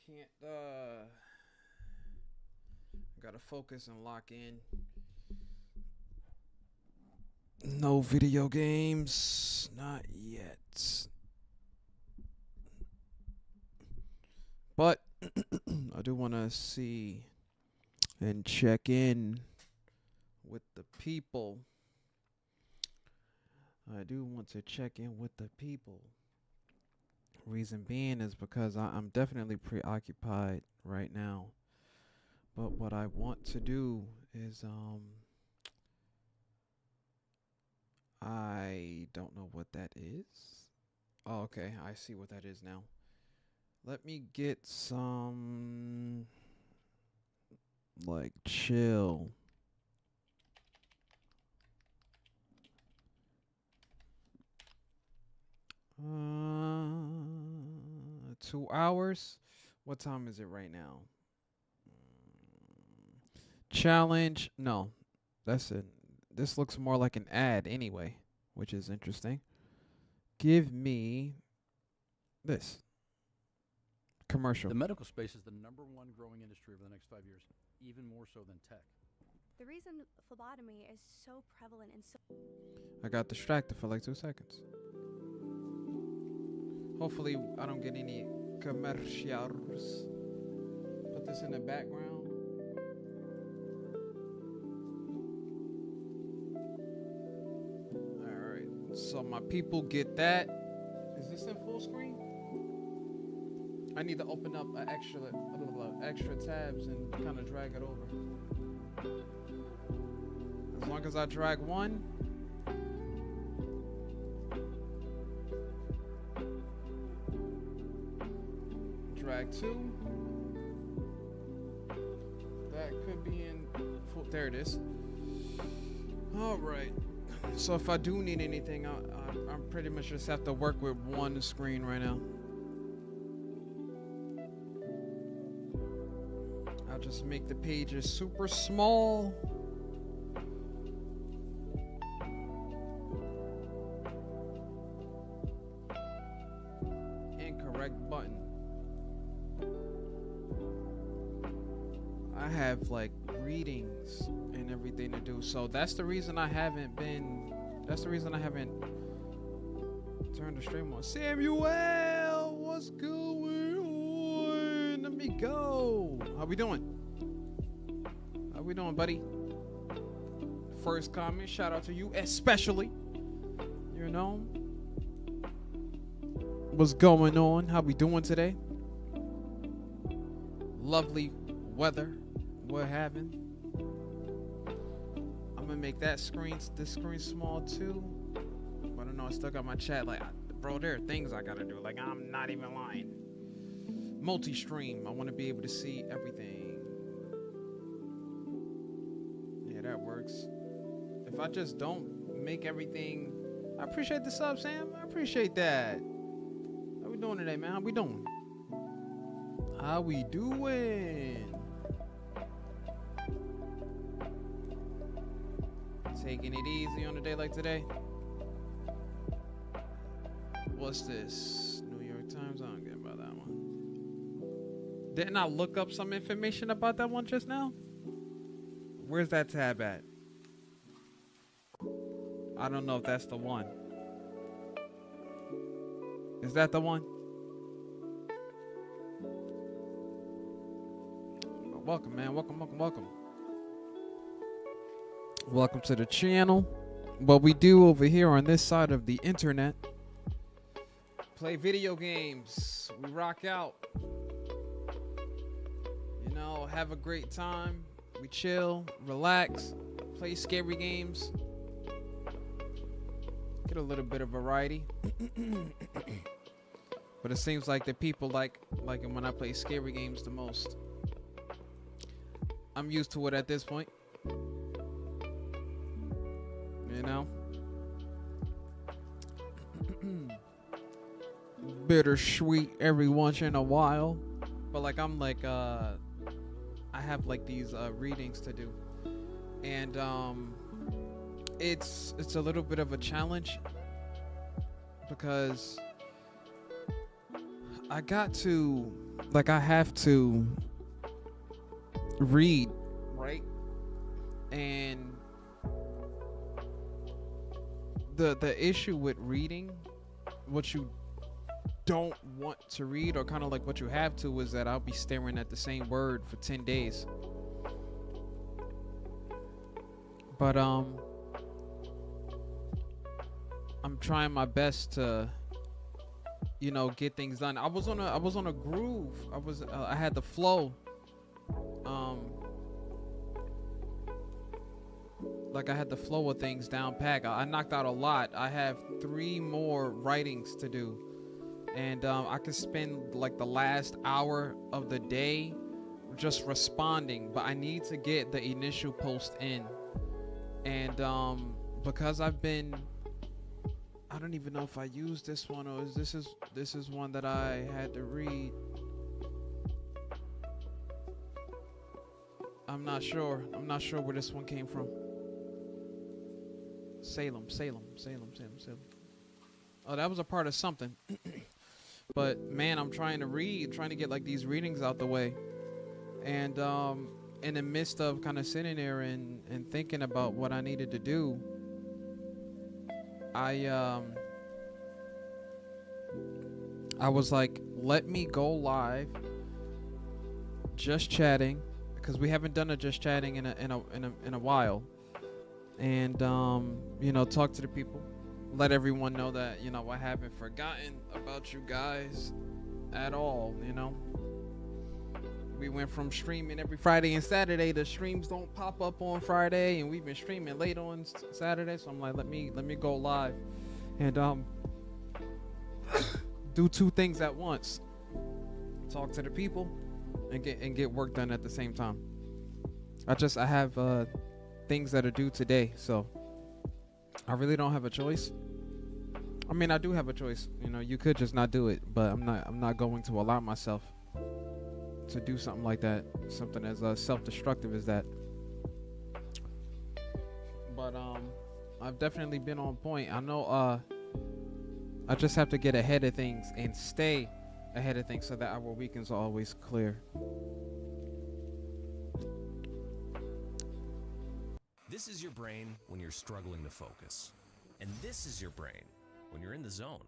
can't gotta focus and lock in. No video games, not yet. But I do want to see and check in with the people. I do want to check in with the people. Reason being is because I'm definitely preoccupied right now. But what I want to do is I don't know what that is. Oh, okay. I see what that is now. Let me get some like chill. 2 hours. What time is it right now? Challenge. No, that's it. This looks more like an ad anyway, which is interesting. Give me this commercial. The medical space is the #1 growing industry over the next 5 years, even more so than tech. The reason phlebotomy is so prevalent and so I got distracted for like 2 seconds. Hopefully, I don't get any commercials. Put this in the background. Alright, so my people get that. Is this in full screen? I need to open up an extra tabs and kind of drag it over. As long as I drag one. Drag two. That could be in full. There it is. All right. So if I do need anything, I'm pretty much just have to work with one screen right now. I'll just make the pages super small. Incorrect button. I have like readings and everything to do, so that's the reason I haven't turned the stream on. Samuel, what's going on? Let me go. How we doing? How we doing, buddy? First comment, shout out to you, especially. You know, what's going on? How we doing today? Lovely weather we're having. I'm gonna make this screen small too. But I don't know, I still got my chat. Like, bro, there are things I gotta do. Like, I'm not even lying. Multi-stream. I want to be able to see everything. Yeah, that works. If I just don't make everything, I appreciate the sub, Sam. I appreciate that. How we doing today, man? How we doing? How we doing? Taking it easy on a day like today. What's this? New York Times? I don't get about that one. Didn't I look up some information about that one just now? Where's that tab at? I don't know if that's the one. Is that the one? Welcome, man. Welcome. Welcome to the channel. What we do over here on this side of the internet, play video games. We rock out. You know, have a great time. We chill, relax, play scary games. Get a little bit of variety. But it seems like the people like it when I play scary games the most. I'm used to it at this point. You know? Bittersweet every once in a while. But like I'm like I have like these readings to do. And it's a little bit of a challenge because I got to like I have to read, right? And the issue with reading what you don't want to read, or kind of like what you have to, is that I'll be staring at the same word for 10 days. But I'm trying my best to, you know, get things done. I was on a groove. I had the flow. Like I had the flow of things down pat. I knocked out a lot. I have 3 more writings to do, and I could spend like the last hour of the day just responding, but I need to get the initial post in. And because I don't even know if I used this one, or this is one that I had to read. I'm not sure where this one came from. Salem. Oh, that was a part of something. But man, I'm trying to get like these readings out the way. And in the midst of kind of sitting there and thinking about what I needed to do, I was like, let me go live, just chatting, because we haven't done a just chatting in a while, and you know, talk to the people, let everyone know that, you know, I haven't forgotten about you guys at all. You know, we went from streaming every Friday and Saturday. The streams don't pop up on Friday, and we've been streaming late on Saturday. So I'm like, let me go live and do 2 things at once: talk to the people and get work done at the same time. I have things that are due today, so I really don't have a choice. I mean, I do have a choice. You know, you could just not do it, but I'm not going to allow myself to do something like that, something as self-destructive as that. But I've definitely been on point. I know I just have to get ahead of things and stay ahead of things so that our weekends are always clear. This is your brain when you're struggling to focus. And this is your brain when you're in the zone.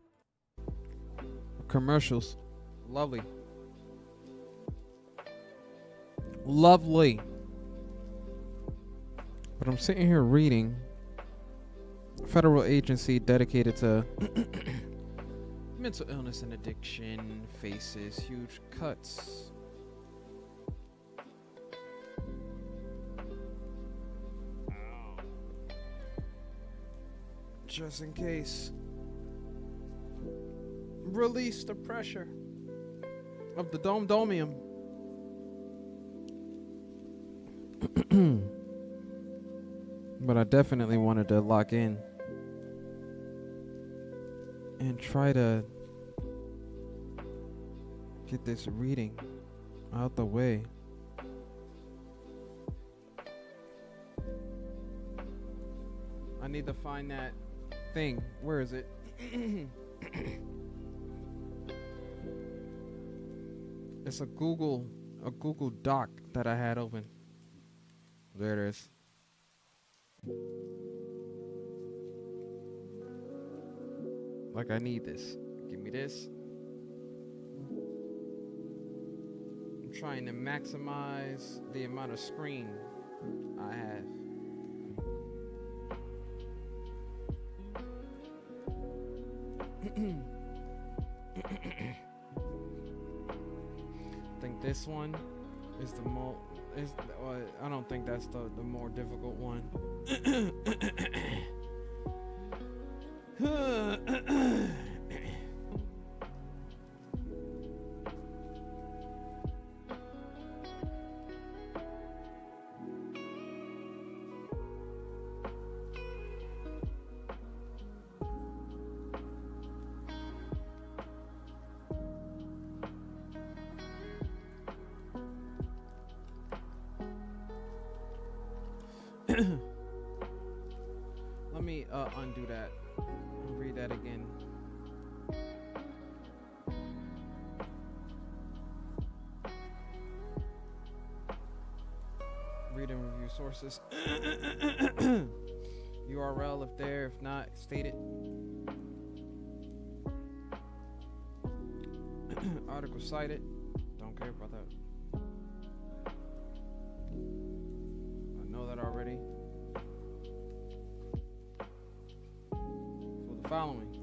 Commercials. Lovely. Lovely. But I'm sitting here reading. A federal agency dedicated to mental illness and addiction faces huge cuts. Just in case. Release the pressure of the domium. But I definitely wanted to lock in and try to get this reading out the way. I need to find that thing. Where is it? It's a Google Doc that I had open. There it is. Like, I need this. Give me this. I'm trying to maximize the amount of screen I have. I think this one is the more. I don't think that's the more difficult one. Let me undo that and read that again. Read and review sources. URL if there, if not, state it. Article cited. Don't care about that. I know that already. For the following.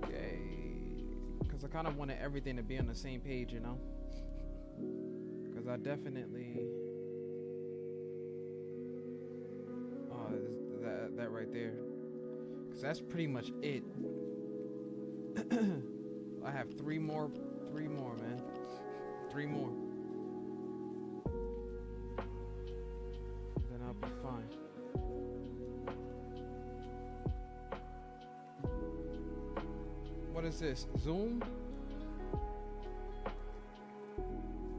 Okay. Because I kind of wanted everything to be on the same page, you know? Because I definitely... Oh, that right there. Because that's pretty much it. I have three more, man. 3 more. Then I'll be fine. What is this? Zoom?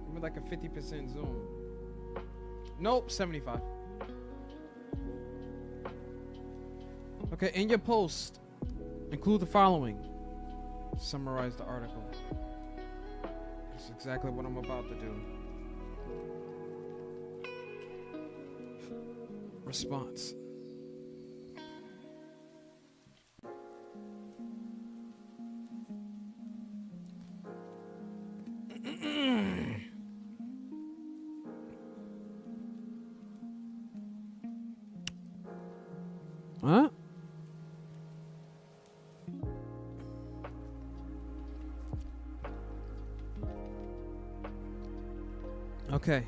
Give me like a 50% zoom. Nope, 75. Okay, in your post, include the following. Summarize the article. That's exactly what I'm about to do. Response. Huh? Okay.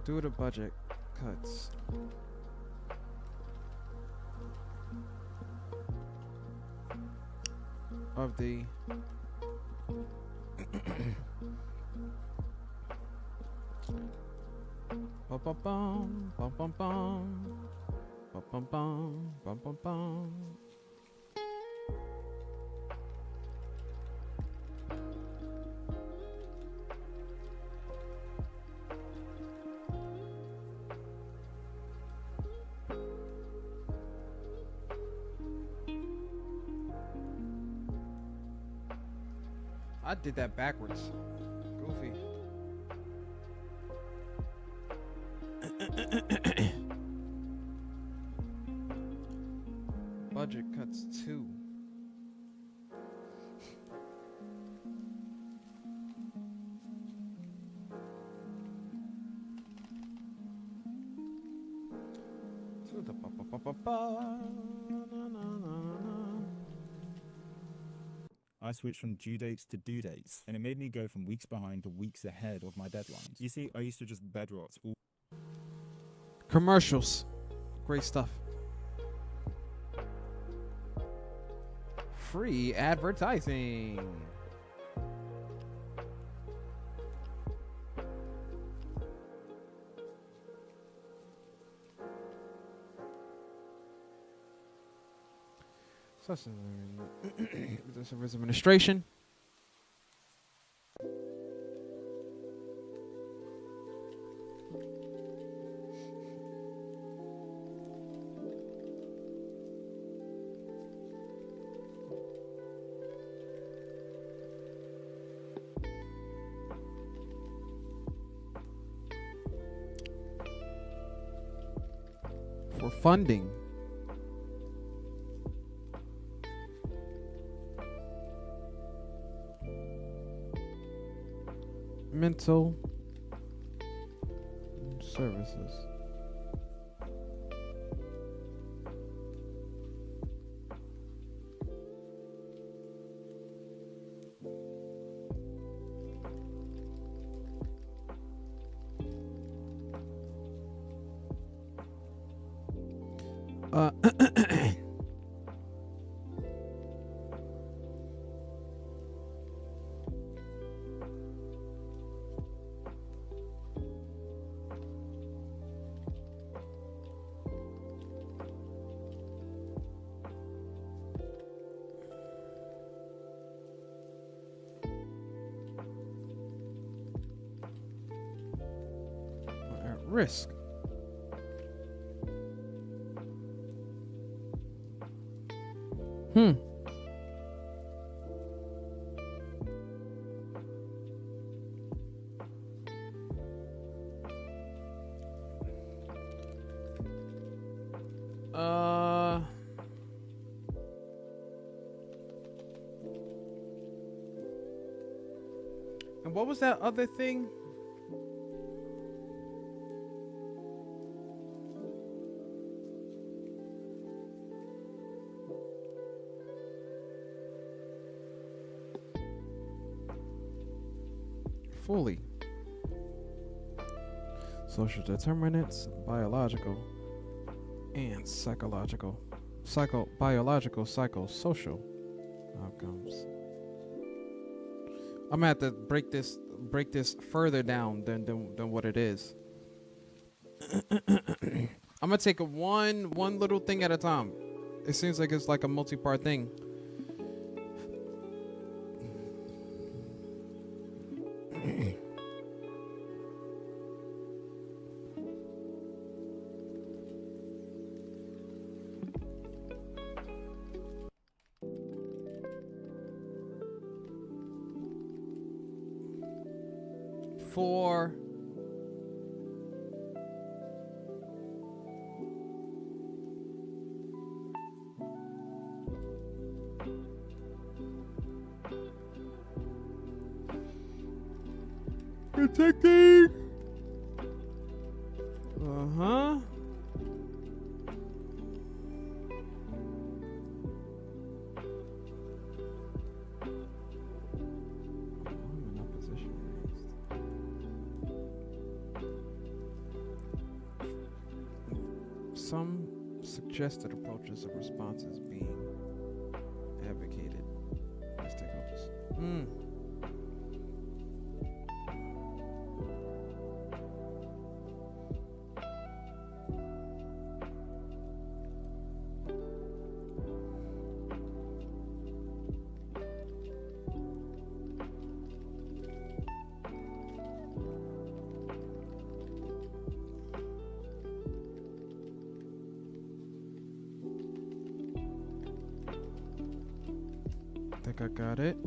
Due to budget cuts. Of the bum bum bum bum bum bum bum bum bum bum bum. I did that backwards. Goofy. Budget cuts 2. To the ba ba ba ba ba. Na, na, na, na. I switched from due dates to due dates, and it made me go from weeks behind to weeks ahead of my deadlines. You see, I used to just bedrot all. Commercials. Great stuff. Free advertising. Service administration. For funding. Mental services. risk. Hmm. And what was that other thing? Fully. Social determinants, biological, and psychological. Biological, psychosocial outcomes. I'm gonna have to break this further down than what it is. I'm gonna take one little thing at a time. It seems like it's like a multi-part thing. For protecting. Some suggested approaches of responses being advocated by stakeholders. I think I got it.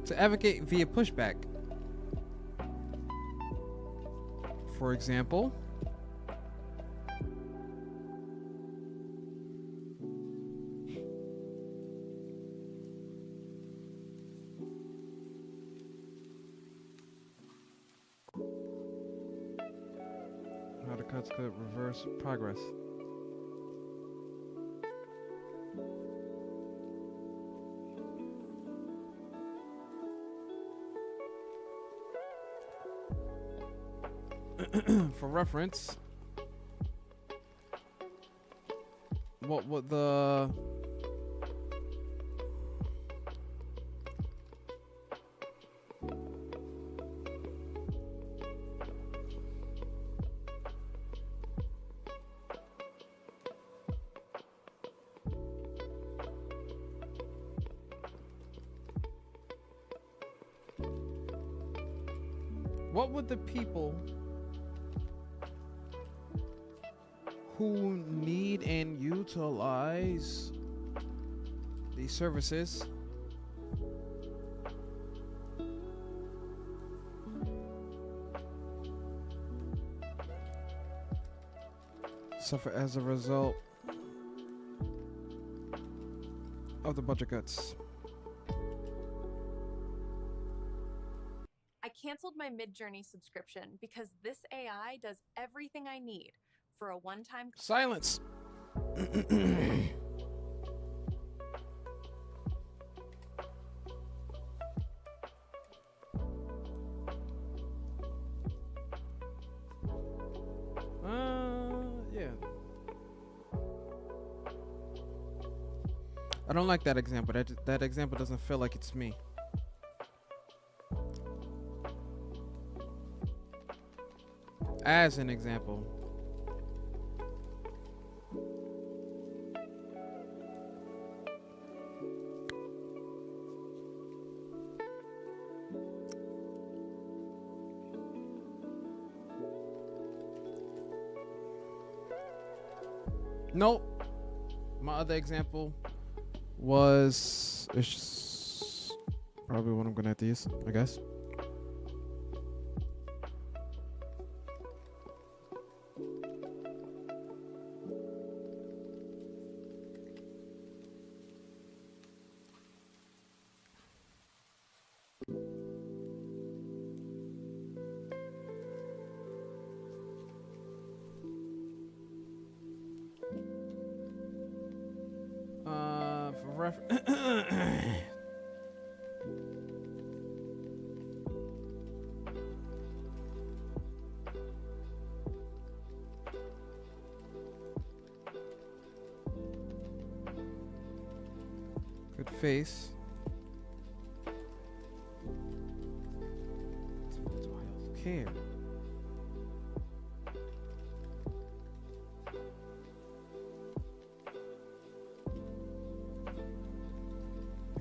To advocate via pushback. For example, how the cuts could reverse progress. For reference, what would the people who need and utilize these services suffer as a result of the budget cuts? I canceled my Midjourney subscription because this AI does everything I need, for a one-time Silence. Yeah. I don't like that example. That example doesn't feel like it's me. As an example. Nope. My other example was it's probably what I'm gonna have to use, I guess. For good face. Mental health care.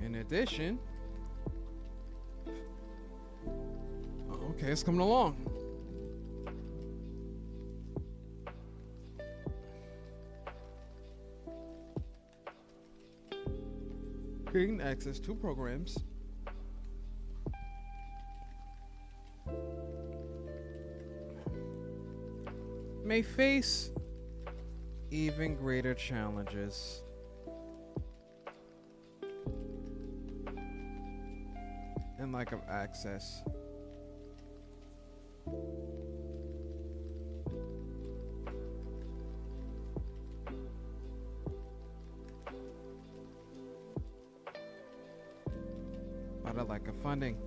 In addition, okay, it's coming along. Gain access to programs. May face even greater challenges. And lack of access. But a lack of funding.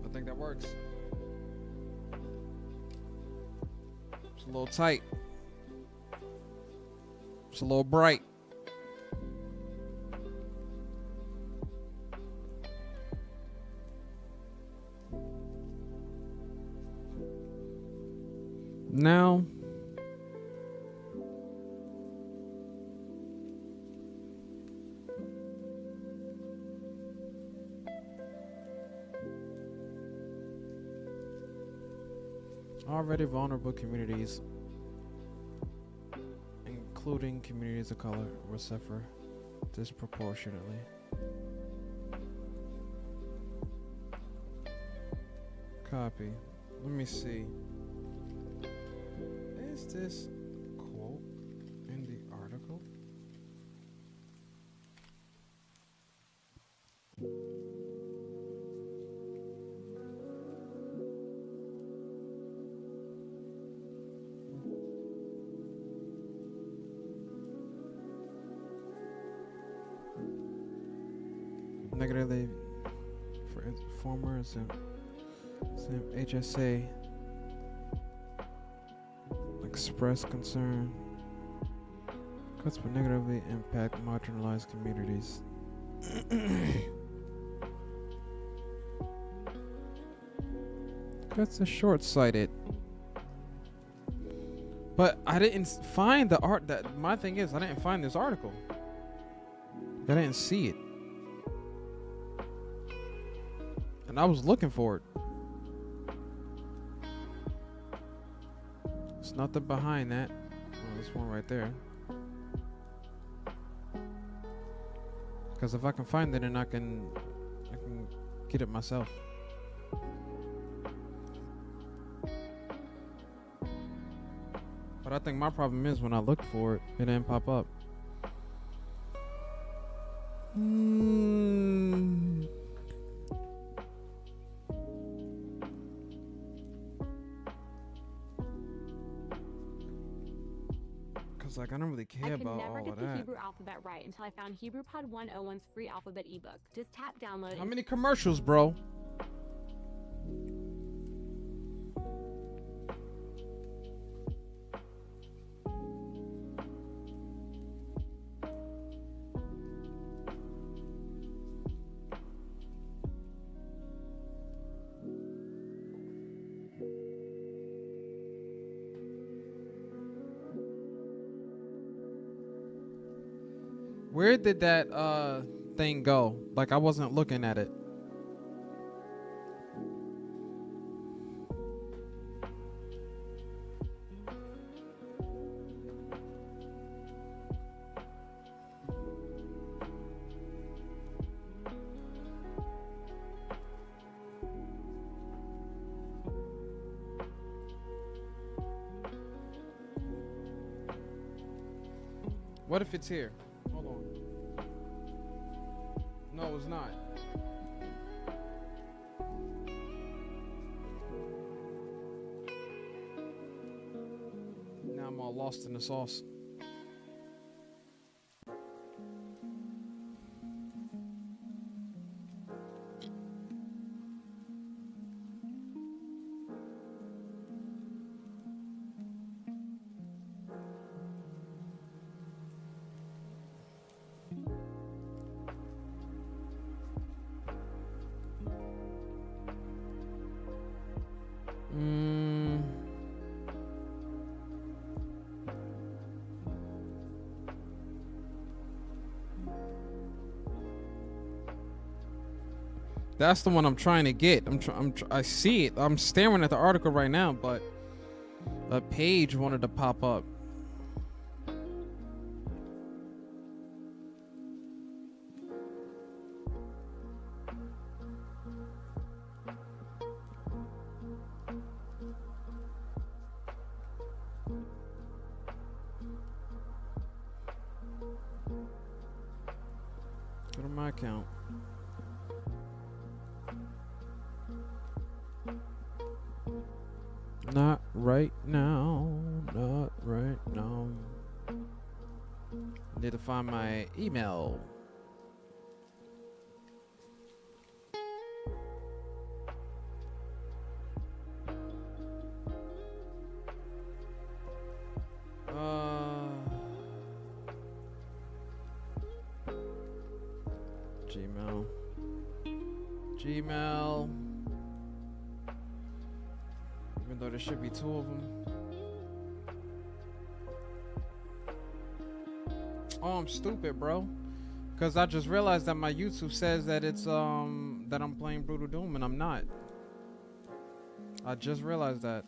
I think that works. It's a little tight. It's a little bright. Now, already vulnerable communities, including communities of color, will suffer disproportionately. Copy. Let me see. Is this quote in the article? Negatively for former some HSA express concern cuts will negatively impact marginalized communities. Cuts are short-sighted. But I didn't find the art. That my thing is, I didn't find this article. I didn't see it, and I was looking for it. There's nothing behind that. Oh, this one right there. Because if I can find it, then I can get it myself. But I think my problem is when I look for it, it didn't pop up. like, I don't really care I could about never all get of the that. Hebrew alphabet right until I found HebrewPod 101's free alphabet ebook. Just tap download How and many commercials, bro? Where did that thing go? Like, I wasn't looking at it. What if it's here? Hold on. No, it's not. Now I'm all lost in the sauce. That's the one I'm trying to get. I see it. I'm staring at the article right now, but a page wanted to pop up. Go to my account. Not right now. Not right now. Need to find my email. Gmail. Even though there should be two of them. Oh, I'm stupid, bro. Cause I just realized that my YouTube says that it's that I'm playing Brutal Doom and I'm not. I just realized that.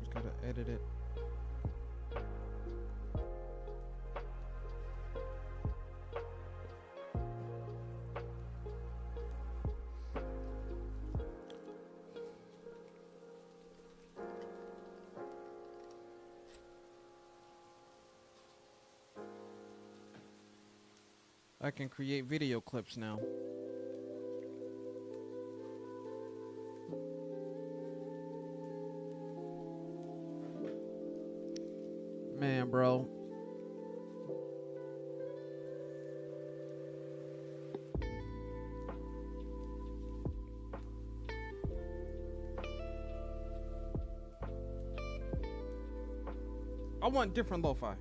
Just gotta edit it. I can create video clips now. Man, bro. I want different lo-fi.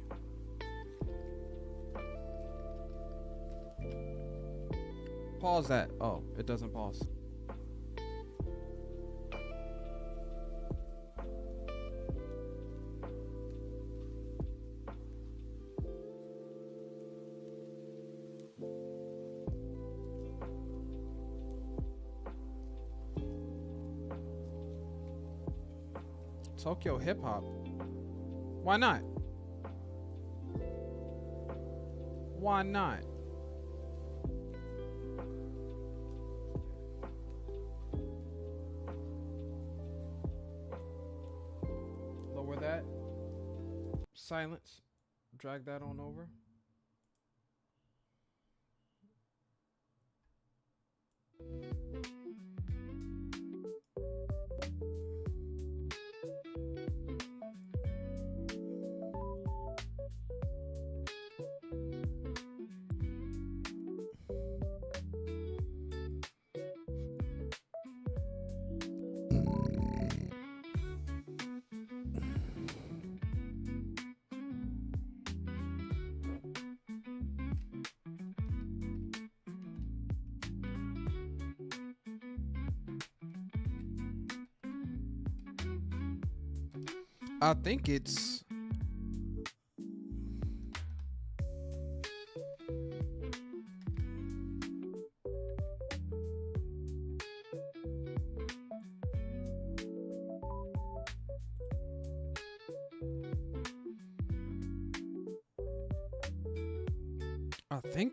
Pause that. Oh, it doesn't pause. Tokyo hip hop. Why not? Why not? Lower that. Silence. drag that on over. I think it's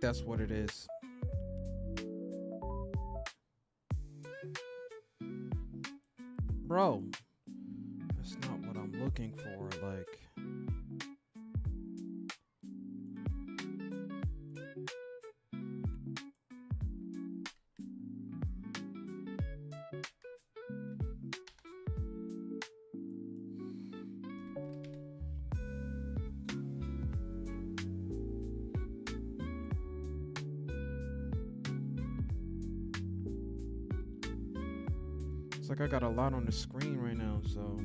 that's what it is. Bro, that's not what I'm looking for. Like, it's like I got a lot on the screen right now, so.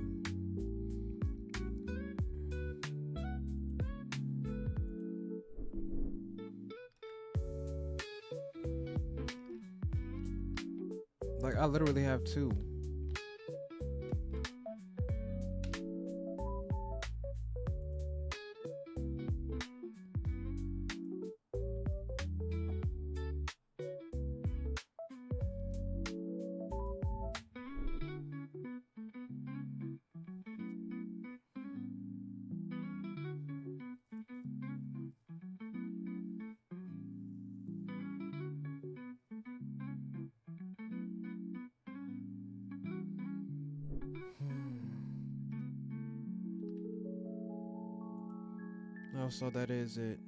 Like, I literally have two. Oh, so that is it.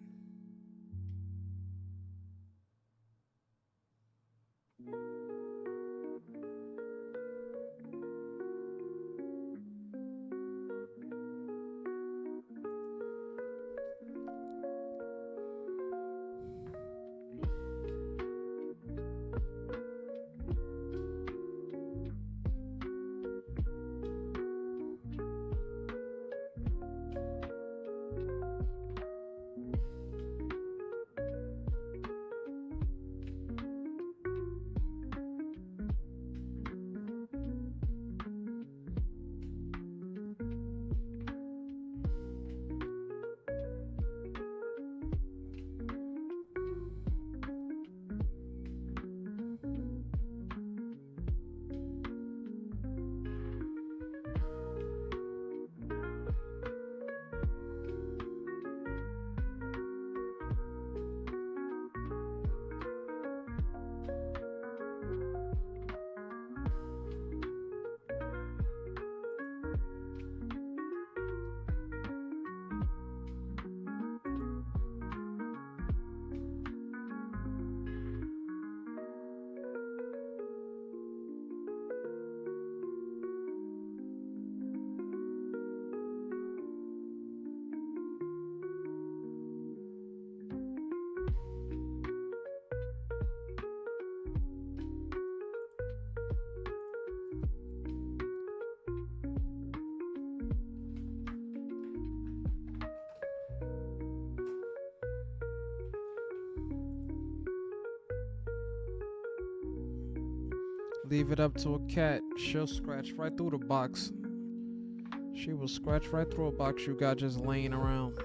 Leave it up to a cat. She'll scratch right through the box. She will scratch right through a box you got just laying around.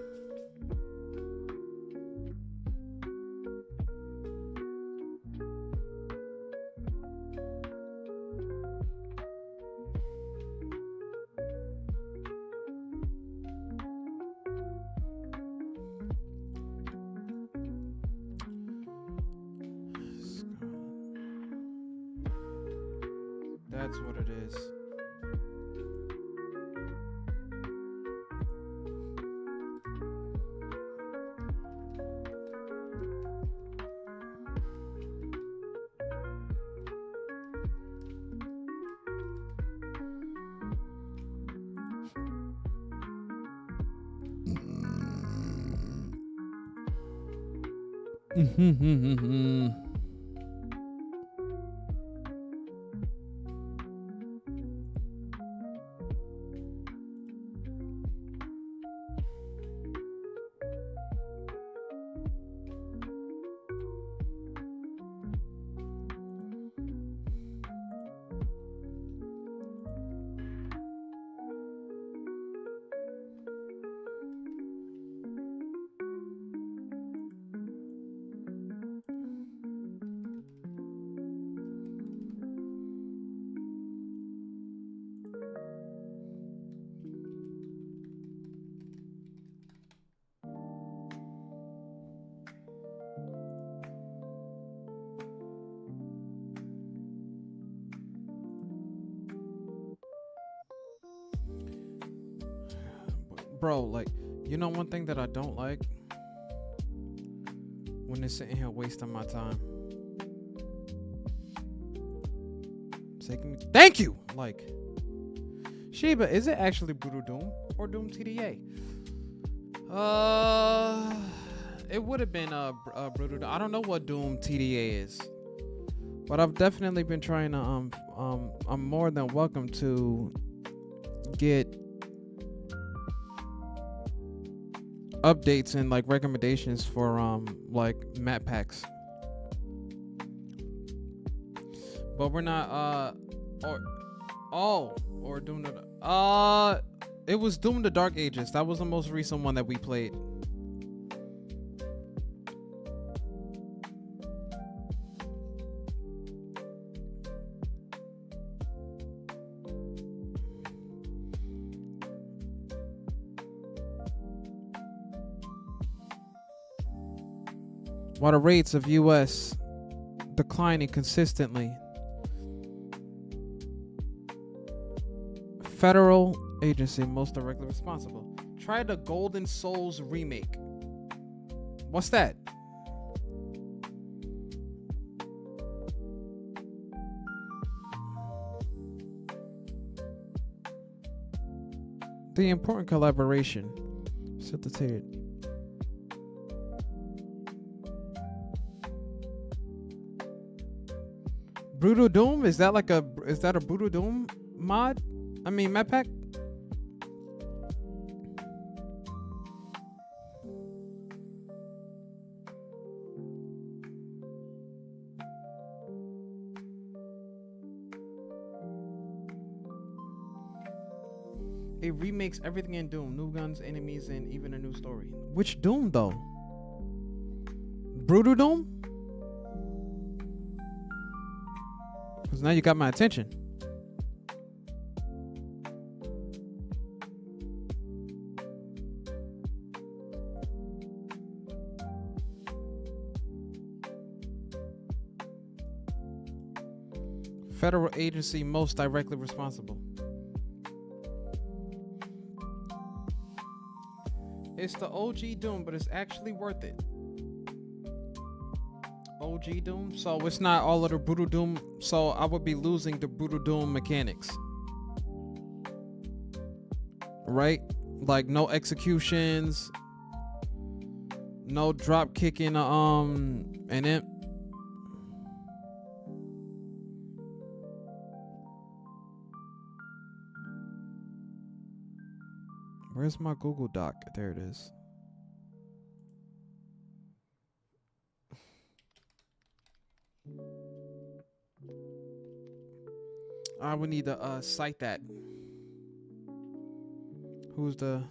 That's what it is. Bro, like, you know one thing that I don't like? When they're sitting here wasting my time. Thank you! Like, Sheba, is it actually Brutal Doom or Doom TDA? It would have been Brutal Doom. I don't know what Doom TDA is. But I've definitely been trying to I'm more than welcome to get updates and like recommendations for like map packs. But we're not or Doom the it was Doom the Dark Ages. That was the most recent one that we played. While the rates of US declining consistently, federal agency most directly responsible. Try the Golden Souls remake. What's that? The important collaboration facilitated. Brutal Doom? Is that a Brutal Doom mod? I mean map pack? It remakes everything in Doom. New guns, enemies, and even a new story. Which Doom though? Brutal Doom? Because now you got my attention. Federal agency most directly responsible. It's the OG Doom, but it's actually worth it. OG Doom, so it's not all of the Brutal Doom, so I would be losing the Brutal Doom mechanics, right? Like no executions, no drop kicking and then where's my Google Doc? There it is. I would need to cite that. Who's the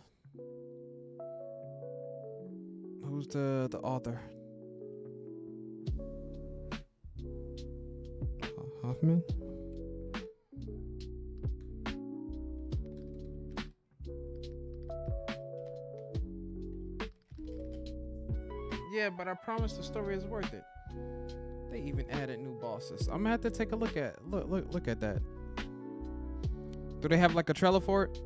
author? Hoffman? Yeah, but I promise the story is worth it. They even added new bosses. I'm gonna have to take a look at that. Do they have like a trailer for it?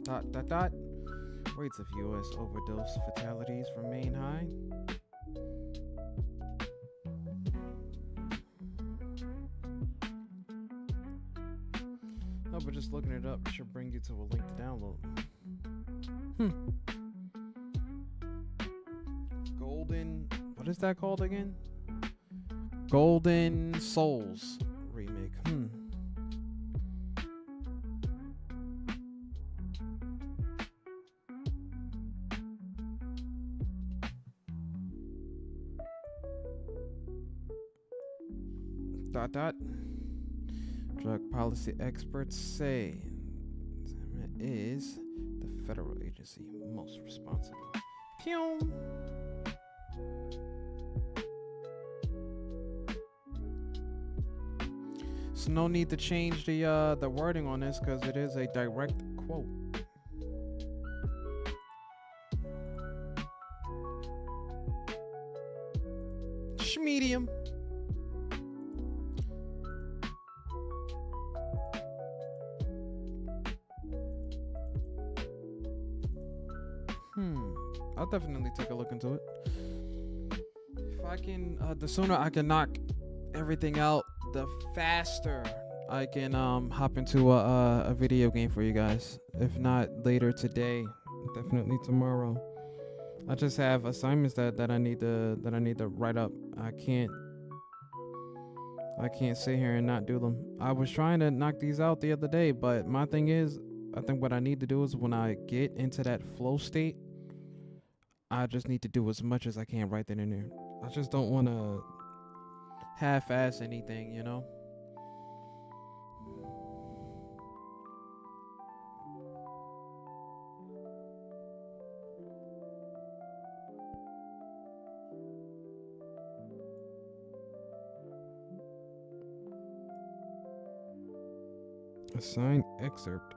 Dot dot dot. Rates of U.S. overdose fatalities remain high. No, but just looking it up should bring you to a link to download. Golden, what is that called again? Golden Souls remake. Dot dot. Drug policy experts say it is the federal agency most responsible. Pew. So no need to change the wording on this because it is a direct quote. Schmedium. I'll definitely take a look into it. If I can, the sooner I can knock everything out, the faster I can hop into a video game for you guys. If not later today, definitely tomorrow. I just have assignments that I need to write up. I can't sit here and not do them. I was trying to knock these out the other day, but my thing is, I think what I need to do is when I get into that flow state, I just need to do as much as I can right then and there. I just don't want to half-ass anything, you know? Assigned excerpt.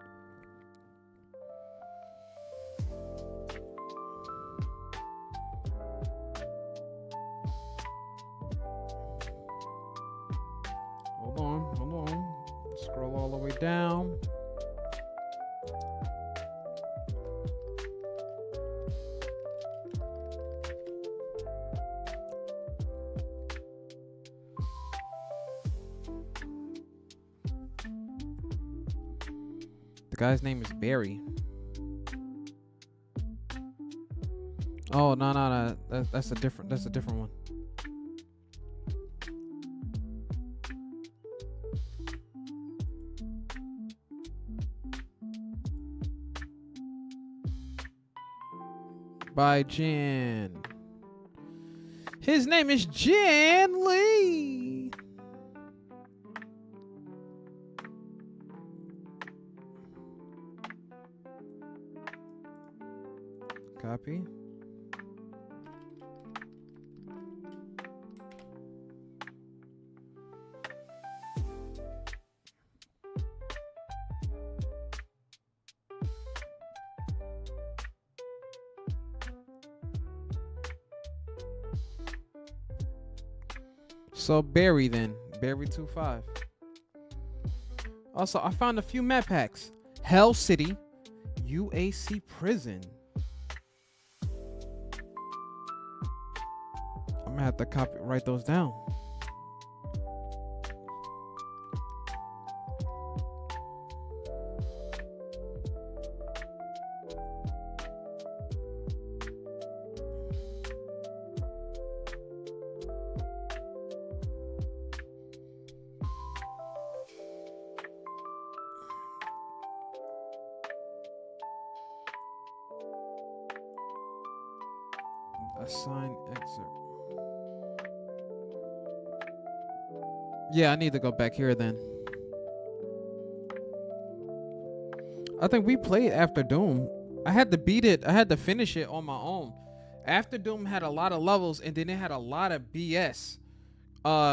Hold on. Scroll all the way down. The guy's name is Barry. Oh, no. That's a different one. By Jan. His name is Jan Lee. Copy. So Barry then. Barry 25. Also, I found a few map packs. Hell City, UAC Prison. I'm gonna have to write those down. Assign excerpt. Yeah, I need to go back here then. I think we played After Doom. I had to beat it. I had to finish it on my own. After Doom had a lot of levels, and then it had a lot of BS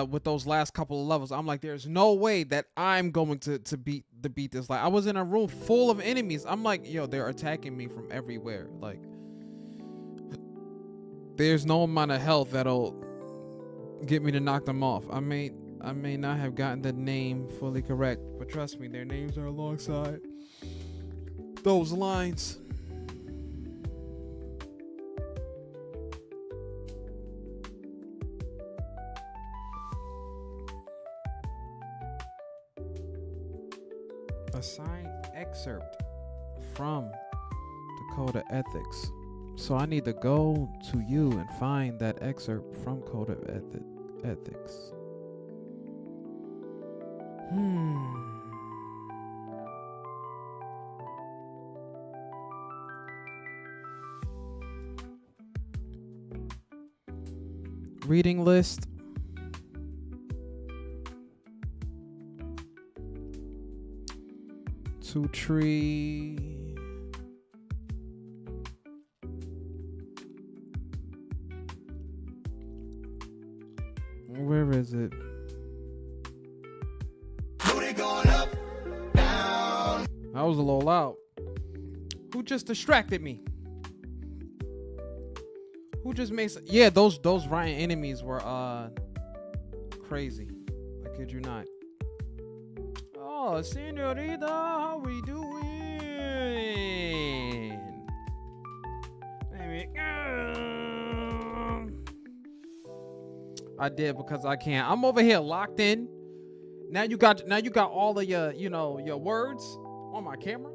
with those last couple of levels. I'm like, there's no way that I'm going to beat this. Like, I was in a room full of enemies. I'm like, yo, they're attacking me from everywhere. Like, there's no amount of health that'll get me to knock them off. I may not have gotten the name fully correct, but trust me, their names are alongside those lines. A signed excerpt from the Code of Ethics. So I need to go to you and find that excerpt from Code of Ethics. Reading list. Two tree. Where is it? I was a little loud. Who just distracted me? Who just made yeah, those Ryan enemies were crazy. I kid you not. Oh, senorita, how we doing? I did because I can't. I'm over here locked in. Now you got all of your, your words on my camera.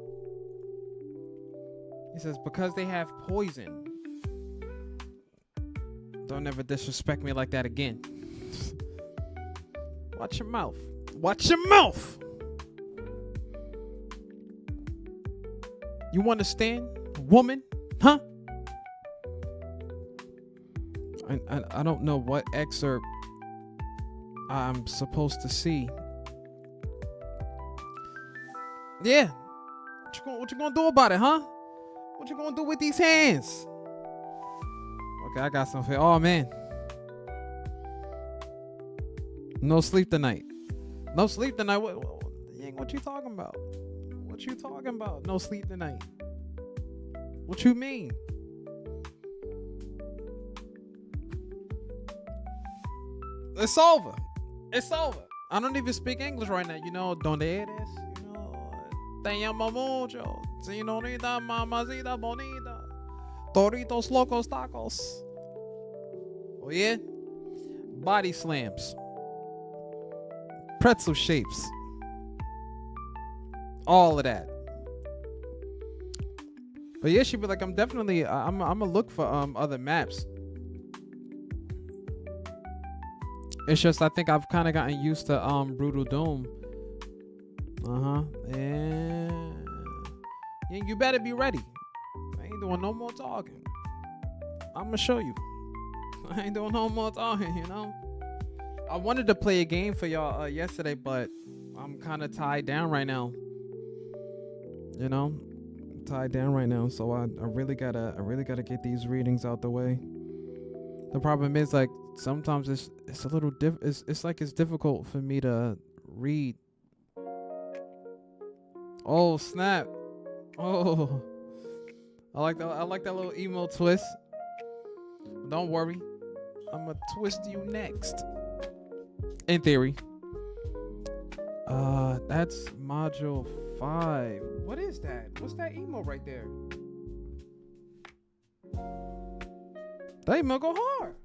He says because they have poison. Don't ever disrespect me like that again. Watch your mouth. Watch your mouth. You understand, woman? Huh? I don't know what excerpt I'm supposed to see. Yeah. What you gonna do about it, huh? What you gonna do with these hands? Okay, I got something. Oh, man. No sleep tonight. No sleep tonight. What you talking about? What you talking about? No sleep tonight. What you mean? It's over. It's over. I don't even speak English right now. Donde eres? Te llamo mucho. Señorita, mamacita bonita. Doritos, locos, tacos. Oh, yeah? Body slams. Pretzel shapes. All of that. But yeah, she'd be like, I'm gonna look for other maps. It's just I think I've kind of gotten used to Brutal Doom. And you better be ready. I ain't doing no more talking. I'm gonna show you. I ain't doing no more talking, I wanted to play a game for y'all yesterday, but I'm kind of tied down right now. Tied down right now, so I really gotta get these readings out the way. The problem is, like, sometimes it's a little it's like it's difficult for me to read. Oh, snap. Oh, I like that little emo twist. Don't worry, I'm gonna twist you next. In theory. That's module 5. What is that? What's that emo right there? That emo go hard.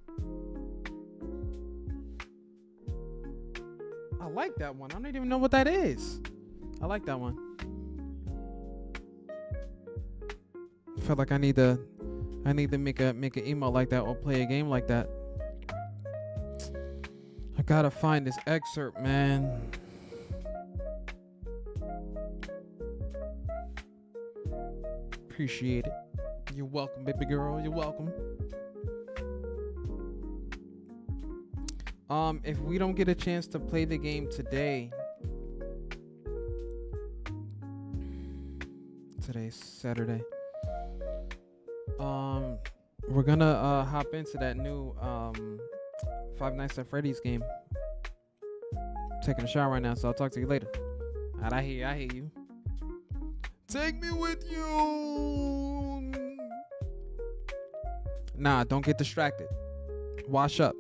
I like that one. I don't even know what that is. I like that one. I feel like I need to make an emo like that or play a game like that. I gotta find this excerpt, man. Appreciate it. You're welcome, baby girl. You're welcome. If we don't get a chance to play the game today, today's Saturday. We're gonna hop into that new Five Nights at Freddy's game. I'm taking a shower right now, so I'll talk to you later. Alright, I hear you. Take me with you. Nah, don't get distracted. Wash up.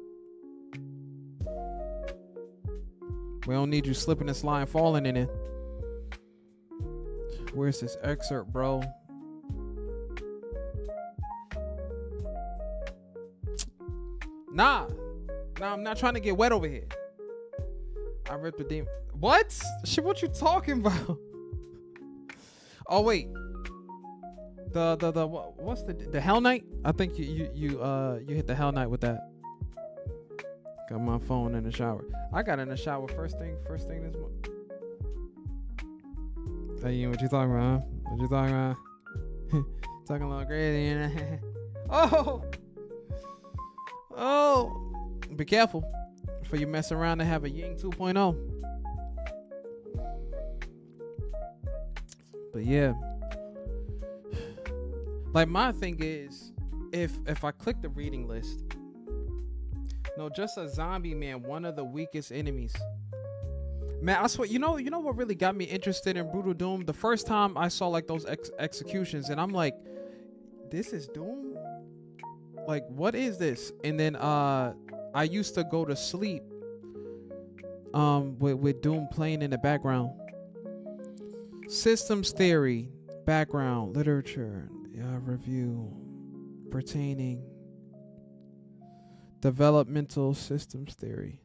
We don't need you slipping and sliding, falling in it. Where's this excerpt, bro? Nah, I'm not trying to get wet over here. I ripped the demon. What? Shit, what you talking about? Oh wait. What's the Hell Knight? I think you hit the Hell Knight with that. Got my phone in the shower. I got in the shower first thing this morning. Hey, Ian, what you talking about? Huh? What you talking about? Talking a little crazy, you know? Oh, be careful before you mess around and have a Ying 2.0. But yeah, like my thing is, if I click the reading list, no, just a zombie man, one of the weakest enemies. Man, I swear, you know what really got me interested in Brutal Doom? The first time I saw like those executions, and I'm like, this is Doom? Like, what is this? And then I used to go to sleep with Doom playing in the background. Systems theory, background, literature, review pertaining developmental systems theory.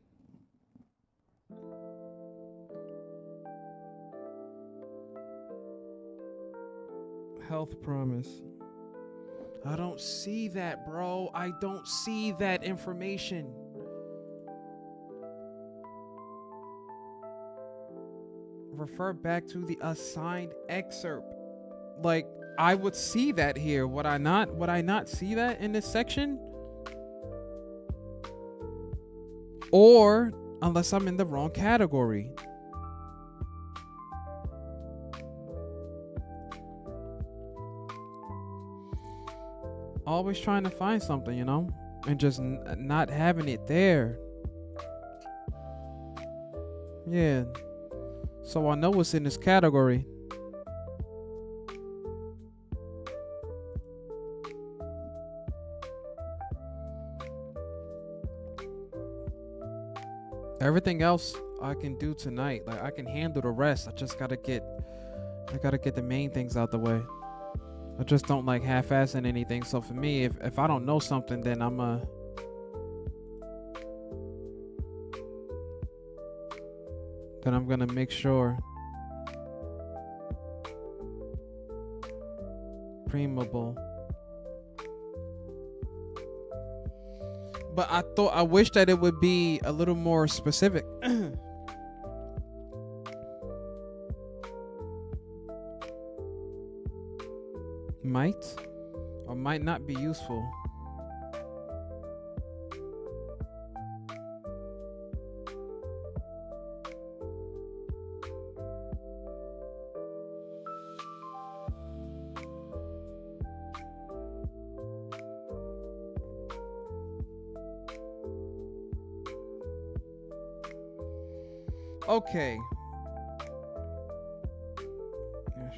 Health promise. I don't see that, bro. I don't see that information. Refer back to the assigned excerpt. Like, I would see that here. Would I not see that in this section? Or unless I'm in the wrong category. Always trying to find something, you know, and just not having it there. Yeah. So I know what's in this category. Everything else I can do tonight. Like, I can handle the rest. I gotta get the main things out the way. I just don't like half-assing anything. So for me, if I don't know something, then I'm gonna make sure. Primable. But I wish that it would be a little more specific. Might or might not be useful. Okay. Yes.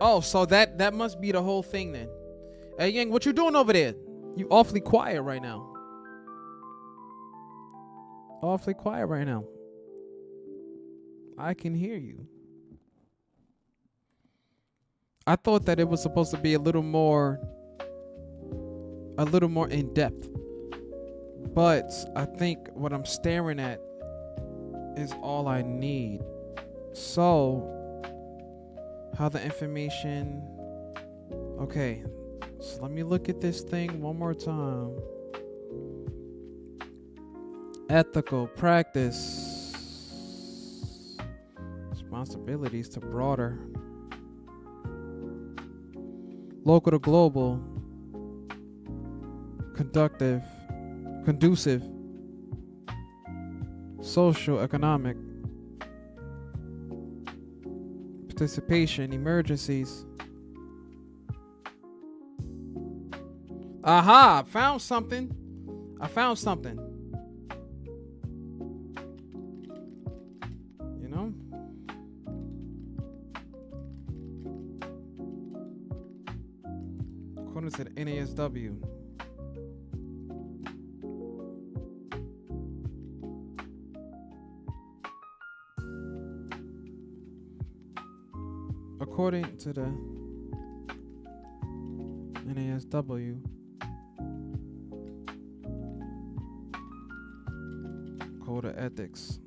Oh, so that must be the whole thing then. Hey, Yang, what you doing over there? You awfully quiet right now. Awfully quiet right now. I can hear you. I thought that it was supposed to be a little more in depth. But I think what I'm staring at is all I need. So, how the information... Okay, so let me look at this thing one more time. Ethical practice. Responsibilities to broader. Local to global. Conducive, social, economic, participation, emergencies. Aha! Found something. I found something. You know? According to the NASW. according to the NASW, Code of Ethics.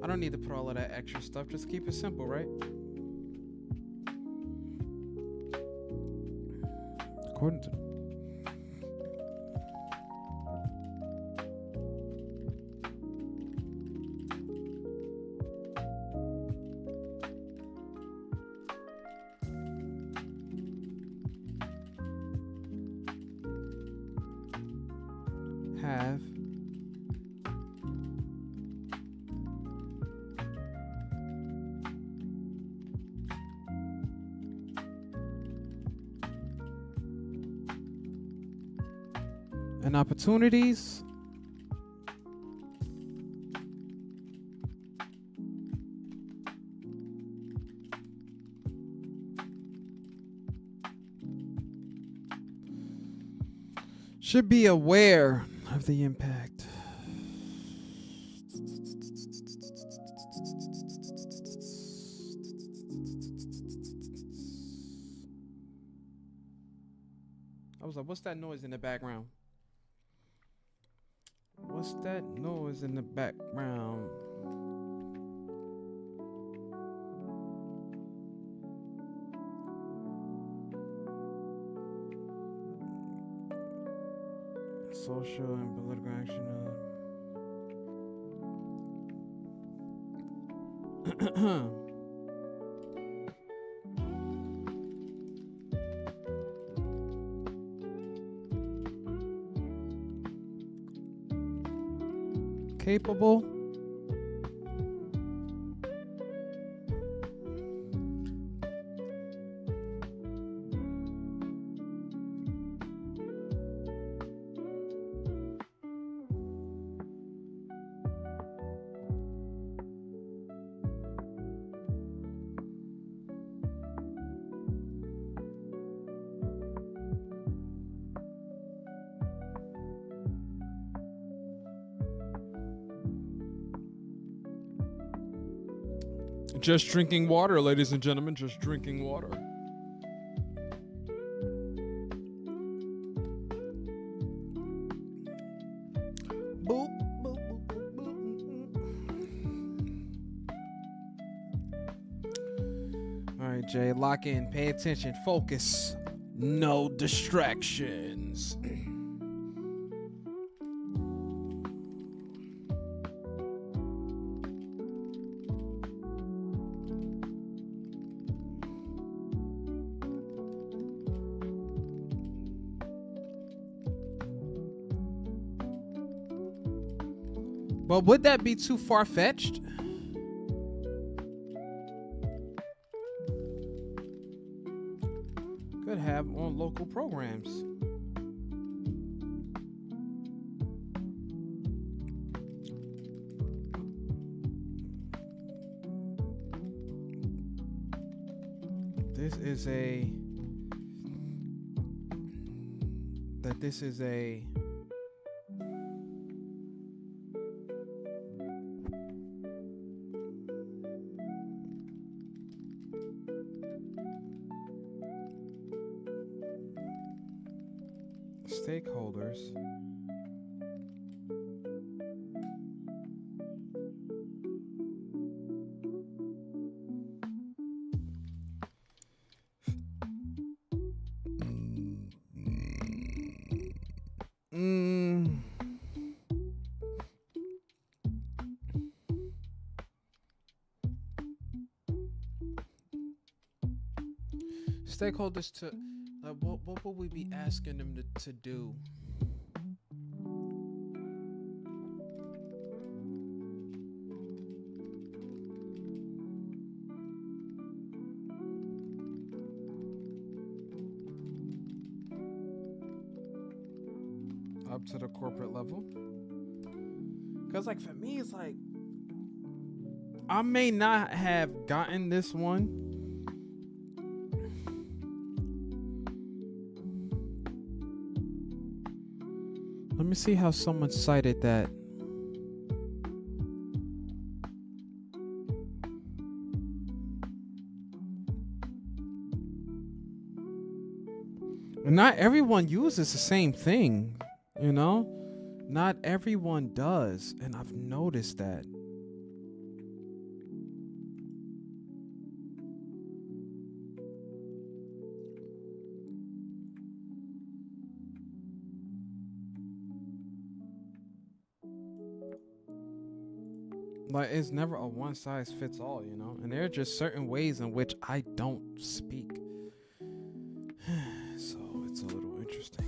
I don't need to put all of that extra stuff. Just keep it simple, right? According to have and opportunities should be aware of the impact. I was like, what's that noise in the background? What's that noise in the background? Social and political action. Capable. Just drinking water, ladies and gentlemen. Just drinking water. Boop, boop, boop, boop, boop. All right, Jay, lock in. Pay attention. Focus. No distractions. But would that be too far-fetched? Could have on local programs. This is a stakeholders stakeholders to what would we be asking them to do? Up to the corporate level. Because like for me, it's like I may not have gotten this one Let me see how someone cited that. Not everyone uses the same thing, you know? Not everyone does, and I've noticed that. Like, it's never a one size fits all, you know? And there are just certain ways in which I don't speak. So it's a little interesting.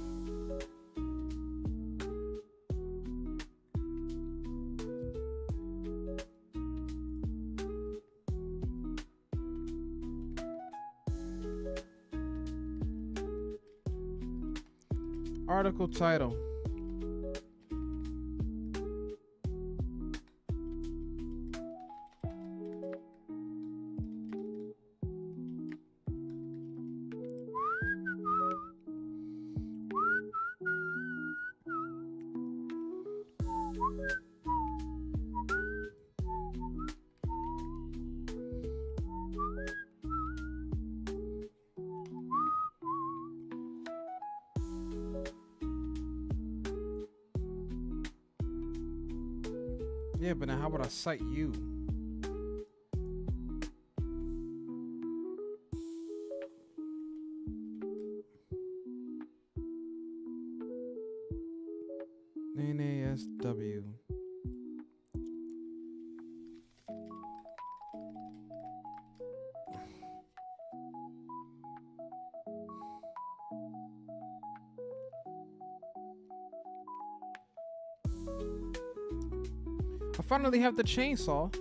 Article title. Yeah, but now how would I cite you? NASW. I finally have the chainsaw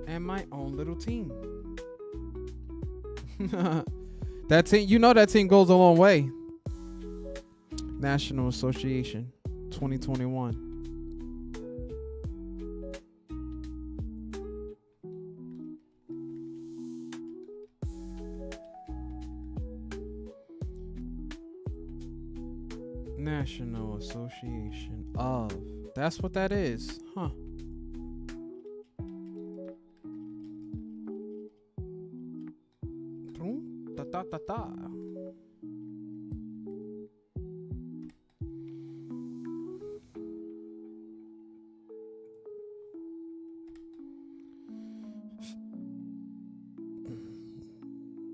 and my own little team. That team, you know, that team goes a long way. National Association 2021. National Association of. That's what that is, huh? Da da da da.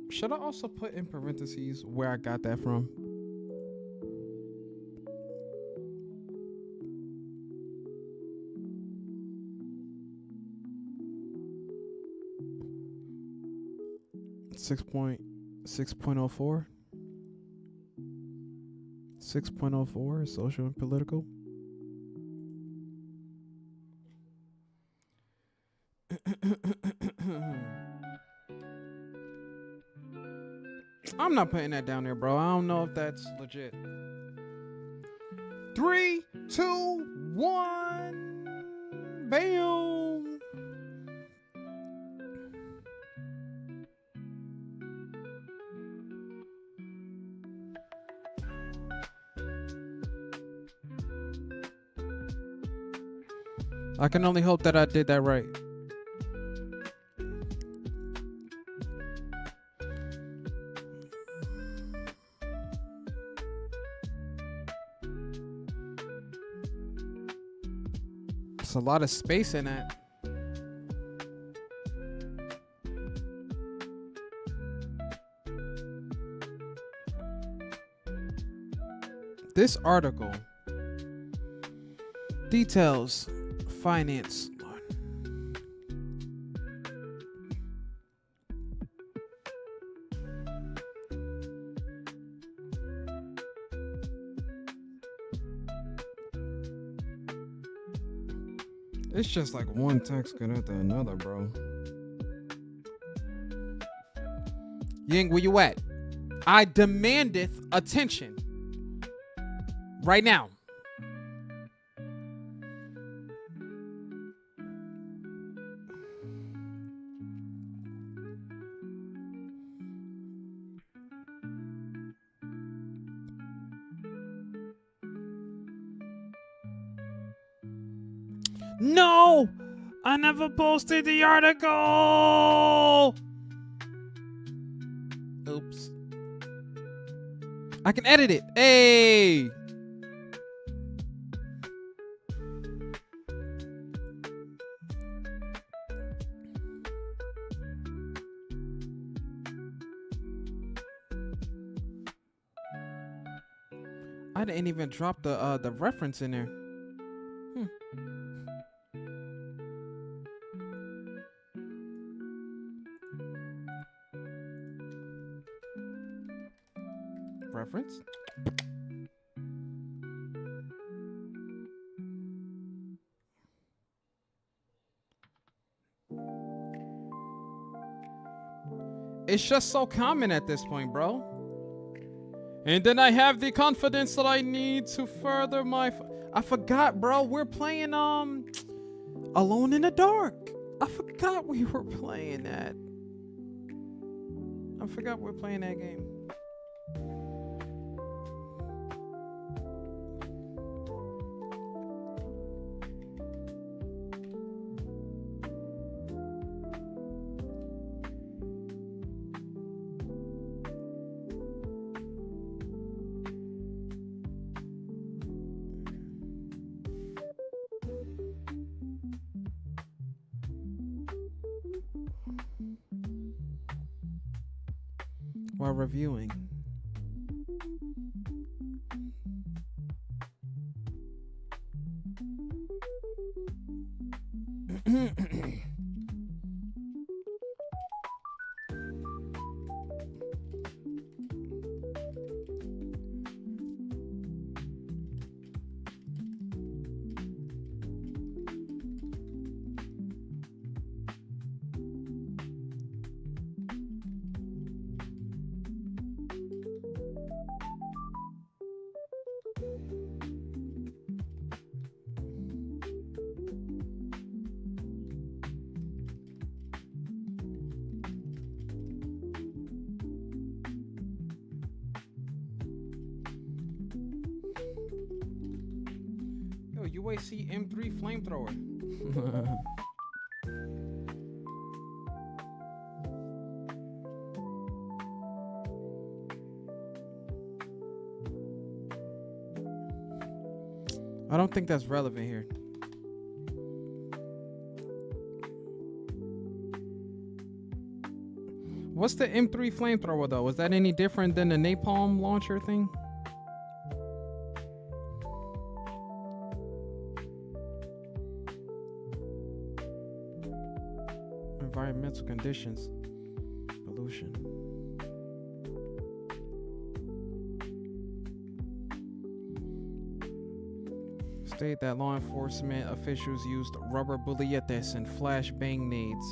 Should I also put in parentheses where I got that from? Six point 6.04 6.04 social and political. I'm not putting that down there, bro. I don't know if that's legit. 3, 2, 1. Bam. I can only hope that I did that right. It's a lot of space in that. This article details finance. It's just like one text good after another, bro. Ying, where you at? I demandeth attention. Right now. No! I never posted the article! Oops. I can edit it. Hey! I didn't even drop the reference in there. Reference? It's just so common at this point, bro. And then I have the confidence that I need to further my... I forgot, bro. We're playing, Alone in the Dark. I forgot we were playing that. I forgot we're playing that game. While reviewing. UAC M3 flamethrower. I don't think that's relevant here. What's the M3 flamethrower though? Is that any different than the napalm launcher thing? Environmental conditions, pollution. State that law enforcement officials used rubber bullets and flashbang nades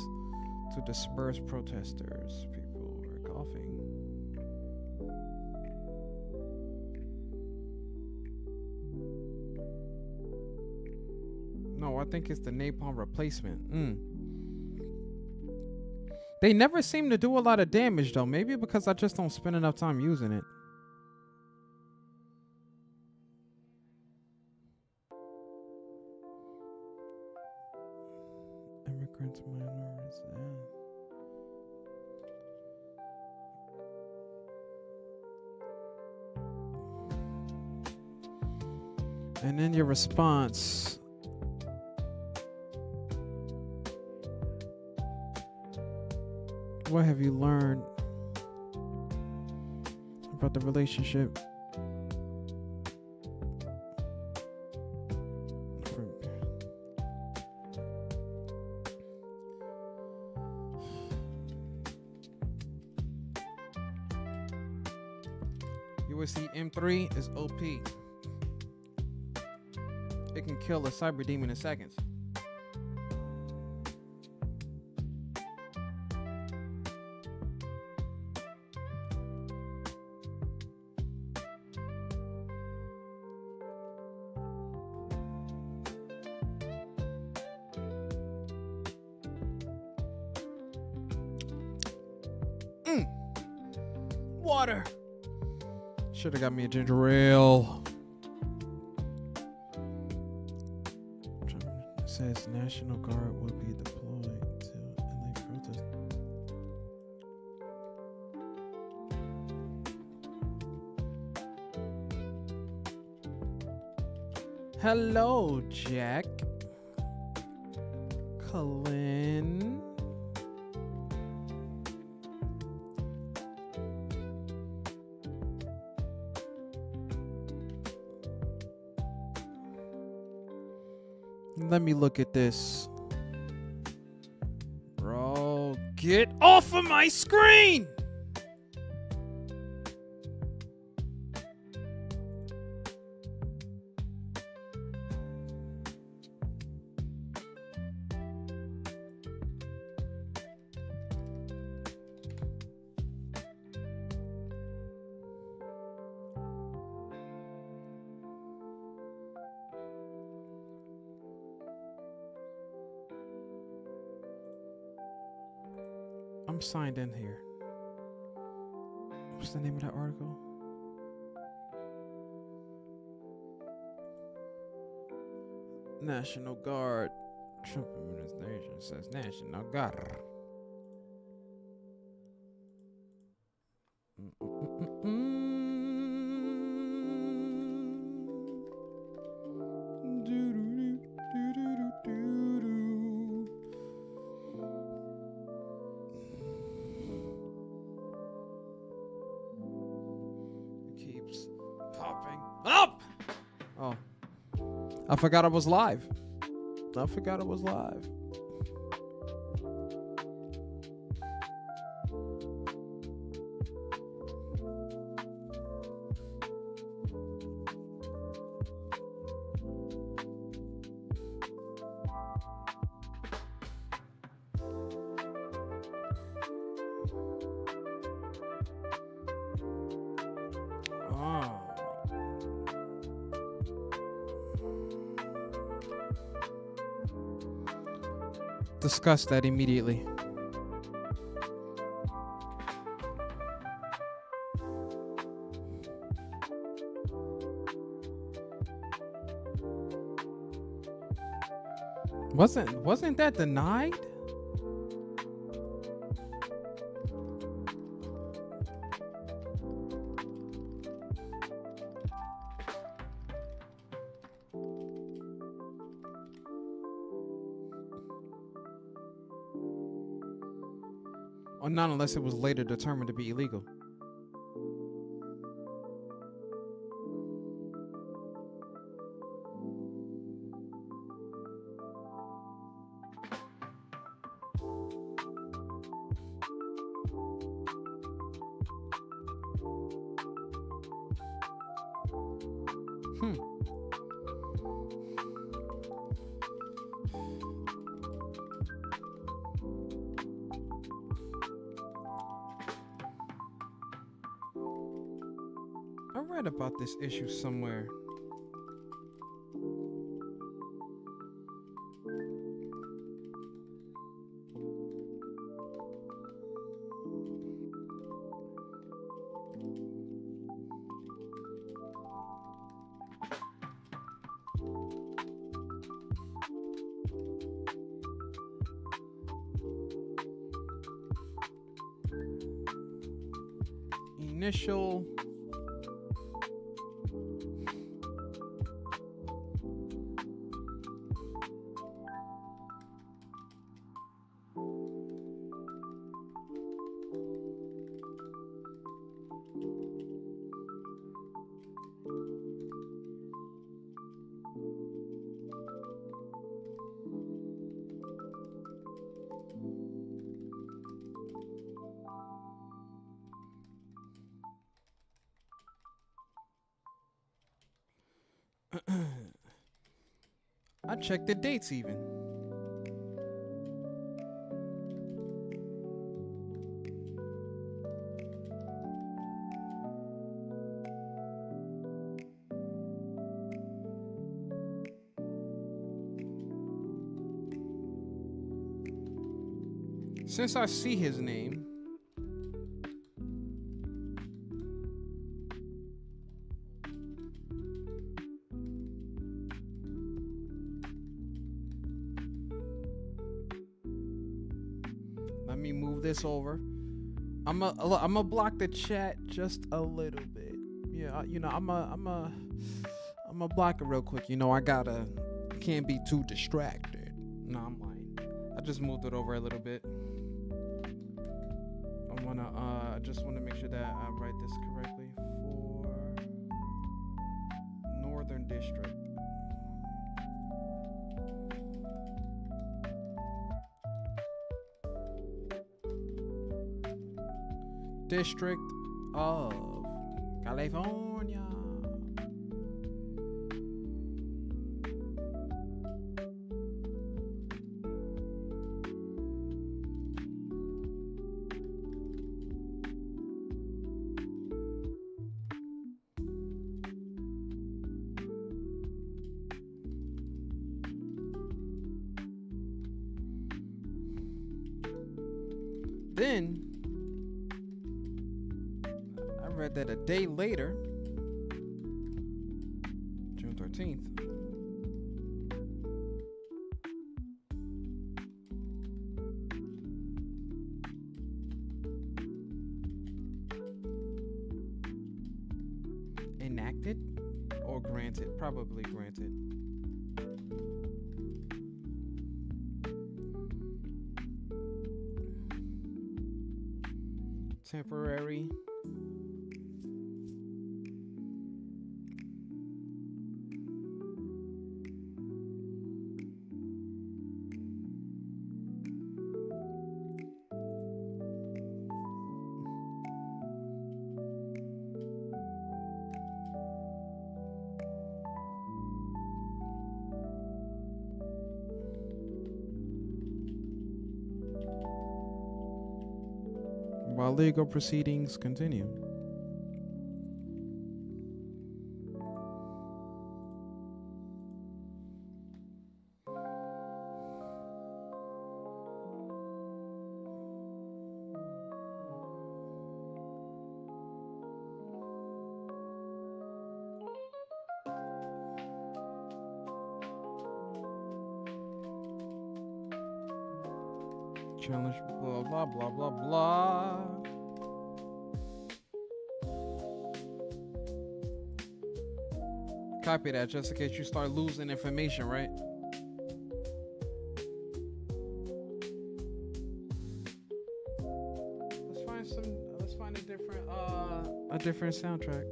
to disperse protesters. People were coughing. No, I think it's the napalm replacement. They never seem to do a lot of damage though. Maybe because I just don't spend enough time using it. Immigrants, minorities. And then your response. What have you learned about the relationship? USC M3 is OP. It can kill a cyber demon in seconds. Water. Should have got me a ginger ale. says National Guard will be deployed to LA protest. Hello, Jack. Colin. Let me look at this. Bro, get off of my screen! I'm signed in here. What's the name of that article? National Guard. Trump administration says National Guard. Keeps popping up. Oh, I forgot I was live. I forgot I was live. Discuss that immediately. Wasn't that denied? Or not unless it was later determined to be illegal. I read about this issue somewhere. Initial I checked the dates even. Since I see his name, move this over. I'm a block the chat just a little bit. Yeah, you know, I'm a block it real quick. You know, can't be too distracted. No, I'm lying. I just moved it over a little bit. I just wanna make sure that I write this correctly for Northern District. District of California. Then I read that a day later, June 13th, enacted or granted, probably granted. Temporary while legal proceedings continue. Challenge, blah, blah, blah, blah, blah. Copy that just in case you start losing information, right? Let's find a different soundtrack.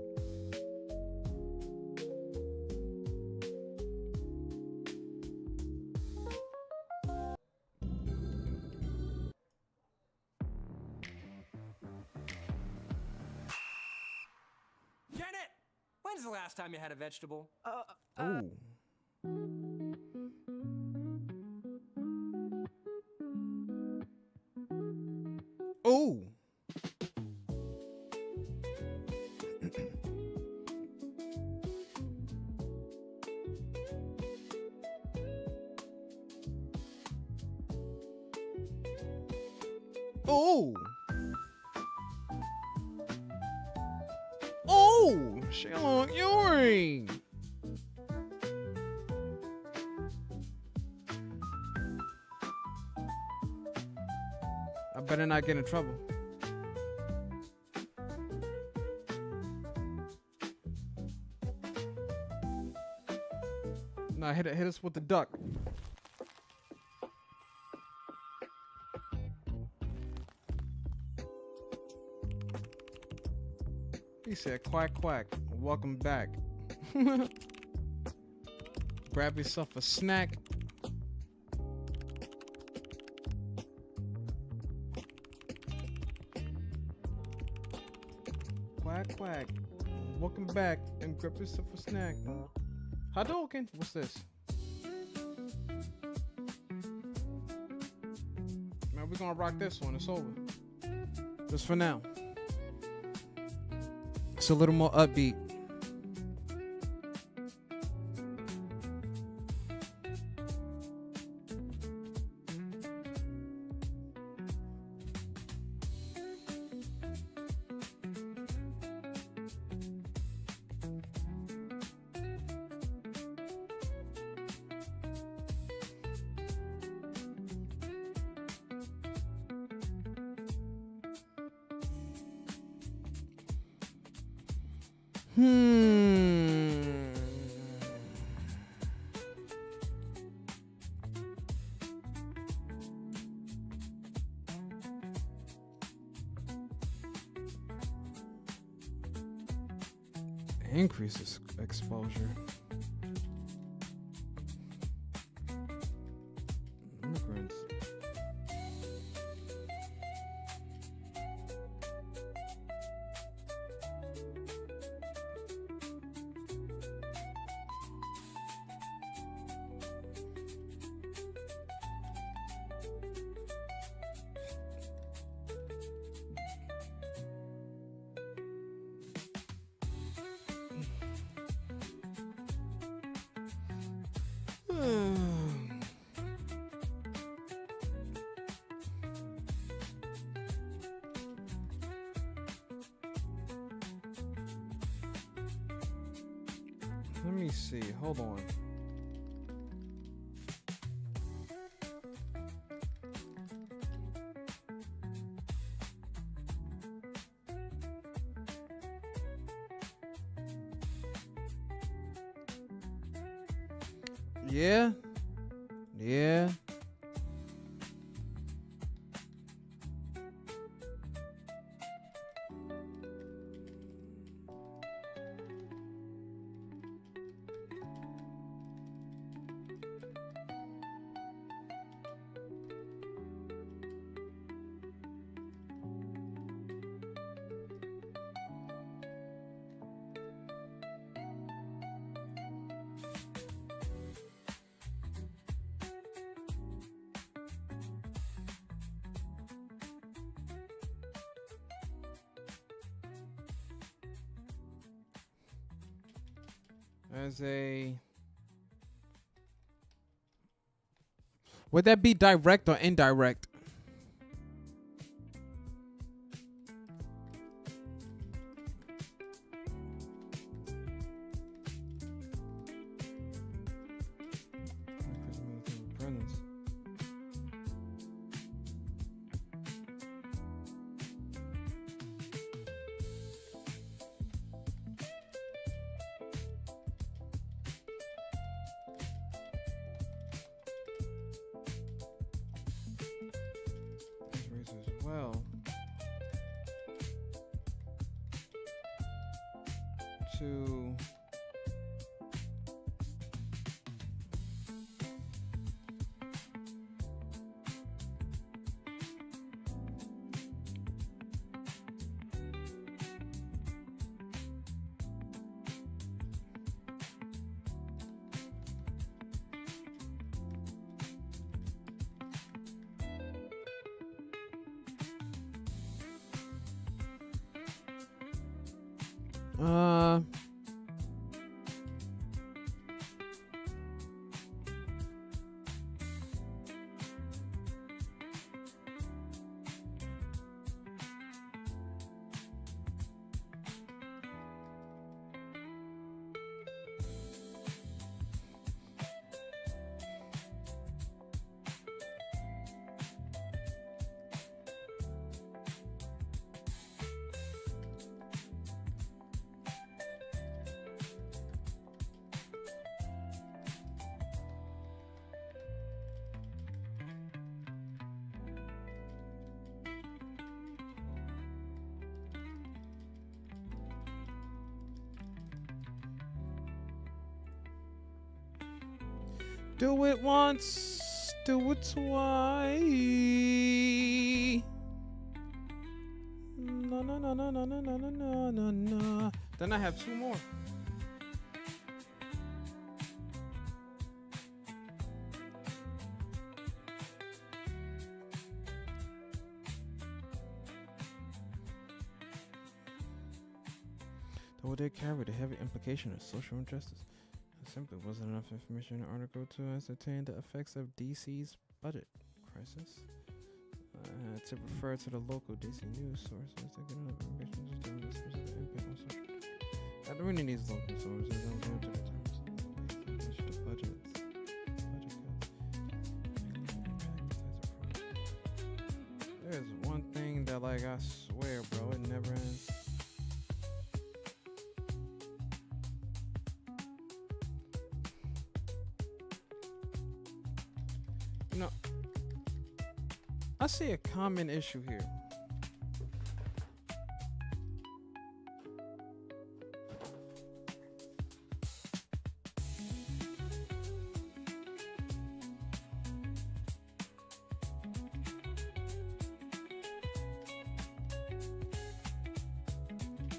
When's the last time you had a vegetable? Ooh. Ooh. Ooh. Oh, Sherlock Yuri. I better not get in trouble. Nah, hit us with the duck. He said, quack, quack, welcome back. Grab yourself a snack. Quack, quack, welcome back and grab yourself a snack. Hadouken, what's this? Man, we're gonna rock this one, it's over. Just for now. It's a little more upbeat. Increases exposure. Immigrants. Let me see. Hold on. Yeah. Yeah. As a, would that be direct or indirect? As well to do it once, do it twice. No, no, no, no, no, no, no, no, no, no. Then I have two more. Though they carry the heavy implication of social injustice, there simply wasn't enough information in the article to ascertain the effects of DC's budget crisis. To refer to the local DC news sources to get enough information to determine the specific impact on social. I don't really need local sources. I'm going to the budgets. Budget cuts. There's one thing that, like, I swear, bro, it never ends. You know, I see a common issue here.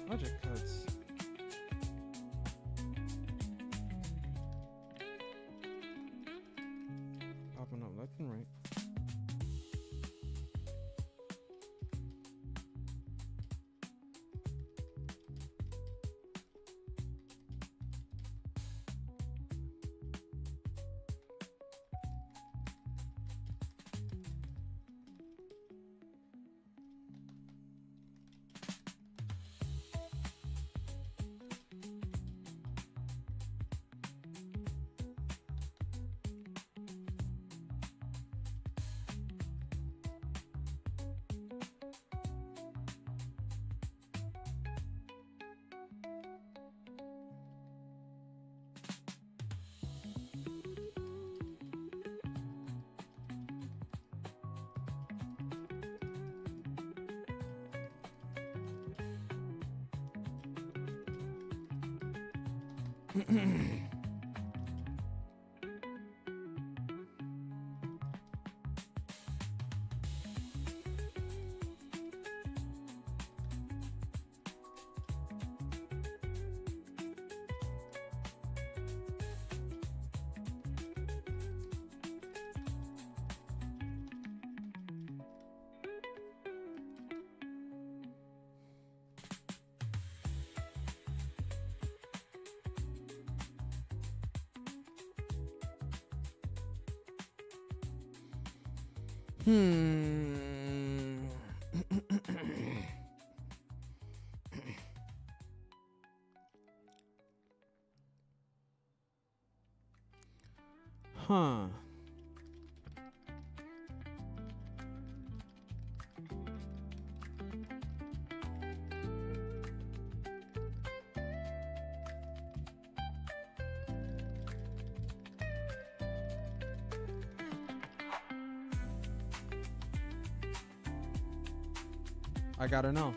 Budget cuts. Popping up left and right. Huh. I gotta know.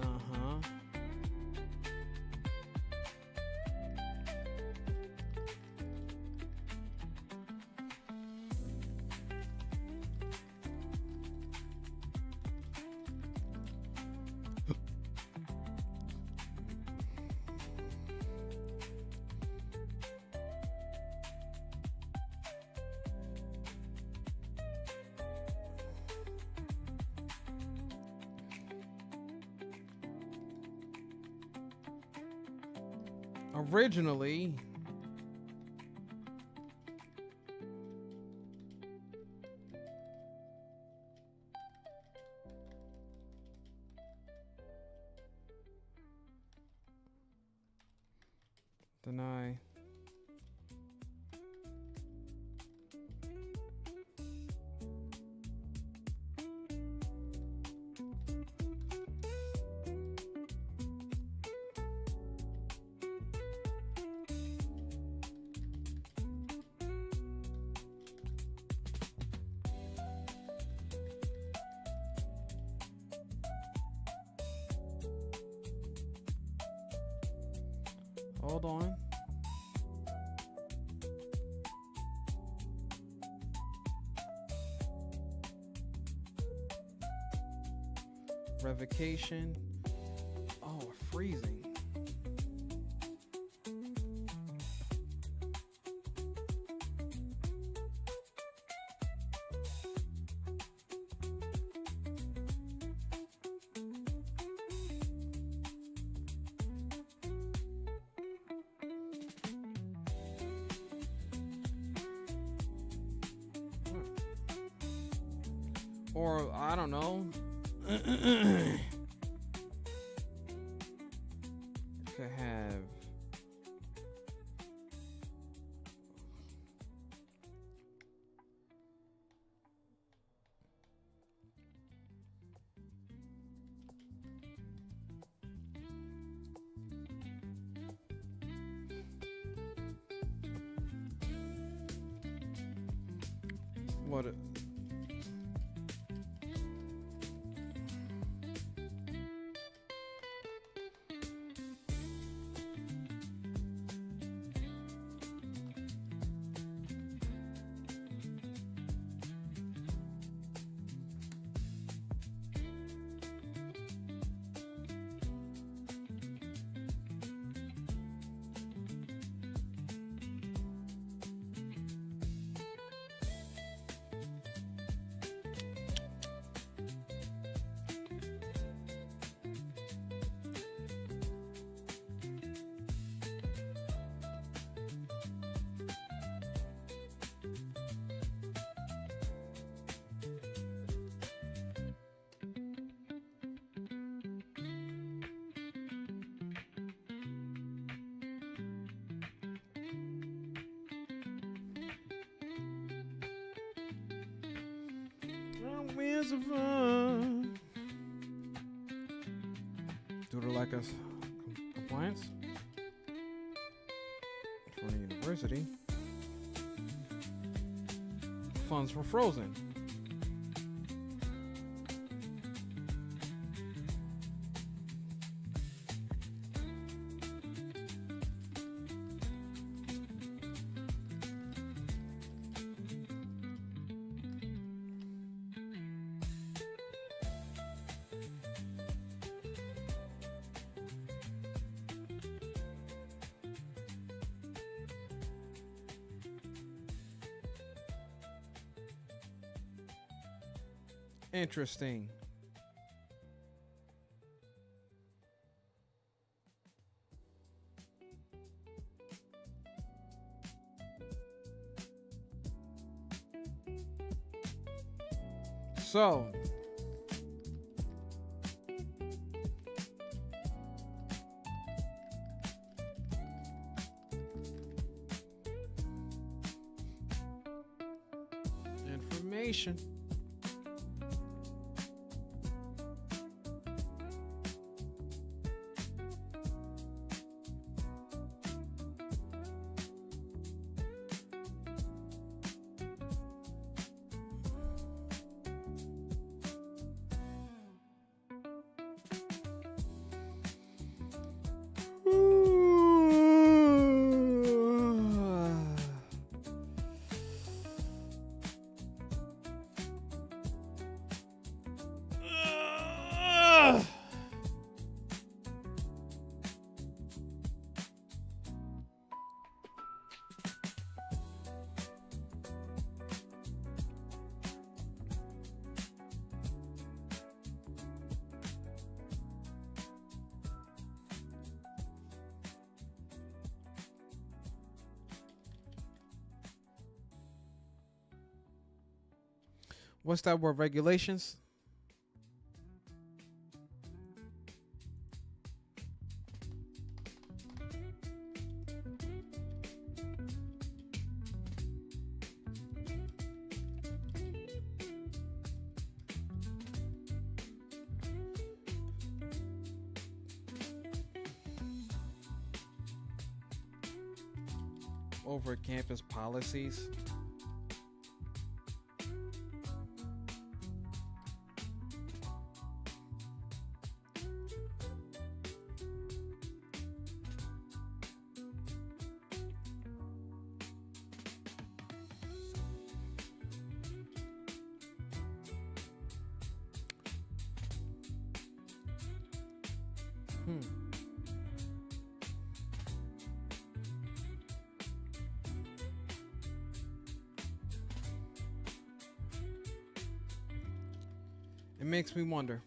Uh-huh. Originally, deny. Hold on. Revocation. Oh, freezing. Or I don't know. What? Where's the fun? Due to lack of compliance from the university, funds were frozen. Interesting. So, information. What's that word? Regulations? Over campus policies. It makes me wonder.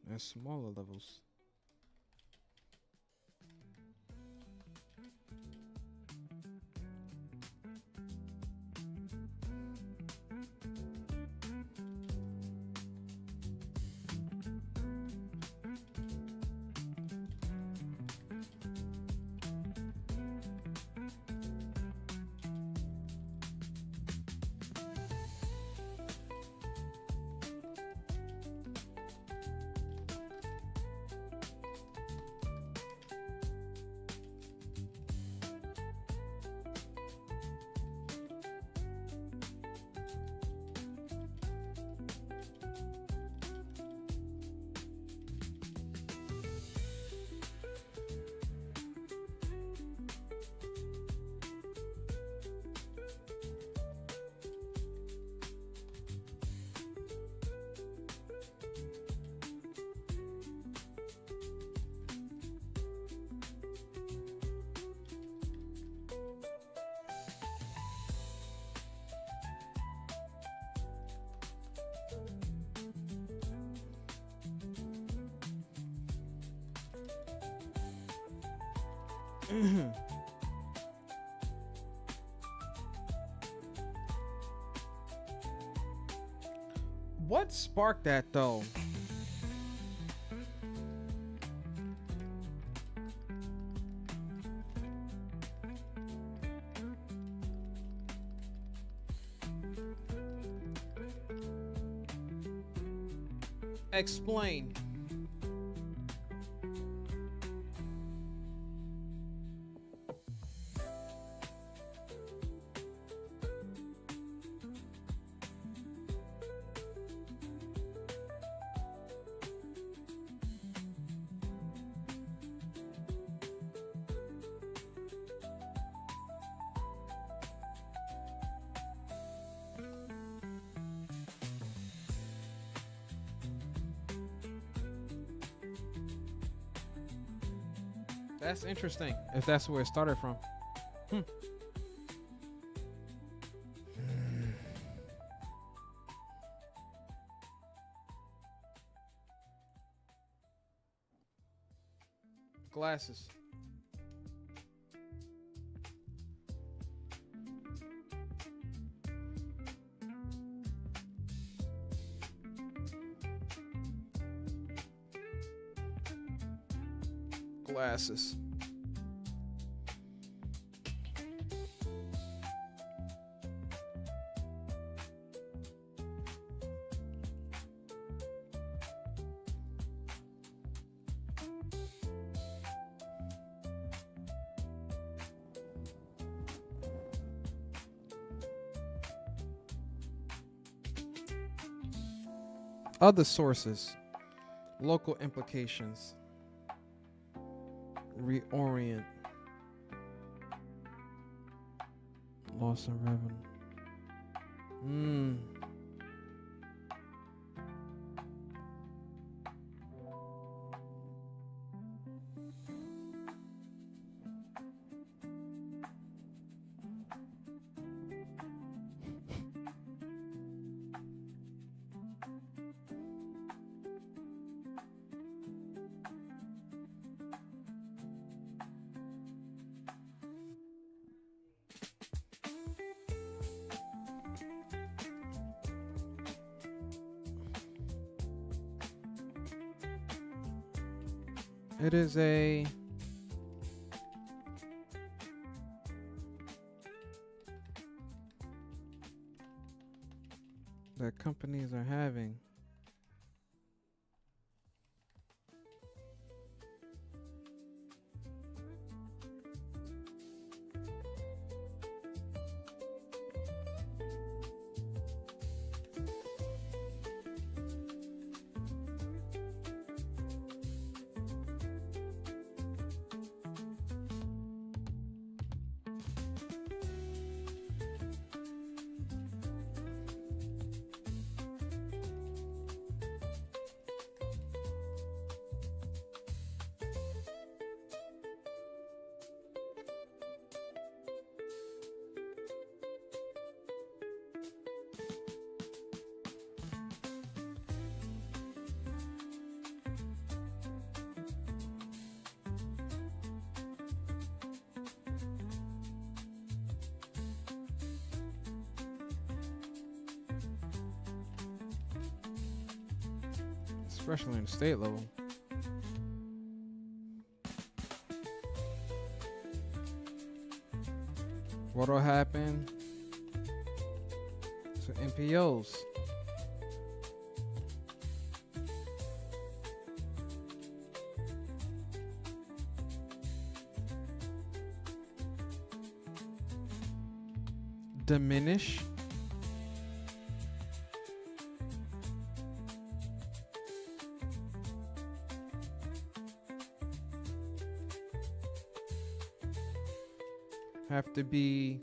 At smaller levels. What sparked that though? Explain. That's interesting. If that's where it started from. Glasses. Glasses. Other sources. Local implications. Reorient. Loss of revenue. It is a that companies are having. Especially in the state level. What'll happen to NPOs? Diminish? Have to be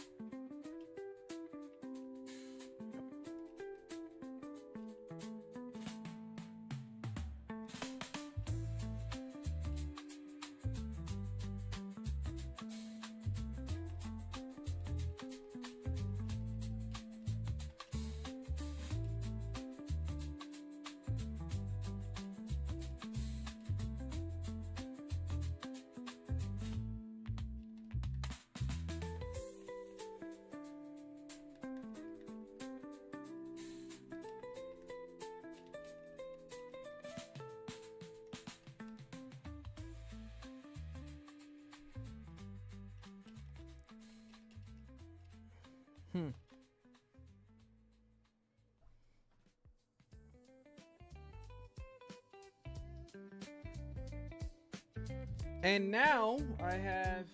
And now I have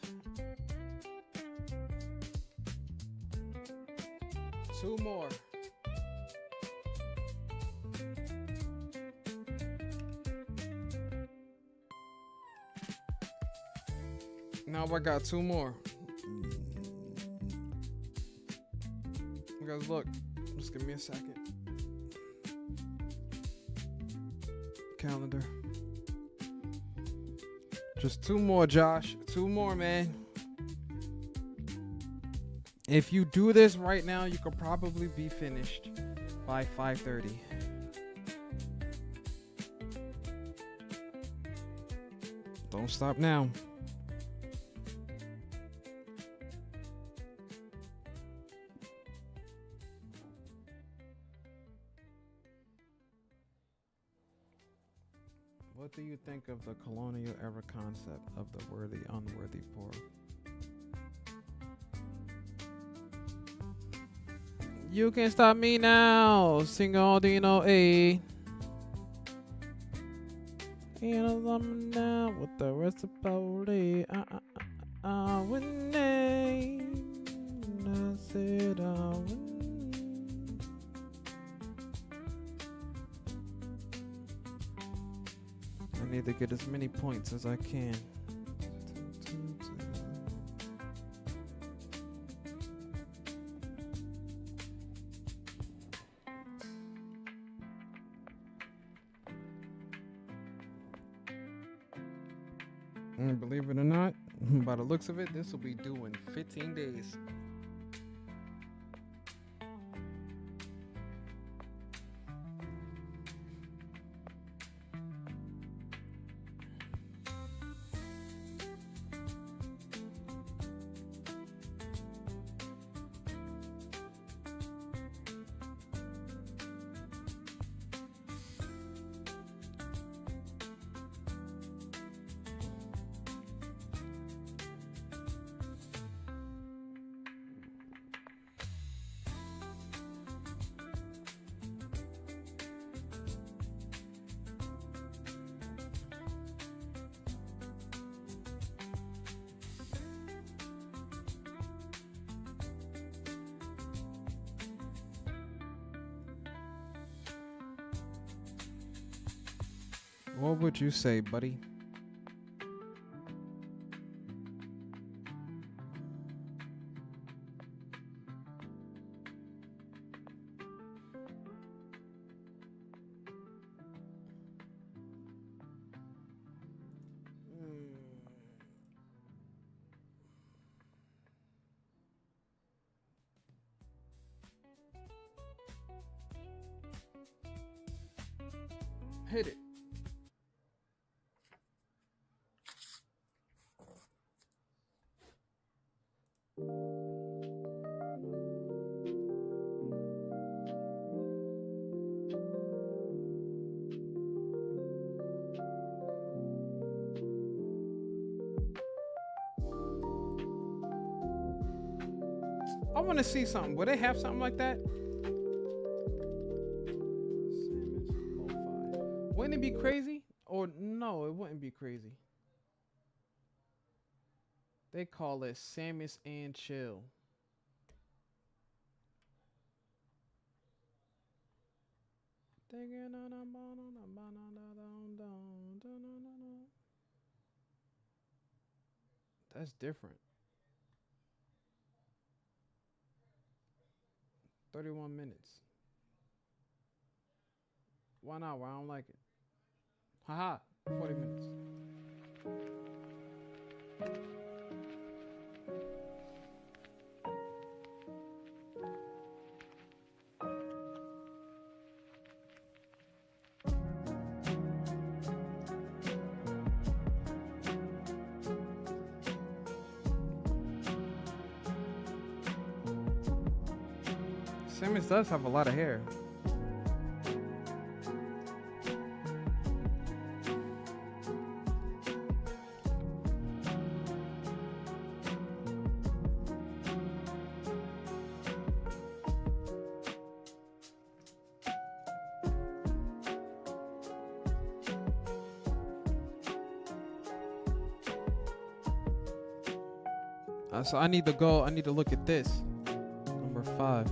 2 more. Now I got 2 more. You guys, look. Just give me a second. Calendar. Just 2 more, Josh. 2 more, man. If you do this right now, you could probably be finished by 5:30. Don't stop now. What do you think of the colonial era concept of the worthy, unworthy poor? You can't stop me now, Singodino A. And I'm now with the rest of Paulie. I win. I said I win. I need to get as many points as I can. Believe it or not, by the looks of it, this will be due in 15 days. What would you say, buddy? Hit it. I want to see something. Would they have something like that? Wouldn't it be crazy? Or no, it wouldn't be crazy. They call it Samus and Chill. That's different. 31 minutes. 1 hour. I don't like it. Haha. 40 minutes. Samus does have a lot of hair. So I need to go. I need to look at this. Number 5.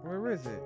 Where is it?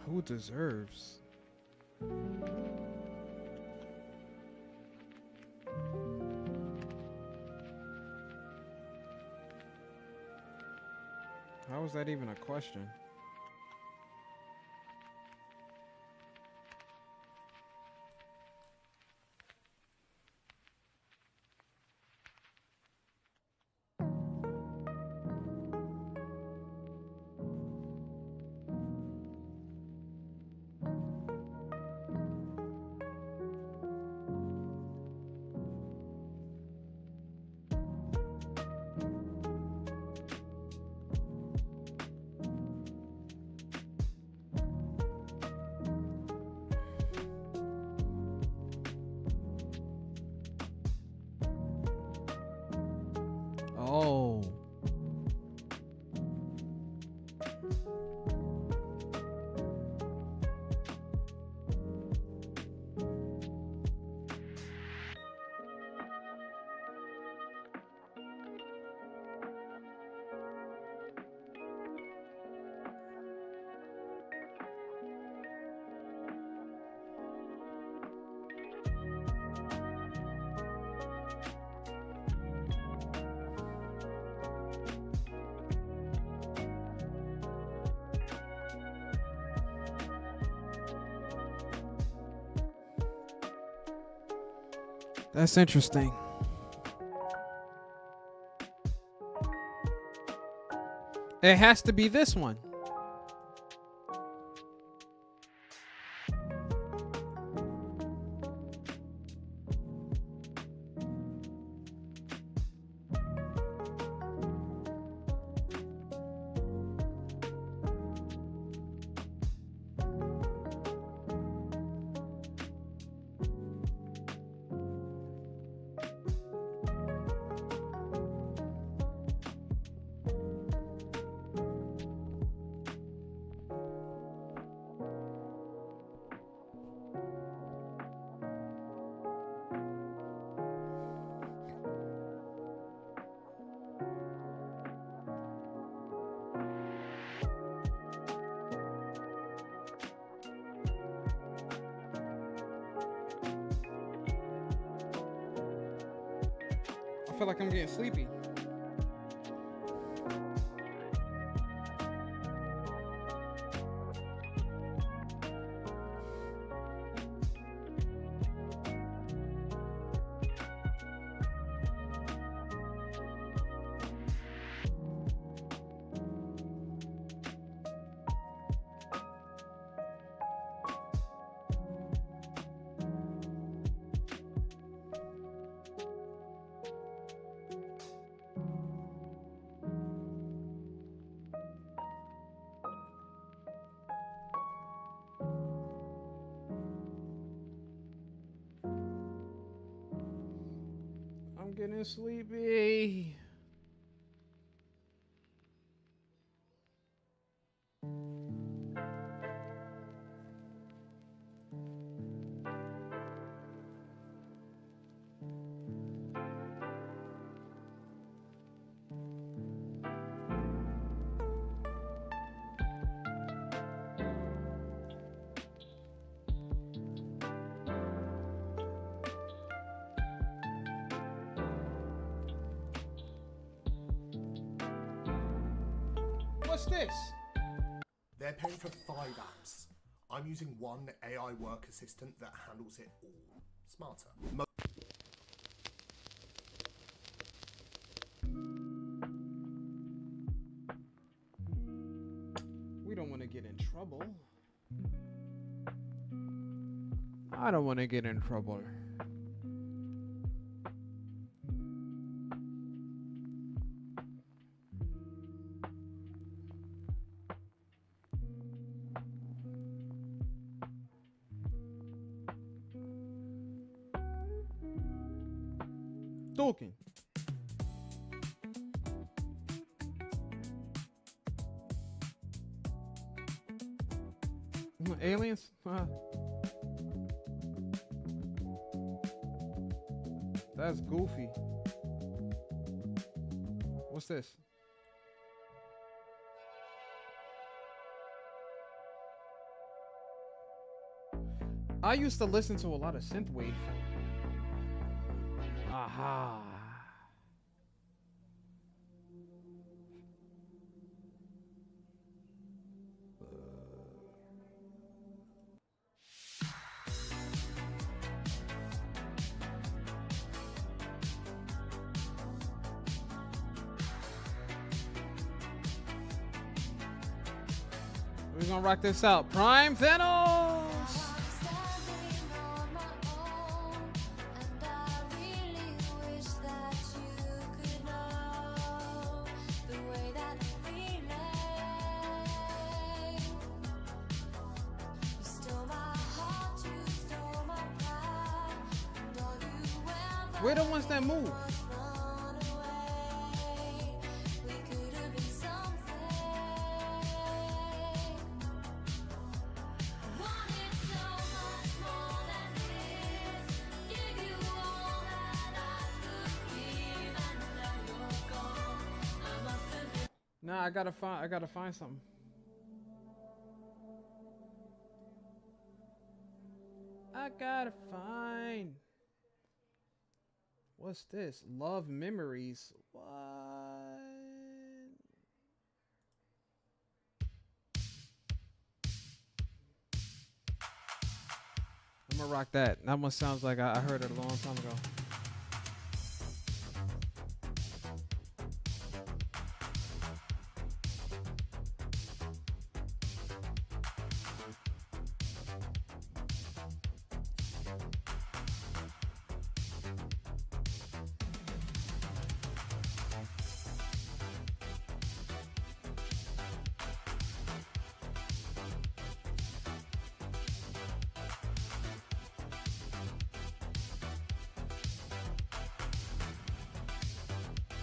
Who deserves? How is that even a question? Oh. That's interesting. It has to be this one. I feel like I'm getting sleepy. I'm getting sleepy. What's this? They're paying for 5 apps. I'm using one AI work assistant that handles it all. Smarter. We don't want to get in trouble. I don't want to get in trouble. Talking. Aliens? That's goofy. What's this? I used to listen to a lot of synthwave. Aha. We're gonna rock this out. Prime Thanos! We're the ones that move. Nah, I gotta find something. I gotta find. What's this? Love Memories. What? I'm gonna rock that. That one sounds like I heard it a long time ago.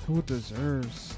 Who deserves?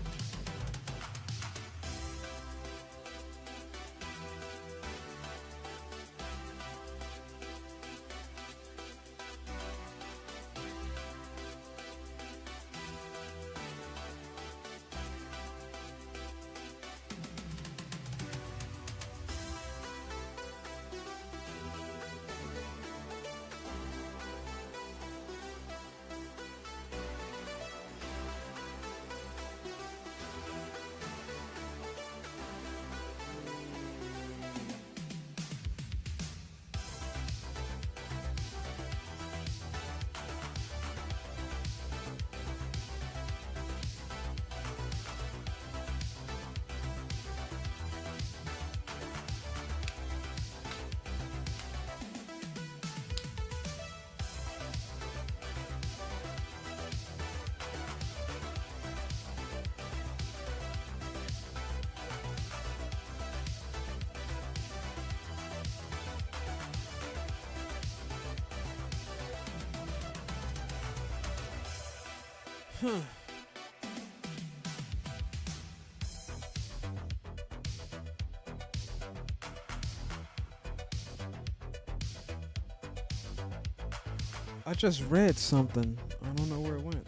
I just read something. I don't know where it went.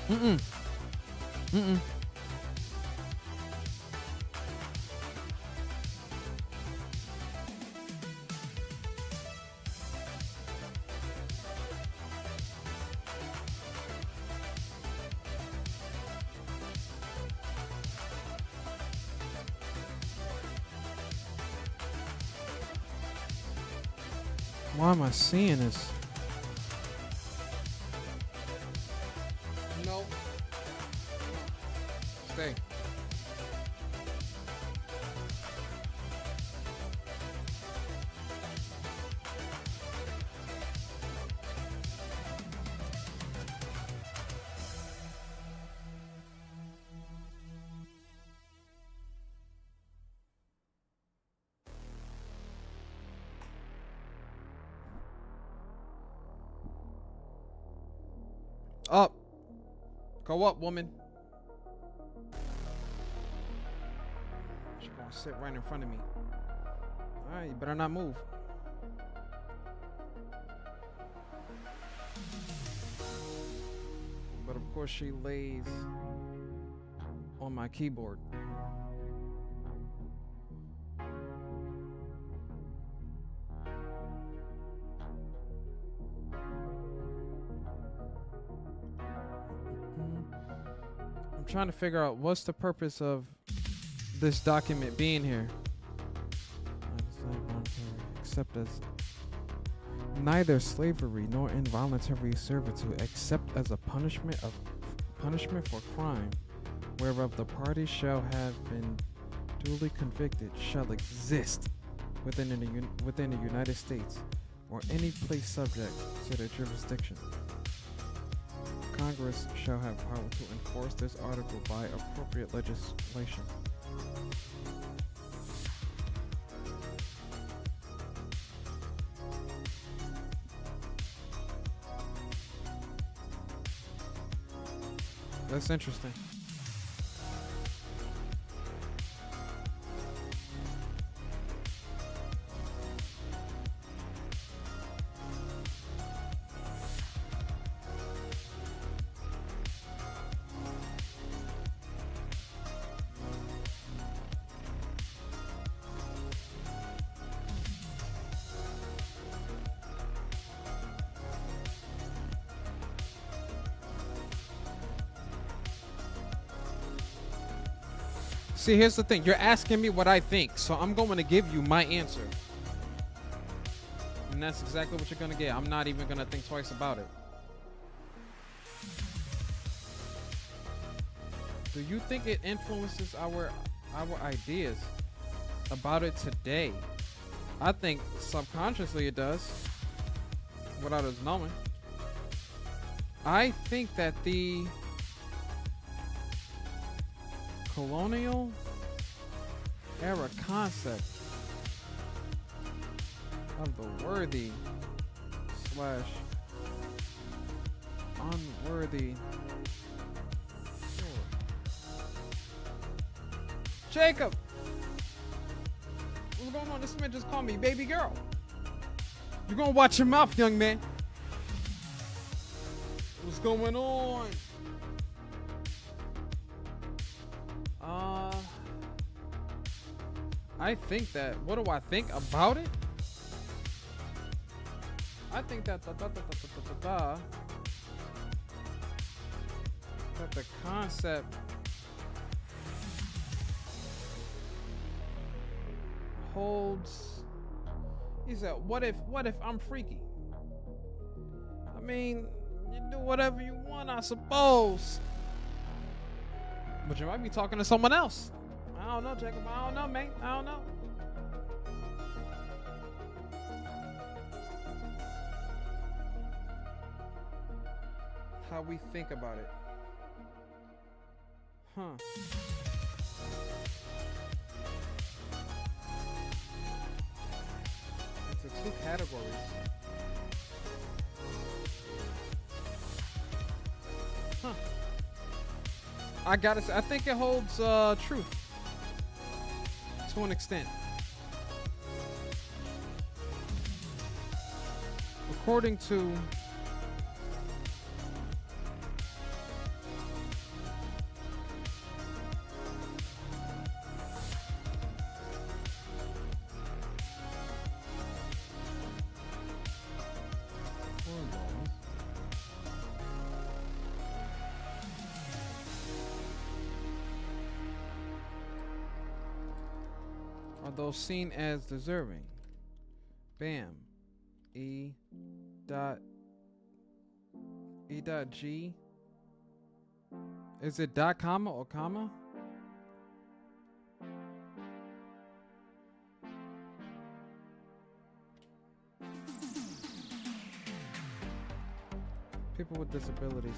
Mm-mm. Mm-mm. Why am I seeing this? No. Stay. Up. Go up, woman. She's gonna sit right in front of me. Alright, you better not move. But of course she lays on my keyboard. I'm trying to figure out what's the purpose of this document being here. Except as neither slavery nor involuntary servitude, except as a punishment for crime, whereof the parties shall have been duly convicted, shall exist within the United States or any place subject to their jurisdiction. Congress shall have power to enforce this article by appropriate legislation. That's interesting. See, here's the thing. You're asking me what I think, so I'm going to give you my answer. And that's exactly what you're going to get. I'm not even going to think twice about it. Do you think it influences our ideas about it today? I think subconsciously it does, without us knowing. I think that the colonial era concept of the worthy slash unworthy. Sure. Jacob! What's going on? This man just called me baby girl. You gonna watch your mouth, young man. What's going on? I think that, what do I think about it? I think that that the concept holds. He said, what if I'm freaky? I mean, you do whatever you want, I suppose. But you might be talking to someone else. I don't know, Jacob. I don't know, mate. I don't know. How we think about it. Huh. It's two categories. Huh. I gotta say, I think it holds truth to an extent. According to those seen as deserving. Bam. E dot G. Is it dot comma or comma? People with disabilities.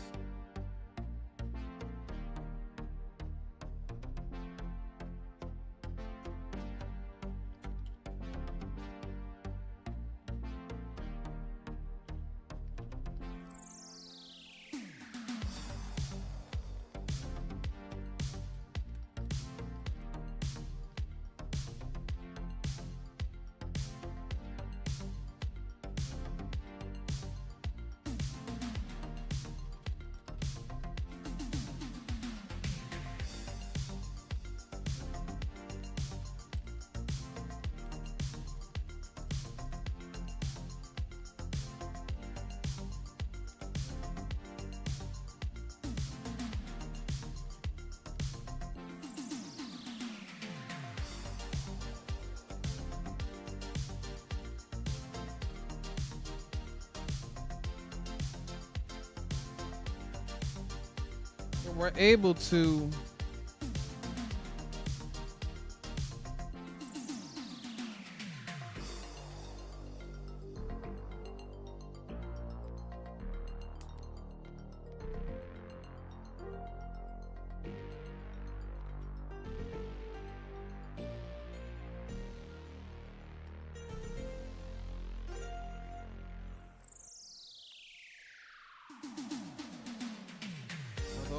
We're able to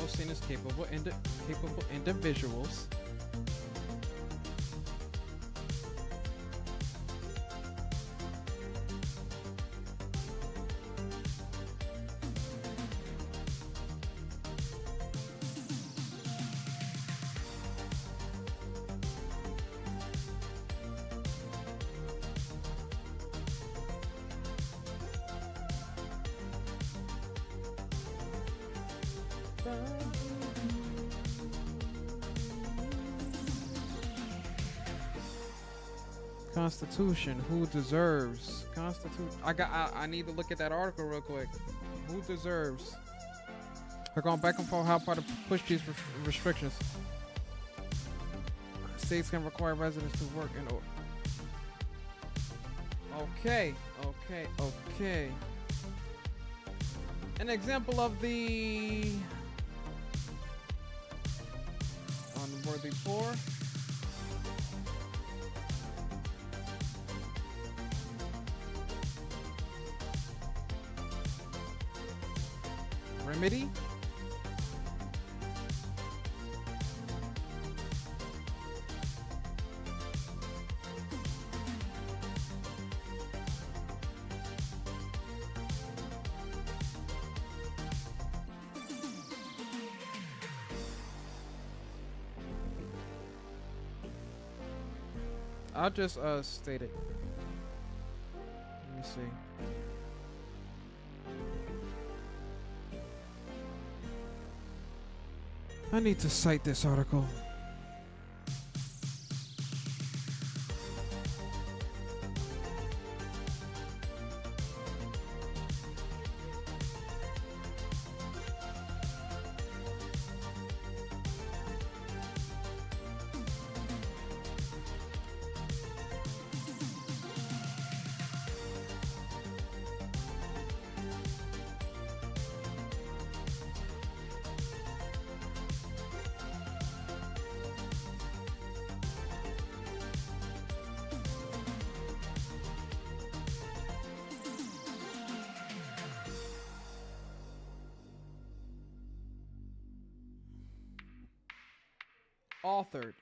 seen as capable individuals. Constitution, who deserves? Constitution. I need to look at that article real quick. Who deserves? We're going back and forth how far to push these restrictions. States can require residents to work in order. Okay. An example of the unworthy poor. Remedy? I'll just state it. Let me see. I need to cite this article. Authored.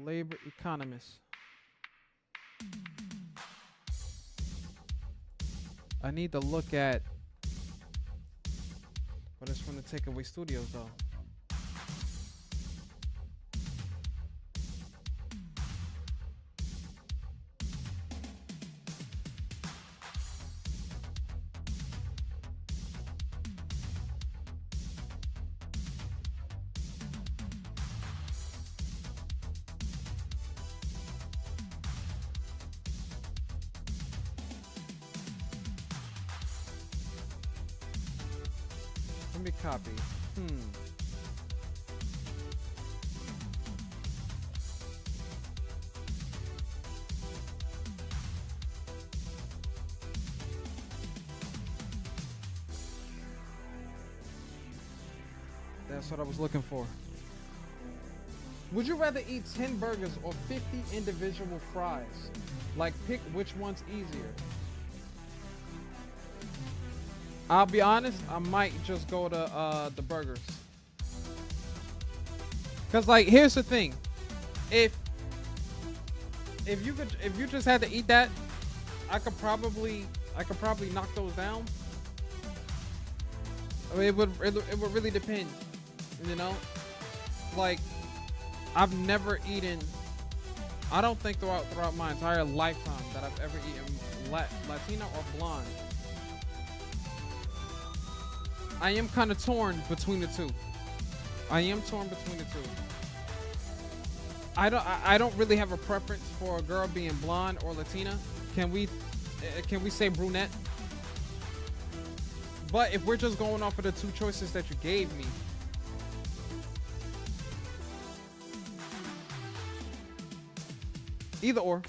Labor economist. I need to look at, but it's from the Takeaway Studios though. Let me copy. That's what I was looking for. Would you rather eat 10 burgers or 50 individual fries? Like, pick which one's easier. I'll be honest, I might just go to the burgers. Cause like, here's the thing, if you just had to eat that, I could probably knock those down. I mean, it would really depend, you know. Like, I've never eaten. I don't think throughout my entire lifetime that I've ever eaten Latina or blonde. I am kind of torn between the two. I don't really have a preference for a girl being blonde or Latina. Can we say brunette? But if we're just going off of the two choices that you gave me, either or.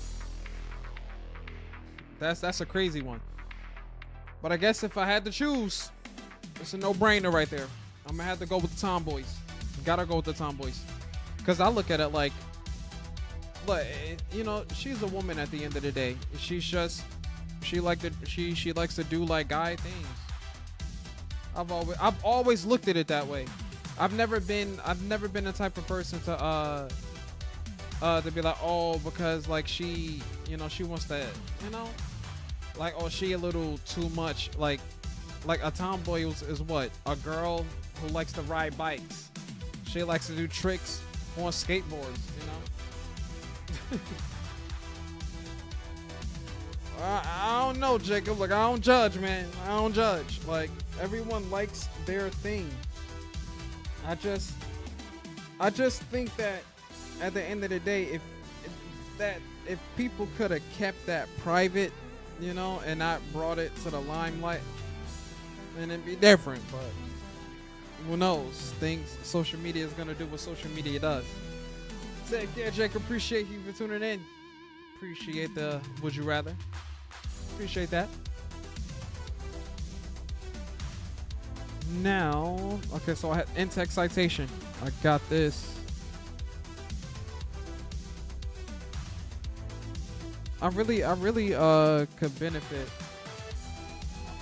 That's a crazy one. But I guess if I had to choose, it's a no-brainer right there. I'm gonna have to go with the tomboys. Gotta go with the tomboys. Cause I look at it like, look, you know, she's a woman at the end of the day. She's just, she likes to do like guy things. I've always looked at it that way. I've never been the type of person to be like, oh, because like she, you know, she wants to, you know, like, oh, she a little too much. Like a tomboy is what? A girl who likes to ride bikes. She likes to do tricks on skateboards, you know? I don't know, Jacob. Like, I don't judge, man. I don't judge. Like, everyone likes their thing. I just think that at the end of the day, if people could have kept that private, you know, and not brought it to the limelight, then it'd be different. But who knows? Social media is gonna do what social media does. Take care, Jacob. Appreciate you for tuning in. Appreciate the would you rather. Appreciate that. Now, okay, so I had in-text citation. I got this. I really could benefit.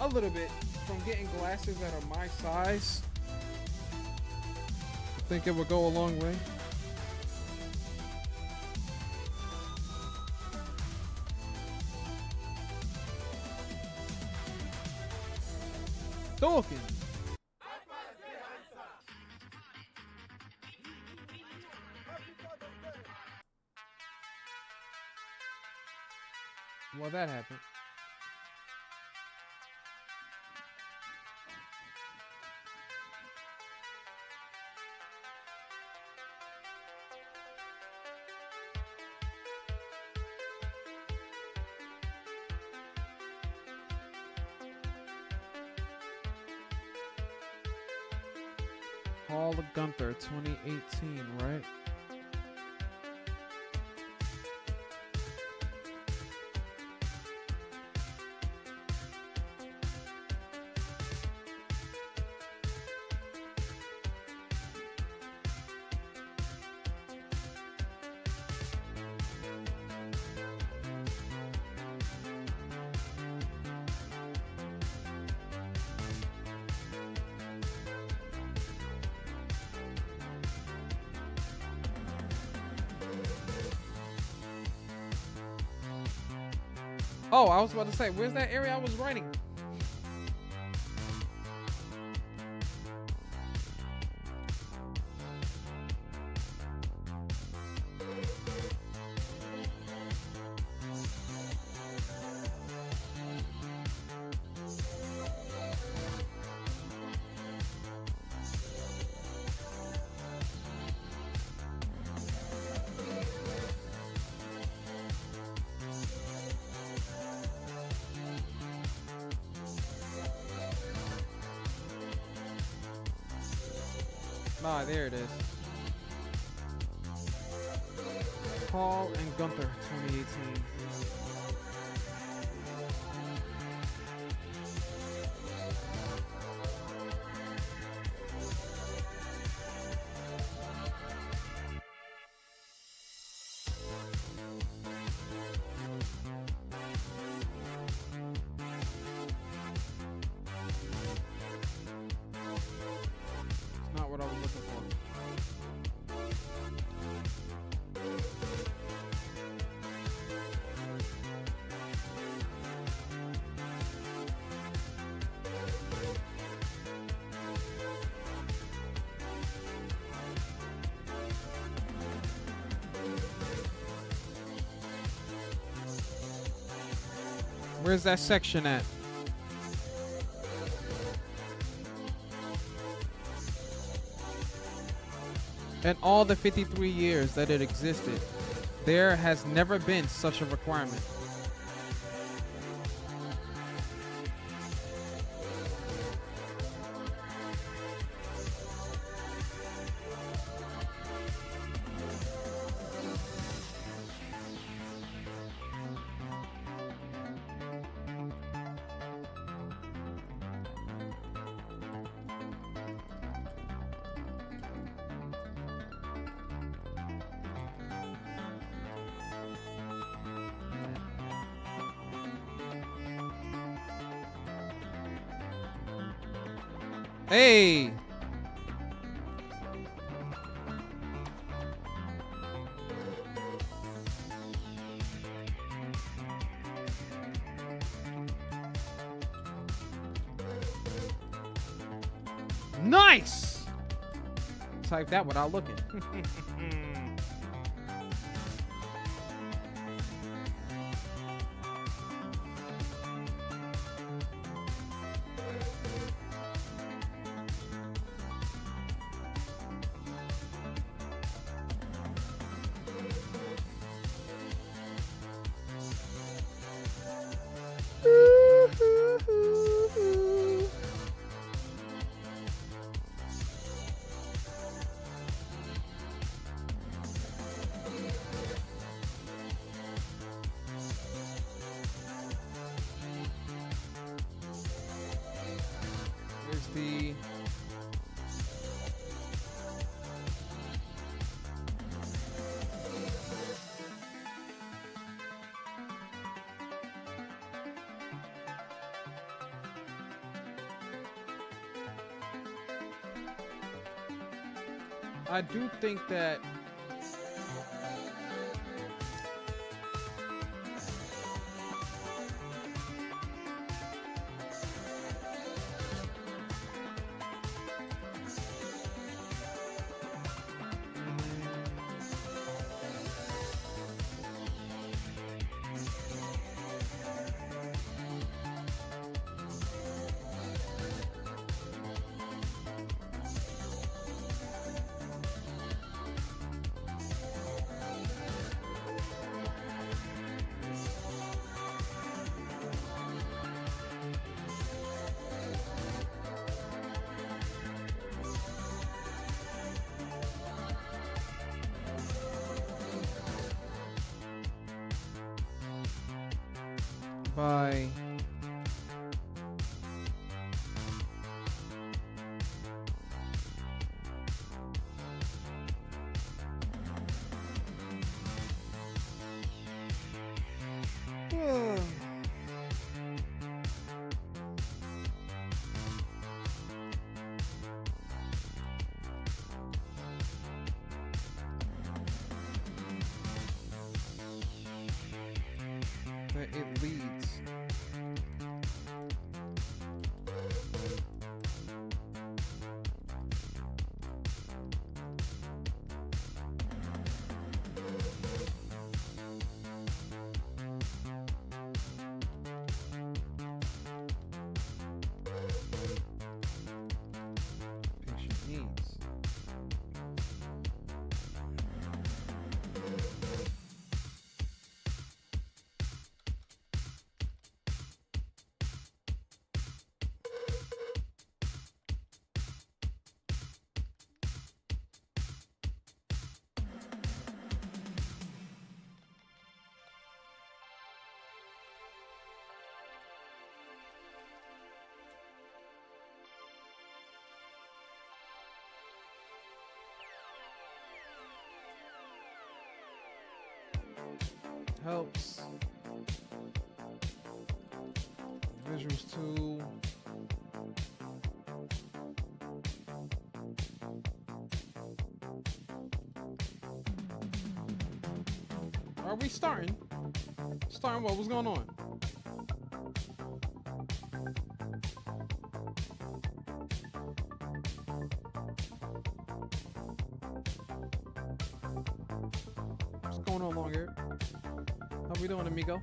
a little bit from getting glasses that are my size. I think it would go a long way. Talking. Well, that happened. Hall of Gunther 2018, right? Oh, I was about to say, where's that area I was writing? Ah, there it is. Hall and Gunther 2018. Not what I was looking for. Where's that section at? In all the 53 years that it existed, there has never been such a requirement. Hey! Nice! Type that without looking. Here's the I do think that by that it leads. Patient needs. Helps. Visuals too. Are we starting? Starting what? What's going on? What's going on, long hair? How we doing, amigo?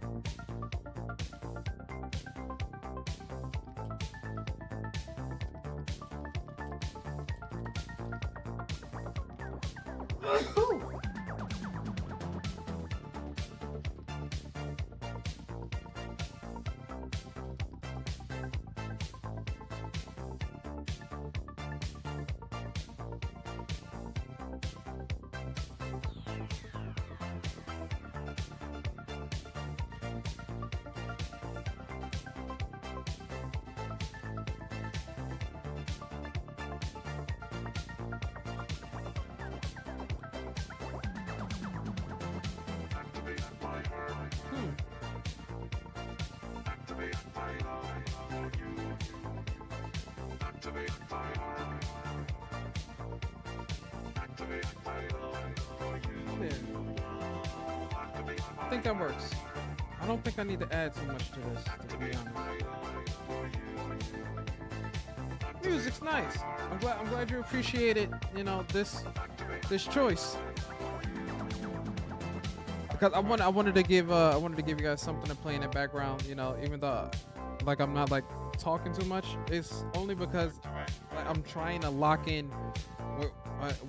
I think that works. I don't think I need to add too much to this, to be honest. Music's nice. I'm glad you appreciated, you know, this choice. Because I wanted to give you guys something to play in the background, you know, even though like I'm not like talking too much. It's only because like, I'm trying to lock in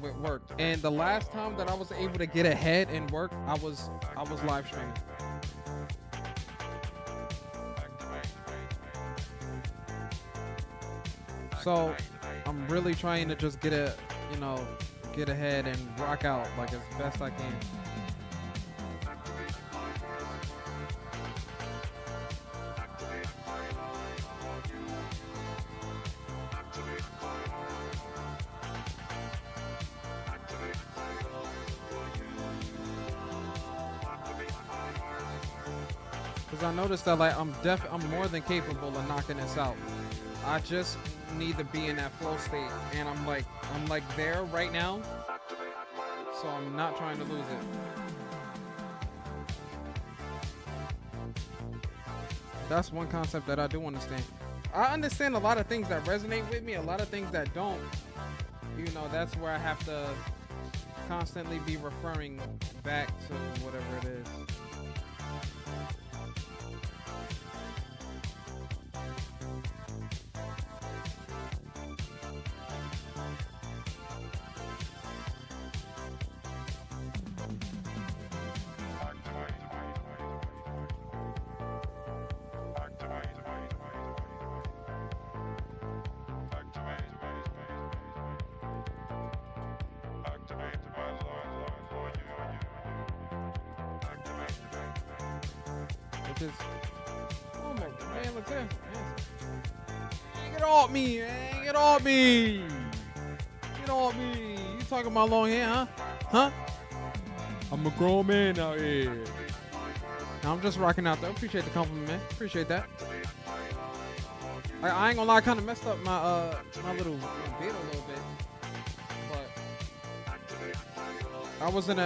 with work. And the last time that I was able to get ahead in work, I was live streaming. So I'm really trying to just get ahead and rock out like as best I can. Because I noticed that like I'm more than capable of knocking this out. I just need to be in that flow state, and I'm like there right now, so I'm not trying to lose it. That's one concept that I do understand. I understand a lot of things that resonate with me, a lot of things that don't. You know, that's where I have to constantly be referring back to whatever it is. Which is, oh my man, look at this. Get off me, man. Get off me. Get off me. You talking about long hair, huh? Huh? I'm a grown man out here. Now, I'm just rocking out there. Appreciate the compliment, man. Appreciate that. I ain't gonna lie, I kind of messed up my my little beard a little bit, but I was in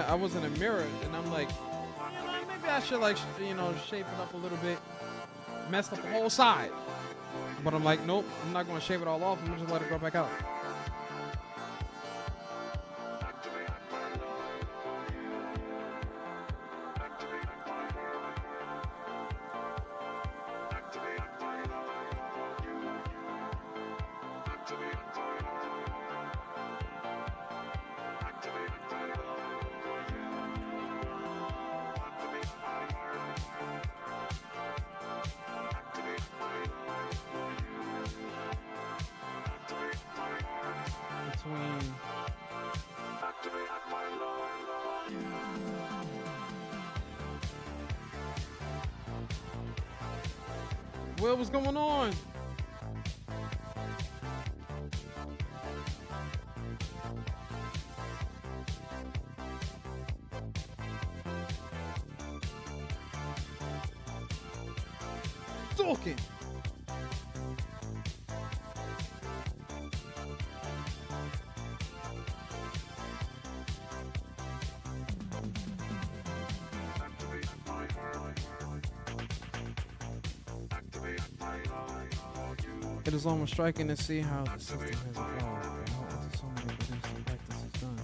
a mirror and I'm like, you know, maybe I should like shape it up a little bit. Messed up the whole side, but I'm like, nope, I'm not gonna shave it all off. I'm gonna just let it grow back out. Well, what's going on? Talking. It is almost striking to see how the system has evolved and how into so many redemption practices done.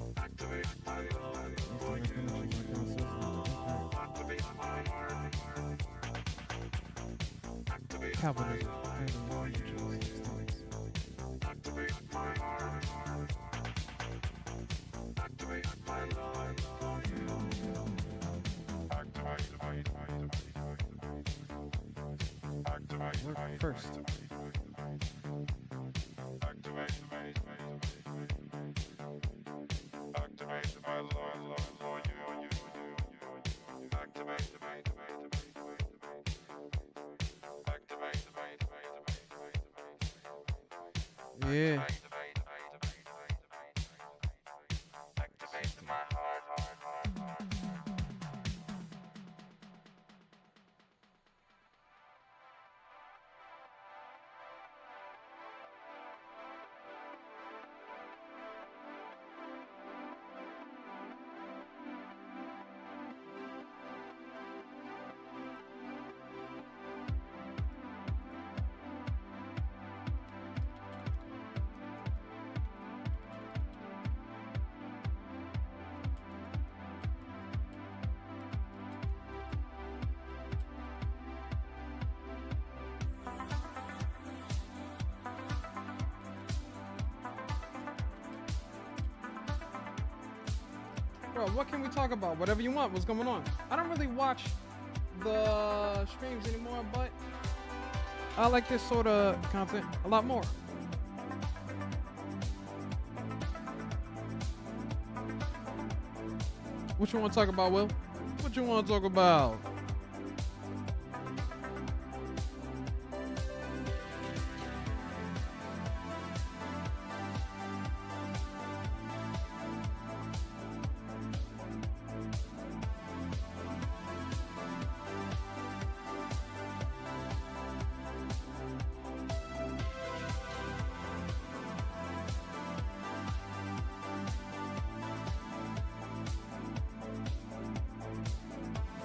Capitalism. Work first. Yeah. Bro, what can we talk about? Whatever you want. What's going on? I don't really watch the streams anymore, but I like this sort of content a lot more. What you want to talk about, Will? What you want to talk about?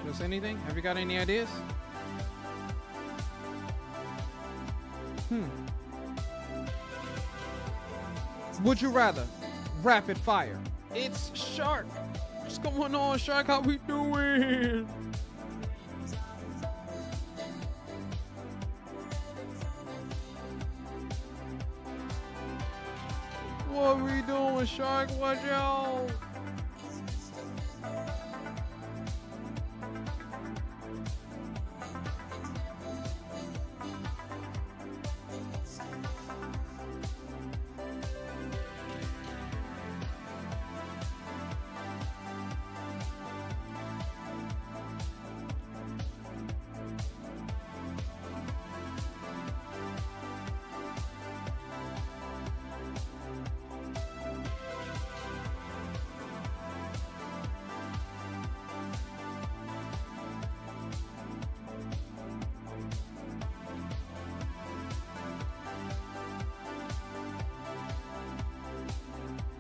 Just anything? Have you got any ideas? Would you rather? Rapid fire. It's Shark. What's going on, Shark? How we doing? What we doing, Shark? Watch out.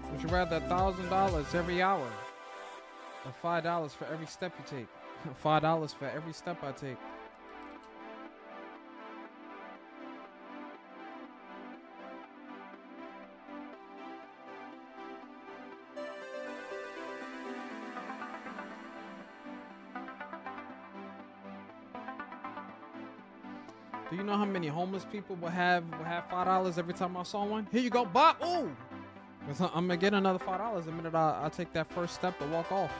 Would you rather $1,000 every hour or $5 for every step you take? $5 for every step I take. Do you know how many homeless people will have $5 every time I saw one? Here you go, Bob. Ooh. Cause I'm gonna get another $5 the minute I take that first step to walk off.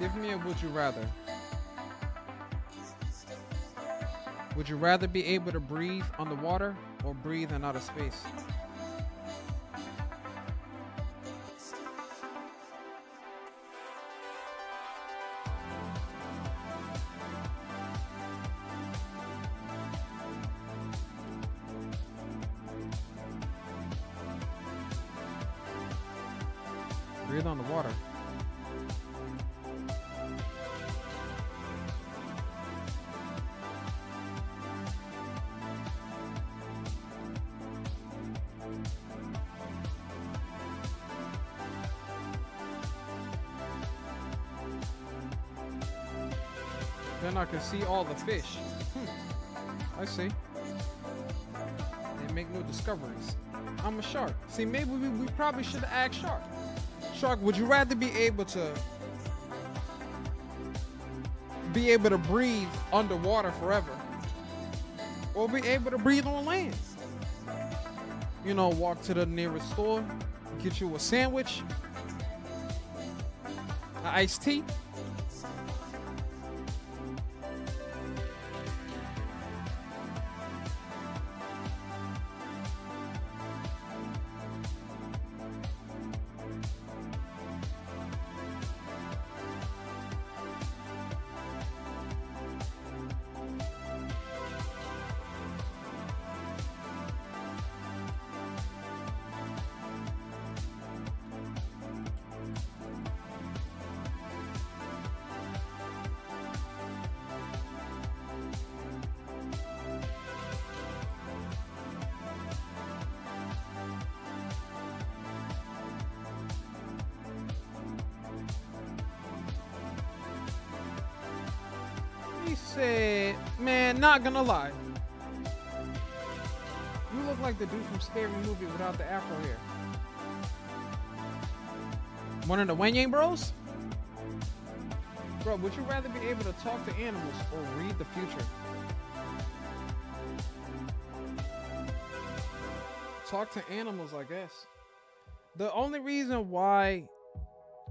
Give me a would you rather. Would you rather be able to breathe underwater or breathe in outer space? Breathe on the water. Then I can see all the fish. I see. They make new discoveries. I'm a shark. See, maybe we probably should have asked Shark. Shark, would you rather be able to breathe underwater forever or be able to breathe on land? You know, walk to the nearest store, get you a sandwich, an iced tea. He said, man, not gonna lie. You look like the dude from Scary Movie without the afro hair. One of the Wayne Bros? Bro, would you rather be able to talk to animals or read the future? Talk to animals, I guess. The only reason why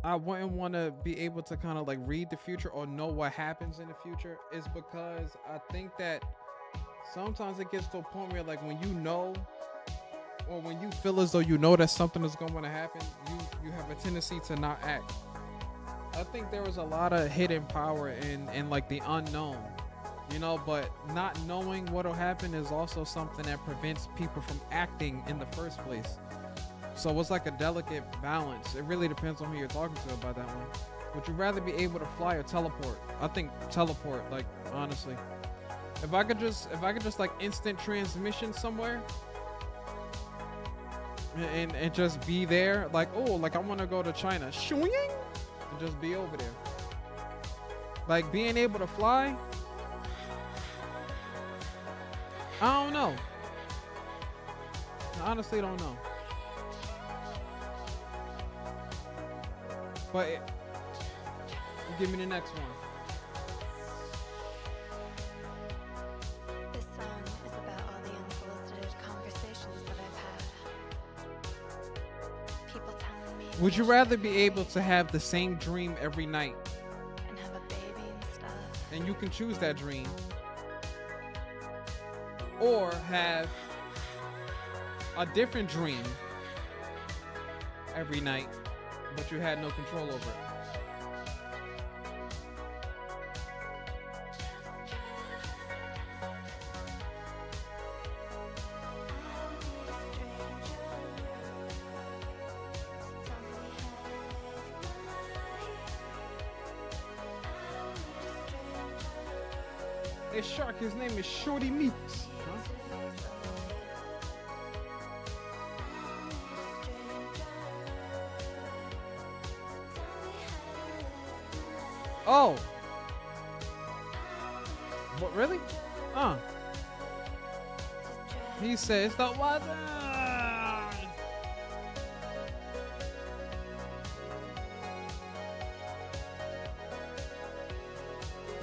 I wouldn't want to be able to kind of like read the future or know what happens in the future is because I think that sometimes it gets to a point where like when you know or when you feel as though you know that something is going to happen, you have a tendency to not act. I think there is a lot of hidden power in like the unknown, you know, but not knowing what'll happen is also something that prevents people from acting in the first place. So it's like a delicate balance. It really depends on who you're talking to about that one. Would you rather be able to fly or teleport? I think teleport, like, honestly. If I could just like instant transmission somewhere and just be there, like, oh, like I want to go to China, shooing, and just be over there. Like being able to fly, I don't know. I honestly don't know. But give me the next one. This song is about all the unsolicited conversations that I've had. People telling me. Would you rather be able to have the same dream every night? And have a baby and stuff. And you can choose that dream. Or have a different dream every night, but you had no control over it. Hey Shark, his name is Shorty Meeks. Huh? Oh. What, really? He says the weather.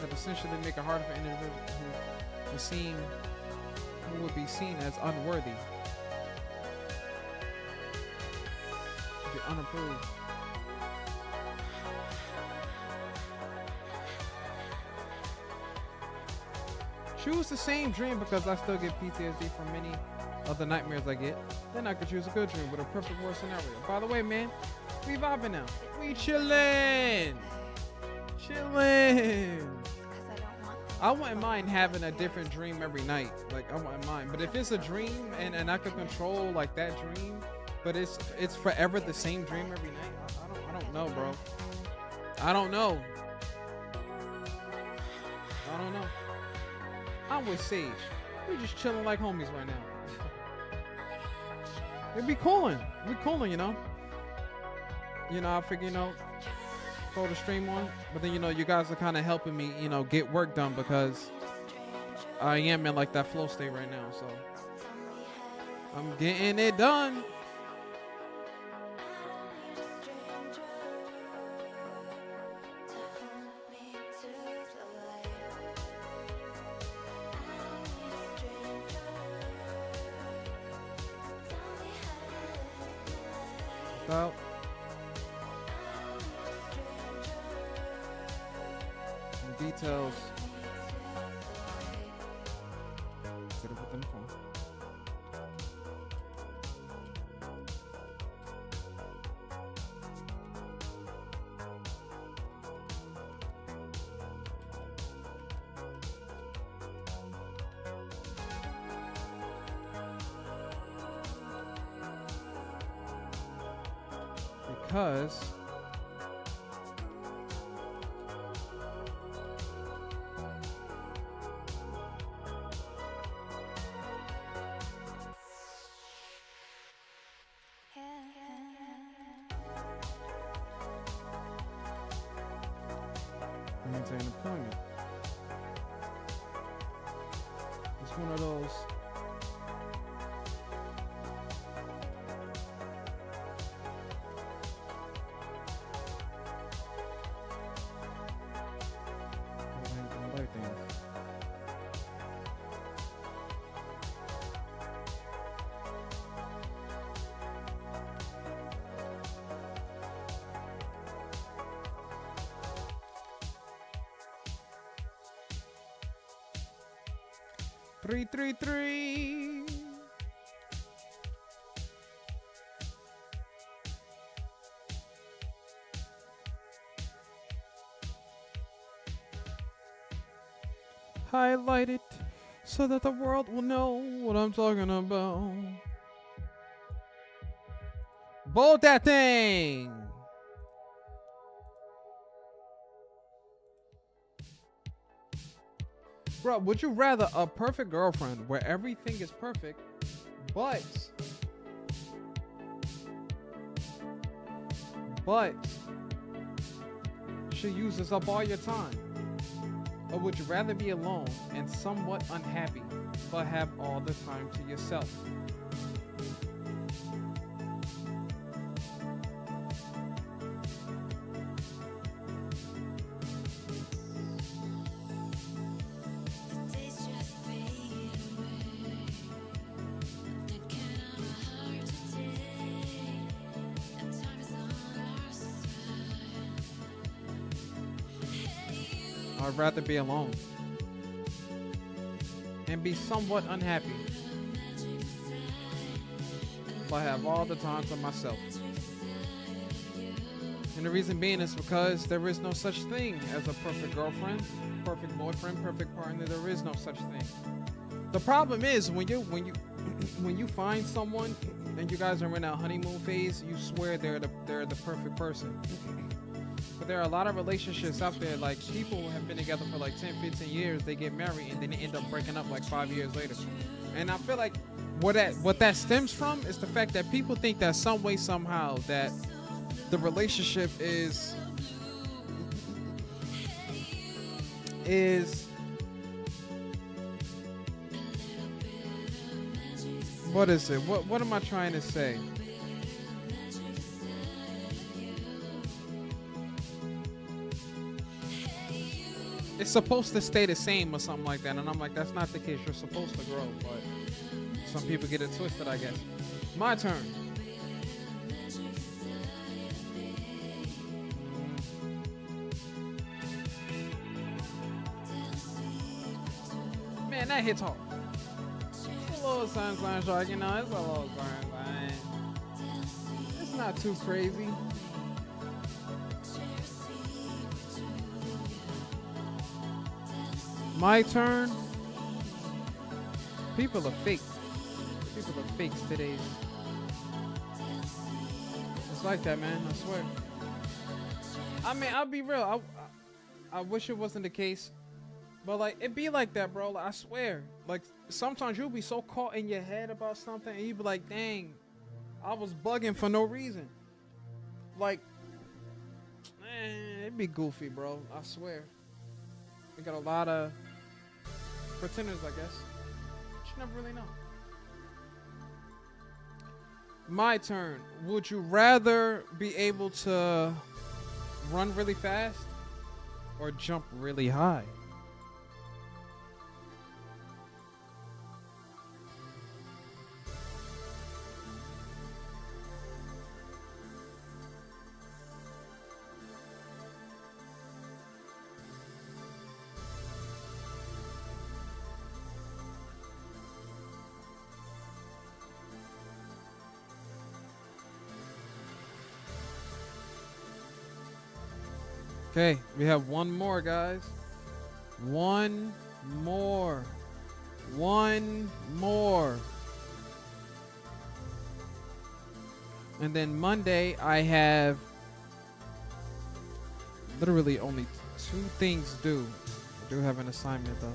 That essentially make it harder for individuals who would be seen as unworthy to be unapproved. Choose the same dream because I still get PTSD from many of the nightmares I get. Then I could choose a good dream with a perfect world scenario. By the way, man, we vibing now. We chilling. Chilling. I wouldn't mind having a different dream every night. Like, I wouldn't mind. But if it's a dream and I could control like that dream, but it's forever the same dream every night, I don't know, bro. I don't know. I don't know. I'm with Sage. We're just chilling like homies right now. It'd be coolin'. We coolin', you know. You know, I figure, you know, throw the stream on. But then, you know, you guys are kind of helping me, you know, get work done because I am in like that flow state right now. So I'm getting it done. Out. Some details. Sit up with the phone. Because maintain employment. It's one of those. Three. Highlight it so that the world will know what I'm talking about. Bold that thing. Bro, would you rather a perfect girlfriend where everything is perfect, but she uses up all your time? Or would you rather be alone and somewhat unhappy, but have all the time to yourself? I'd rather be alone and be somewhat unhappy, but have all the time to myself. And the reason being is because there is no such thing as a perfect girlfriend, perfect boyfriend, perfect partner. There is no such thing. The problem is when you when you find someone and you guys are in a honeymoon phase, you swear they're the perfect person. But there are a lot of relationships out there, like people who have been together for like 10, 15 years, they get married and then they end up breaking up like 5 years later. And I feel like what that stems from is the fact that people think that some way, somehow, that the relationship is what is it? What am I trying to say? It's supposed to stay the same or something like that. And I'm like, that's not the case. You're supposed to grow, but some people get it twisted, I guess. My turn. Man, that hits hard. It's a little sunshine shark, you know, it's a little sunshine. It's not too crazy. My turn. People are fake. People are fakes today. It's like that, man. I swear. I mean, I'll be real. I wish it wasn't the case, but like it be like that, bro. Like, I swear. Like sometimes you'll be so caught in your head about something, and you be like, "Dang, I was bugging for no reason." Like, man, it'd be goofy, bro. I swear. We got a lot of pretenders, I guess. You never really know. My turn. Would you rather be able to run really fast or jump really high? Okay, we have one more, guys. One more. And then Monday, I have literally only 2 things due. I do have an assignment, though.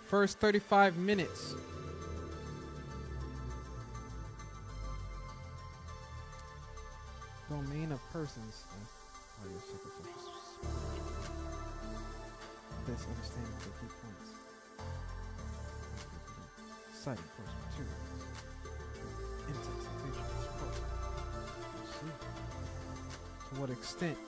First 35 minutes. Domain of persons. This understanding of the key points. Citing course materials. In-text features. Let's see. To what extent?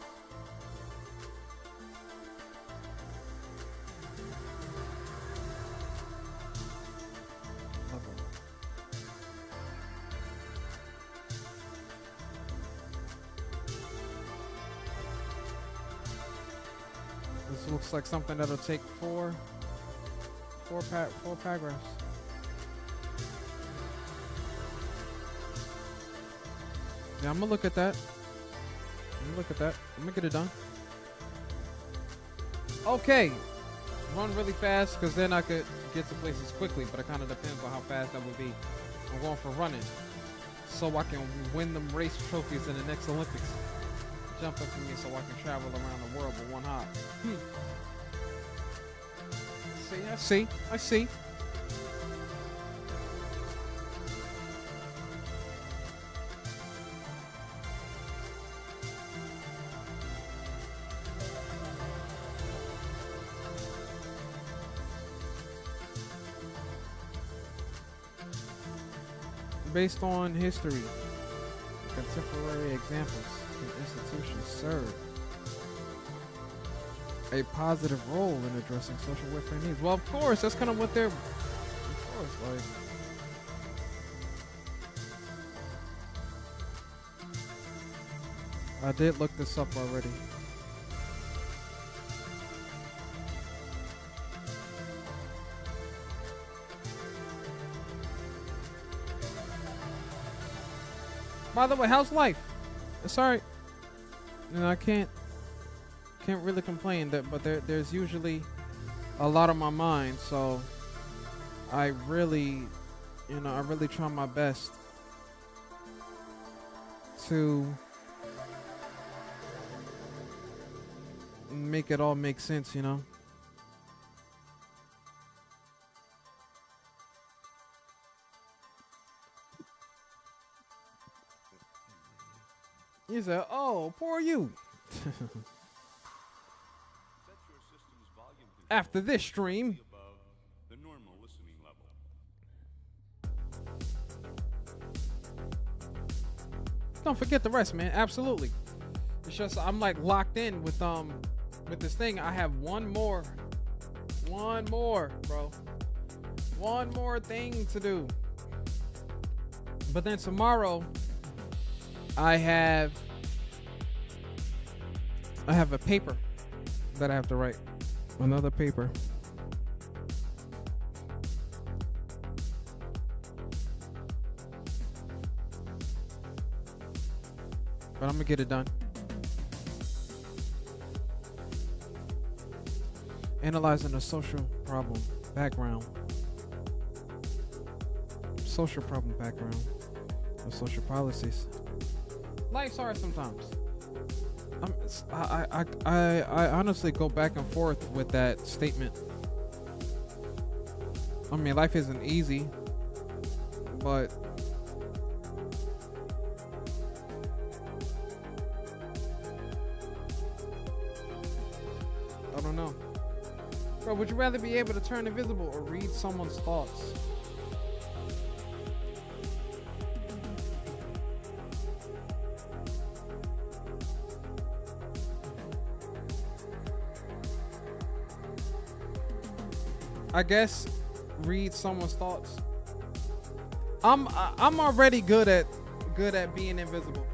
This looks like something that'll take four paragraphs. Yeah, I'm gonna look at that. I'm gonna get it done. Okay. Run really fast, because then I could get to places quickly, but it kind of depends on how fast that would be. I'm going for running, so I can win them race trophies in the next Olympics. Jump up to me so I can travel around the world with one hop. I see. Based on history, contemporary examples, can institutions serve a positive role in addressing social welfare needs? Well, of course, that's kind of what they're. Of course, like. I did look this up already. By the way, how's life? It's alright. And I can't really complain that, but there's usually a lot on my mind, so I really try my best to make it all make sense, you know. He said, "Oh, poor you." After this stream, don't forget the rest, man. Absolutely. It's just I'm like locked in with this thing. I have one more, bro. One more thing to do. But then tomorrow, I have a paper that I have to write. Another paper. But I'm gonna get it done. Analyzing the social problem background. Social problem background of social policies. Life's hard sometimes. I honestly go back and forth with that statement. I mean, life isn't easy, but I don't know. Bro, would you rather be able to turn invisible or read someone's thoughts? I guess read someone's thoughts. I'm already good at being invisible.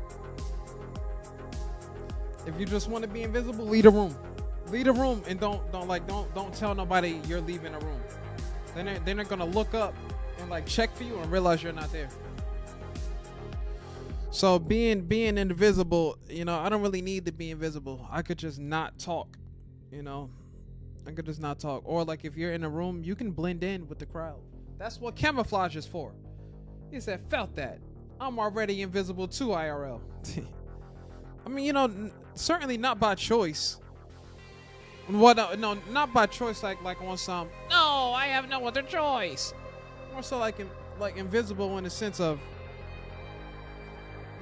If you just want to be invisible, leave a room. Leave a room and don't tell nobody you're leaving a room. Then they're gonna look up and like check for you and realize you're not there. So being invisible, you know, I don't really need to be invisible. I could just not talk, you know. I could just not talk. Or like if you're in a room, you can blend in with the crowd. That's what camouflage is for. He said, felt that. I'm already invisible too, IRL. I mean, you know, certainly not by choice. Well, no, not by choice. Like on some. No, I have no other choice. More so like invisible in the sense of,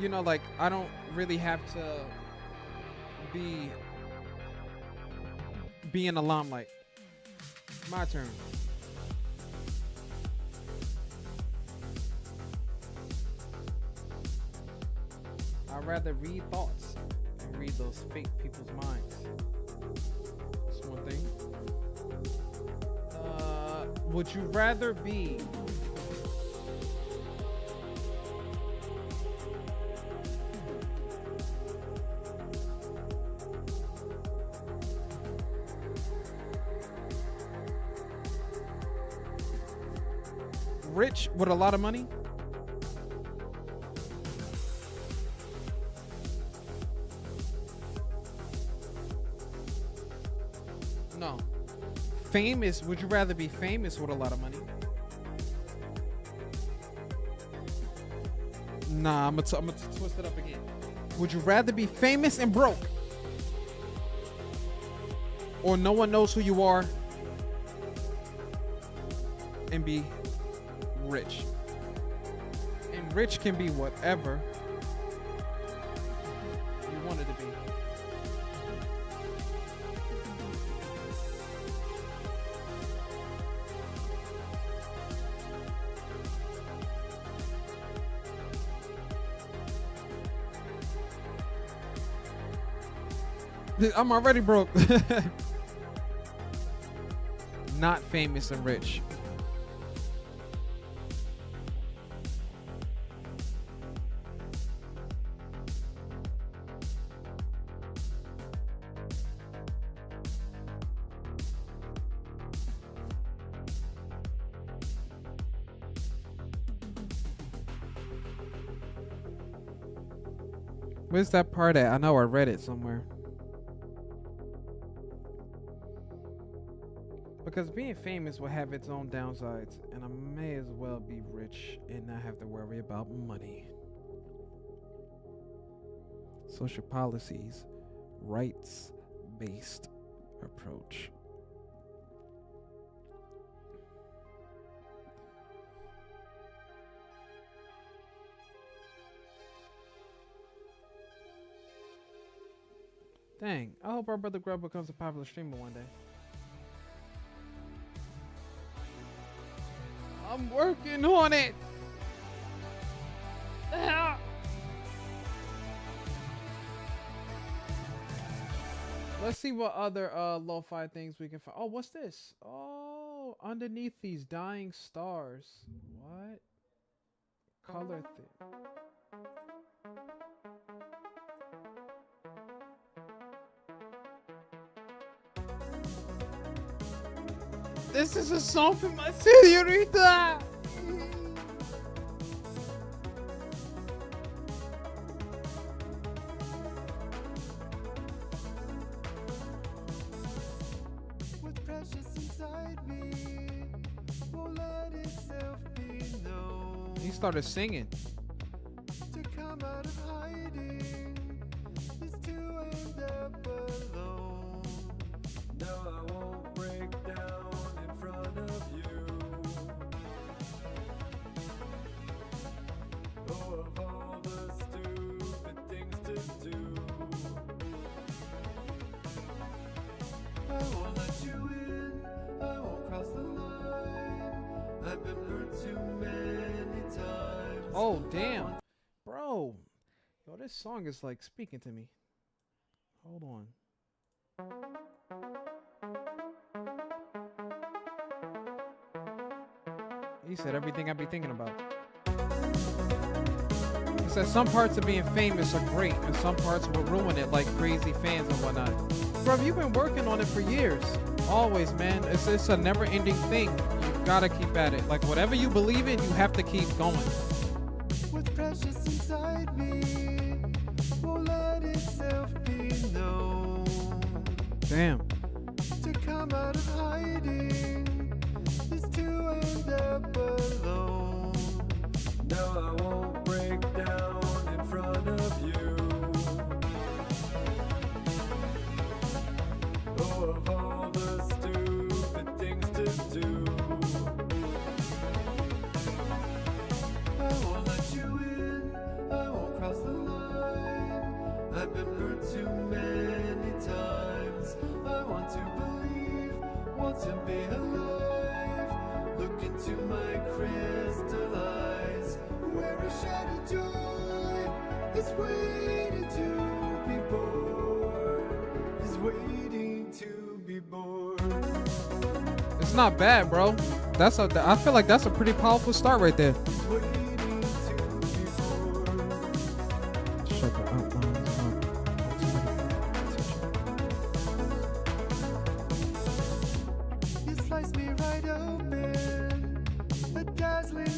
you know, like I don't really have to be in the limelight. My turn. I'd rather read thoughts than read those fake people's minds. That's one thing. Would you rather be rich with a lot of money? No. Famous, would you rather be famous with a lot of money? Nah, I'm gonna twist it up again. Would you rather be famous and broke? Or no one knows who you are and be rich? And rich can be whatever you want it to be. I'm already broke. Not famous and rich. Where's that part at? I know I read it somewhere. Because being famous will have its own downsides, and I may as well be rich and not have to worry about money. Social policies, rights-based approach. Dang, I hope our brother Grub becomes a popular streamer one day. I'm working on it. Let's see what other lo-fi things we can find. Oh, what's this? Oh, underneath these dying stars. What? Color thing. This is a song for my señorita. What's precious inside me won't let itself be known. He started singing. To come out of hiding is to end up alone. No, I won't break down in front of you. Oh, of all the stupid things to do, I won't let you in, I won't cross the line. I've been burned too many times. Oh, damn. Bro. Yo, this song is like speaking to me. Hold on. He said everything I be thinking about. He said some parts of being famous are great and some parts will ruin it, like crazy fans and whatnot. Bro, you've been working on it for years. Always, man. It's a never-ending thing. You gotta keep at it. Like, whatever you believe in, you have to keep going. What's precious inside me won't let itself be known. Damn. To come out of hiding is to end up alone. No, I won't break down in front of you. Oh, of all the stupid things to do, I won't let you in, I won't cross the line. I've been burned too many times. I want to believe, want to be alive. Look into my crystal eyes, where a shattered joy is waiting to be born, is waiting to be born. It's not bad, bro. I feel like that's a pretty powerful start right there. Check it out. You slice me right open, a dazzling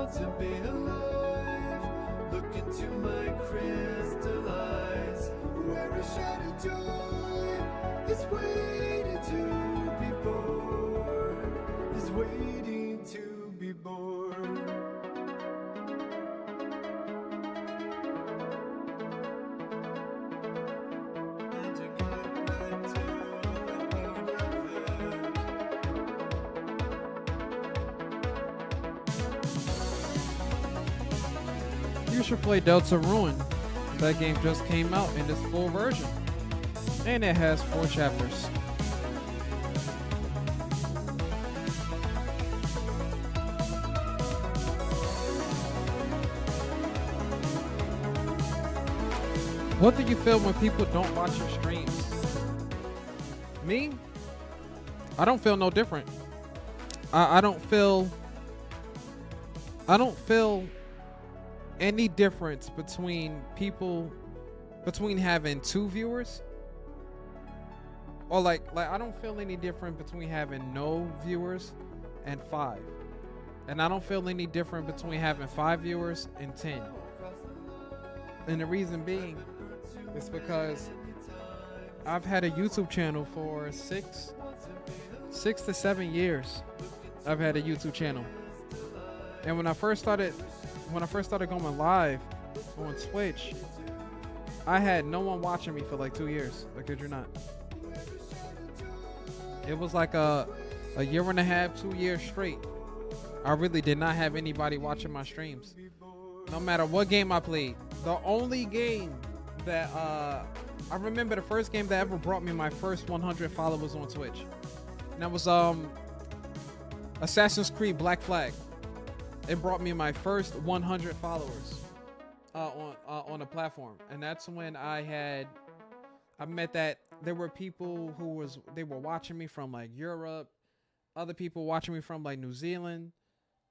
want to be alive. Look into my crystal eyes, where a shattered joy is waiting to be born, is waiting to be born. And you got right to the heart of it. You should play Delta Ruin. That game just came out in its full version. And it has 4 chapters. What do you feel when people don't watch your streams? Me? I don't feel no different. I don't feel any difference between having 2 viewers or like I don't feel any different between having no viewers and 5, and I don't feel any different between having 5 viewers and 10. And the reason being is because I've had a YouTube channel for 6 to 7 years. I've had a YouTube channel, and when I first started going live on Twitch, I had no one watching me for like 2 years. I kid you not. It was like a year and a half, 2 years straight. I really did not have anybody watching my streams. No matter what game I played. The only game that I remember, the first game that ever brought me my first 100 followers on Twitch. And that was Assassin's Creed Black Flag. It brought me my first 100 followers on a platform, and that's when I met that there were people they were watching me from like Europe, other people watching me from like New Zealand,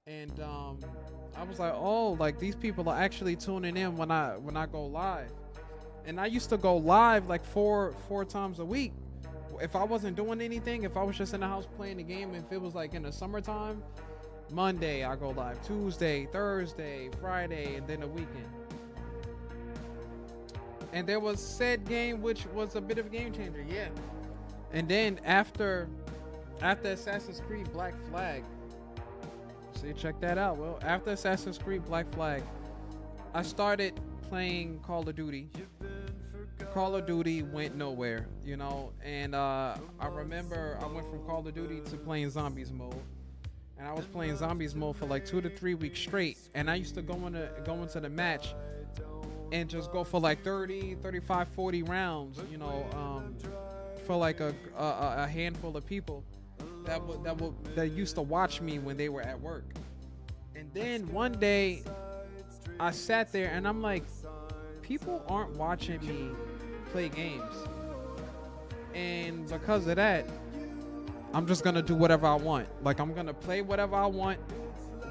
and I was like, oh, like these people are actually tuning in when I go live. And I used to go live like four times a week. If I wasn't doing anything, if I was just in the house playing the game, if it was like in the summertime, Monday I go live, Tuesday, Thursday, Friday, and then the weekend. And there was said game which was a bit of a game changer, yeah. And then after Assassin's Creed Black Flag, see, check that out. Well, after Assassin's Creed Black Flag, I started playing Call of Duty. Call of Duty went nowhere, you know, and I remember I went from Call of Duty to playing Zombies mode. And I was playing Zombies mode for like 2 to 3 weeks straight. And I used to go into the match and just go for like 30, 35, 40 rounds, you know, for like a handful of people that used to watch me when they were at work. And then one day I sat there and I'm like, people aren't watching me play games. And because of that, I'm just gonna do whatever I want. Like, I'm gonna play whatever I want,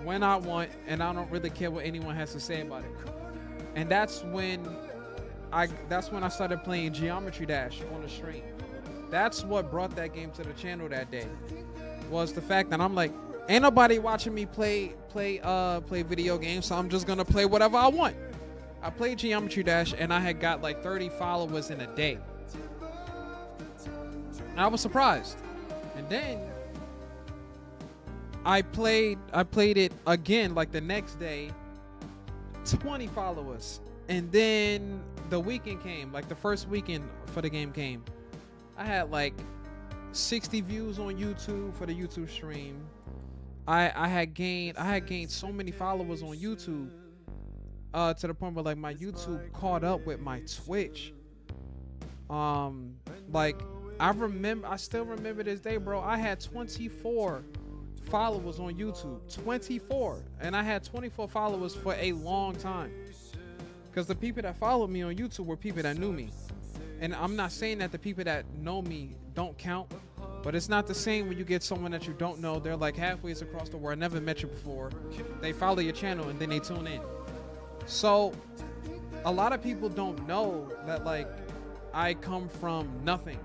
when I want, and I don't really care what anyone has to say about it. And that's when I started playing Geometry Dash on the stream. That's what brought that game to the channel that day. Was the fact that I'm like, ain't nobody watching me play video games, so I'm just gonna play whatever I want. I played Geometry Dash and I had got like 30 followers in a day. And I was surprised. And then I played it again like the next day, 20 followers. And then the weekend came, like the first weekend for the game came. I had like 60 views on YouTube for the YouTube stream. I had gained so many followers on YouTube to the point where like my YouTube caught up with my Twitch. Like I still remember this day, bro. I had 24 followers on YouTube, 24, and I had 24 followers for a long time. Because the people that followed me on YouTube were people that knew me. And I'm not saying that the people that know me don't count, but it's not the same when you get someone that you don't know. They're like halfway across the world, never met you before. They follow your channel and then they tune in. So a lot of people don't know that like I come from nothing.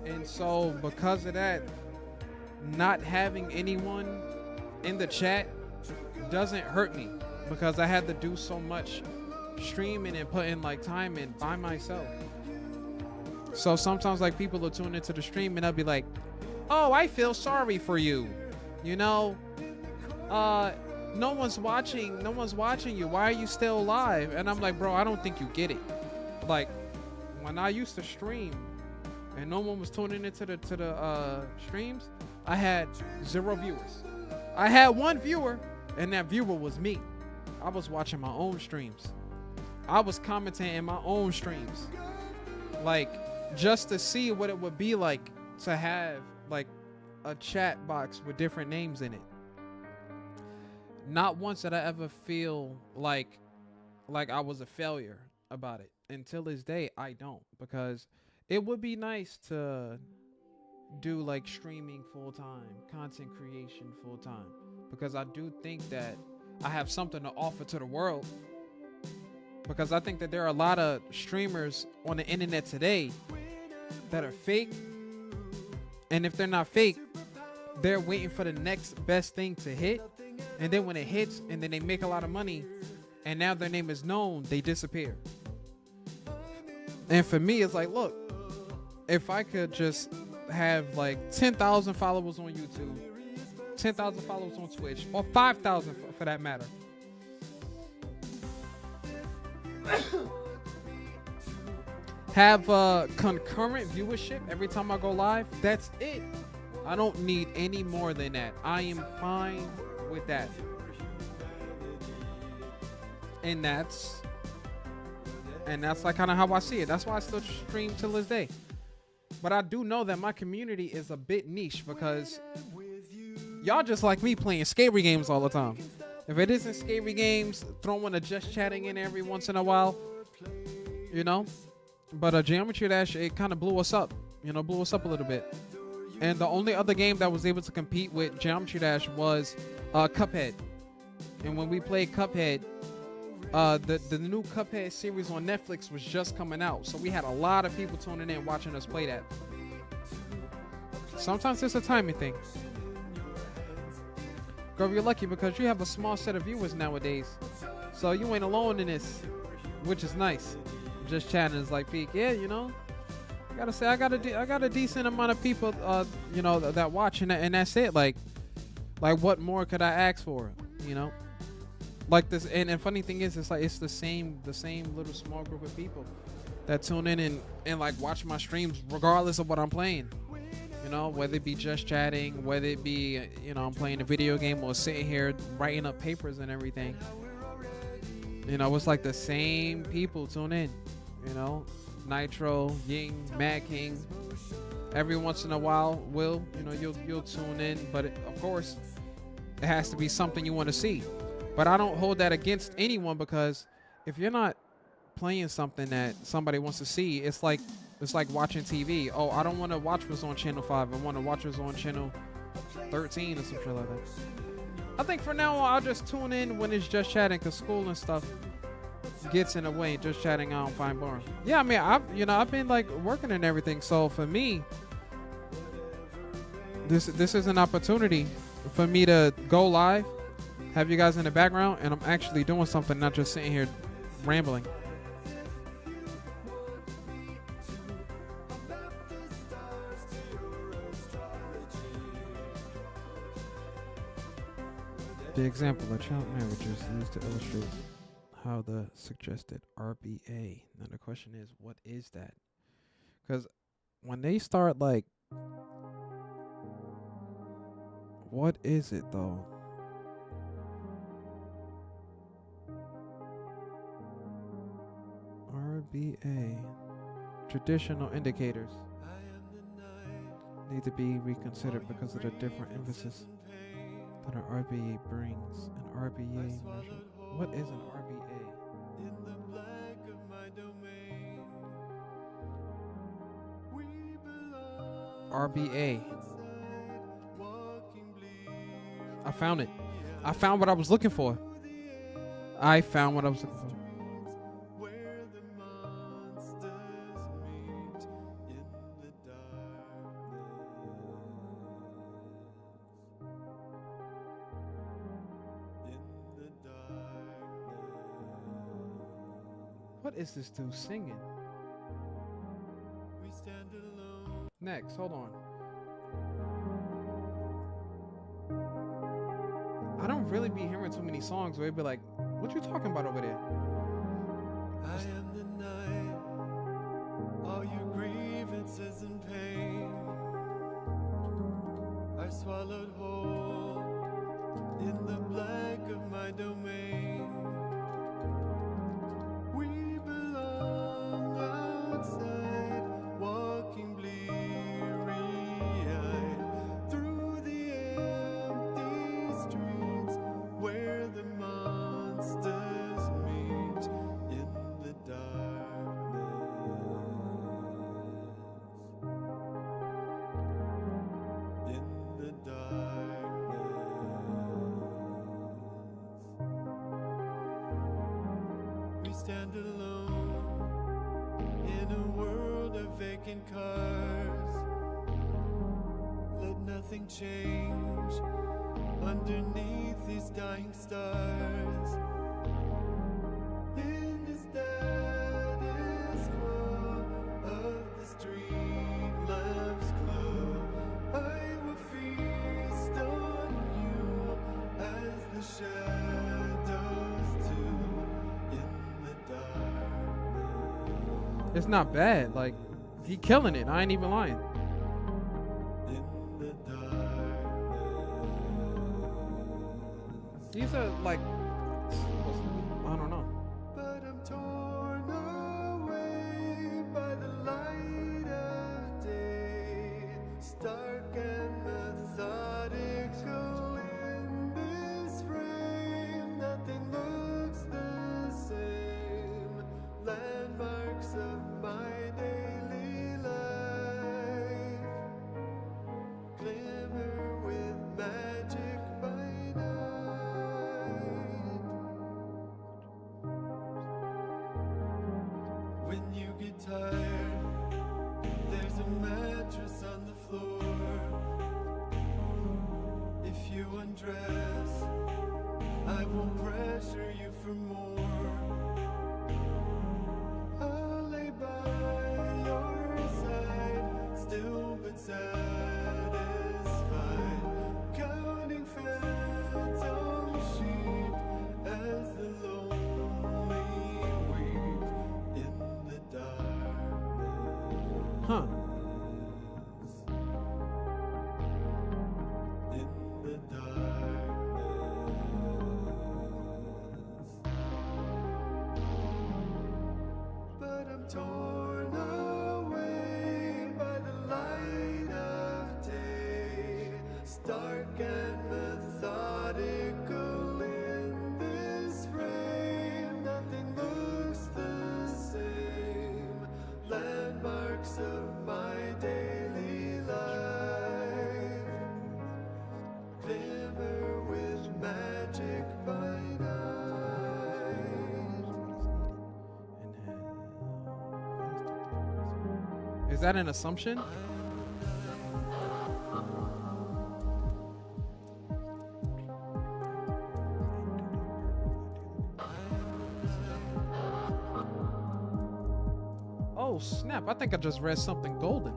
And so because of that, not having anyone in the chat doesn't hurt me because I had to do so much streaming and putting like time in by myself. So sometimes like people will tune into the stream and they'll be like, oh, I feel sorry for you. You know, no one's watching you. Why are you still alive? And I'm like, bro, I don't think you get it. Like when I used to stream and no one was tuning into the streams, I had 0 viewers. I had 1 viewer, and that viewer was me. I was watching my own streams. I was commenting in my own streams, like just to see what it would be like to have like a chat box with different names in it. Not once did I ever feel like I was a failure about it. Until this day, I don't, because it would be nice to do like streaming full time, content creation full time, because I do think that I have something to offer to the world. Because I think that there are a lot of streamers on the internet today that are fake, and if they're not fake, they're waiting for the next best thing to hit, and then when it hits and then they make a lot of money and now their name is known, they disappear. And for me, it's like, look, if I could just have like 10,000 followers on YouTube, 10,000 followers on Twitch, or 5,000 for that matter, have concurrent viewership every time I go live, that's it. I don't need any more than that. I am fine with that. And that's like kind of how I see it. That's why I still stream till this day. But I do know that my community is a bit niche, because y'all just like me playing scary games all the time. If it isn't scary games, throwing a just chatting in every once in a while, you know. But Geometry Dash, it kind of blew us up, you know, blew us up a little bit. And the only other game that was able to compete with Geometry Dash was Cuphead. And when we played Cuphead, the new Cuphead series on Netflix was just coming out, so we had a lot of people tuning in watching us play that. Sometimes it's a timing thing. Girl, you're lucky because you have a small set of viewers nowadays, so you ain't alone in this, which is nice. Just chatting is like peak, yeah, you know. I gotta say, I got a decent amount of people, you know, that watch, and that's it. Like what more could I ask for, you know? Like this, and funny thing is, it's like it's the same little small group of people that tune in and like watch my streams regardless of what I'm playing. You know, whether it be just chatting, whether it be, you know, I'm playing a video game or sitting here writing up papers and everything. You know, it's like the same people tune in. You know, Nitro, Ying, Mad King. Every once in a while, Will, you know, you'll tune in, but of course, it has to be something you want to see. But I don't hold that against anyone, because if you're not playing something that somebody wants to see, it's like watching TV. Oh, I don't want to watch what's on channel 5. I want to watch what's on channel 13 or some shit like that. I think for now I'll just tune in when it's just chatting, because school and stuff gets in the way. Just chatting I don't find boring. Yeah, I mean, I've been like working and everything, so for me, this is an opportunity for me to go live, have you guys in the background, and I'm actually doing something, not just sitting here rambling. The example of child marriage is used to illustrate how the suggested RBA. Now the question is, what is that? Because when they start like, what is it though? RBA. Traditional indicators need to be reconsidered because of the different emphasis that an RBA brings. An RBA measure. What is an RBA? RBA. I found it. I found what I was looking for. I found what I was looking for. What is this dude singing? We stand alone. Next, hold on. I don't really be hearing too many songs where it'd be like, what you talking about over there? I am the night, all your grievances and pain are swallowed whole in the black of my domain. We belong outside, walking bleary-eyed through the empty streets where the monsters meet in the darkness. In the darkness. We stand alone in a world of vacant cars. Let nothing change underneath these dying stars. In the status quo of the street lamps glow, I will feast on you as the shadows do in the darkness. It's not bad. Like, he killing it. I ain't even lying. In the darkness. These are like, I don't know. But I'm torn away by the light of day, stark and methodical in this frame. Nothing looks the same. Landmarks of my daily life glimmer with magic by night. When you get tired, there's a mattress on the floor. If you undress, I won't pressure you for more. I'll lay by your side, still but satisfied, counting phantom sheep as the lonely weep in the darkness. Huh. In the darkness. But I'm torn away by the light of day, stark and methodical in this frame. Nothing looks the same. Landmarks of my daily life glimmer with magic by night. Is that an assumption? Oh snap, I think I just read something golden.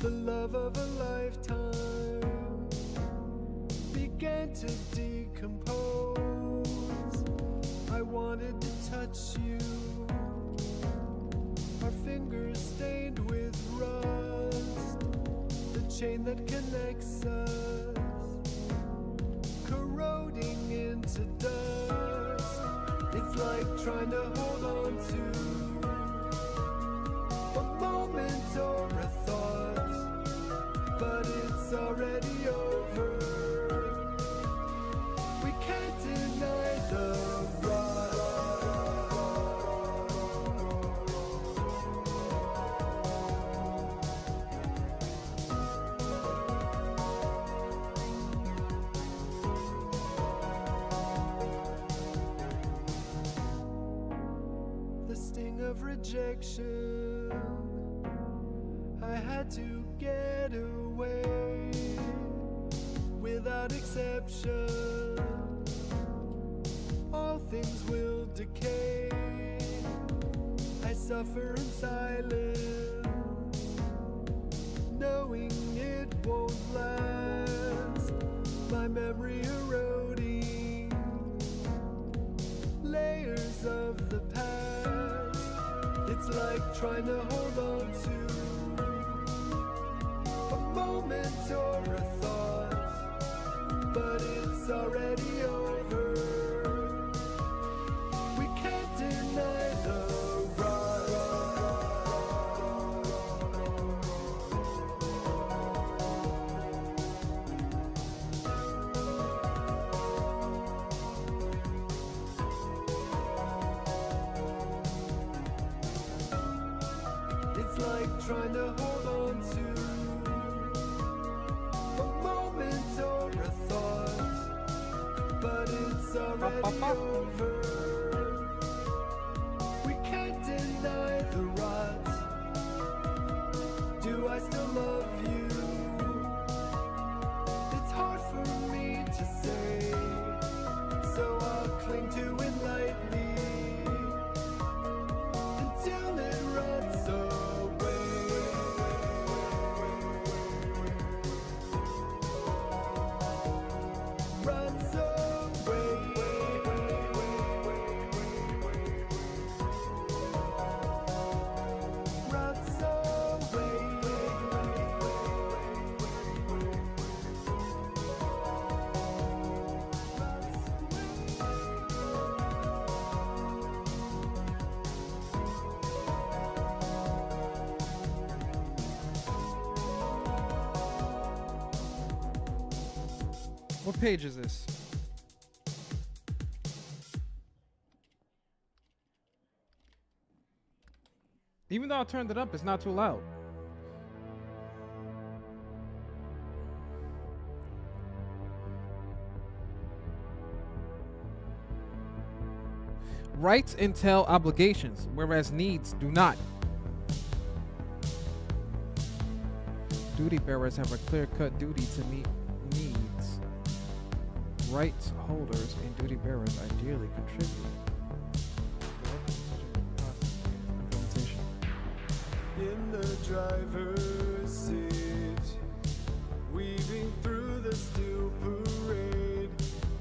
The love of a lifetime began to decompose. I wanted to touch you, our fingers stained with rust, the chain that connects us corroding into dust. It's like trying to hold on to a moment or a thought, but it's already over. We can't deny the the sting of rejection. I had to get away without exception. All things will decay. I suffer in silence, knowing it won't last. My memory eroding layers of the past. It's like trying to hold on to a moment or a thought, but it's already over. We can't deny the It's like trying to hold on to a moment or a thought, but it's already over. We can't deny the rot. Do I still love you? It's hard for me to say, so I'll cling to it lightly until it rots away. Runs away. Runs away. What page is this? Even though I turned it up, it's not too loud. Rights entail obligations, whereas needs do not. Duty bearers have a clear-cut duty to meet needs. Rights holders and duty bearers ideally contribute. In the driver's seat, weaving through the steel parade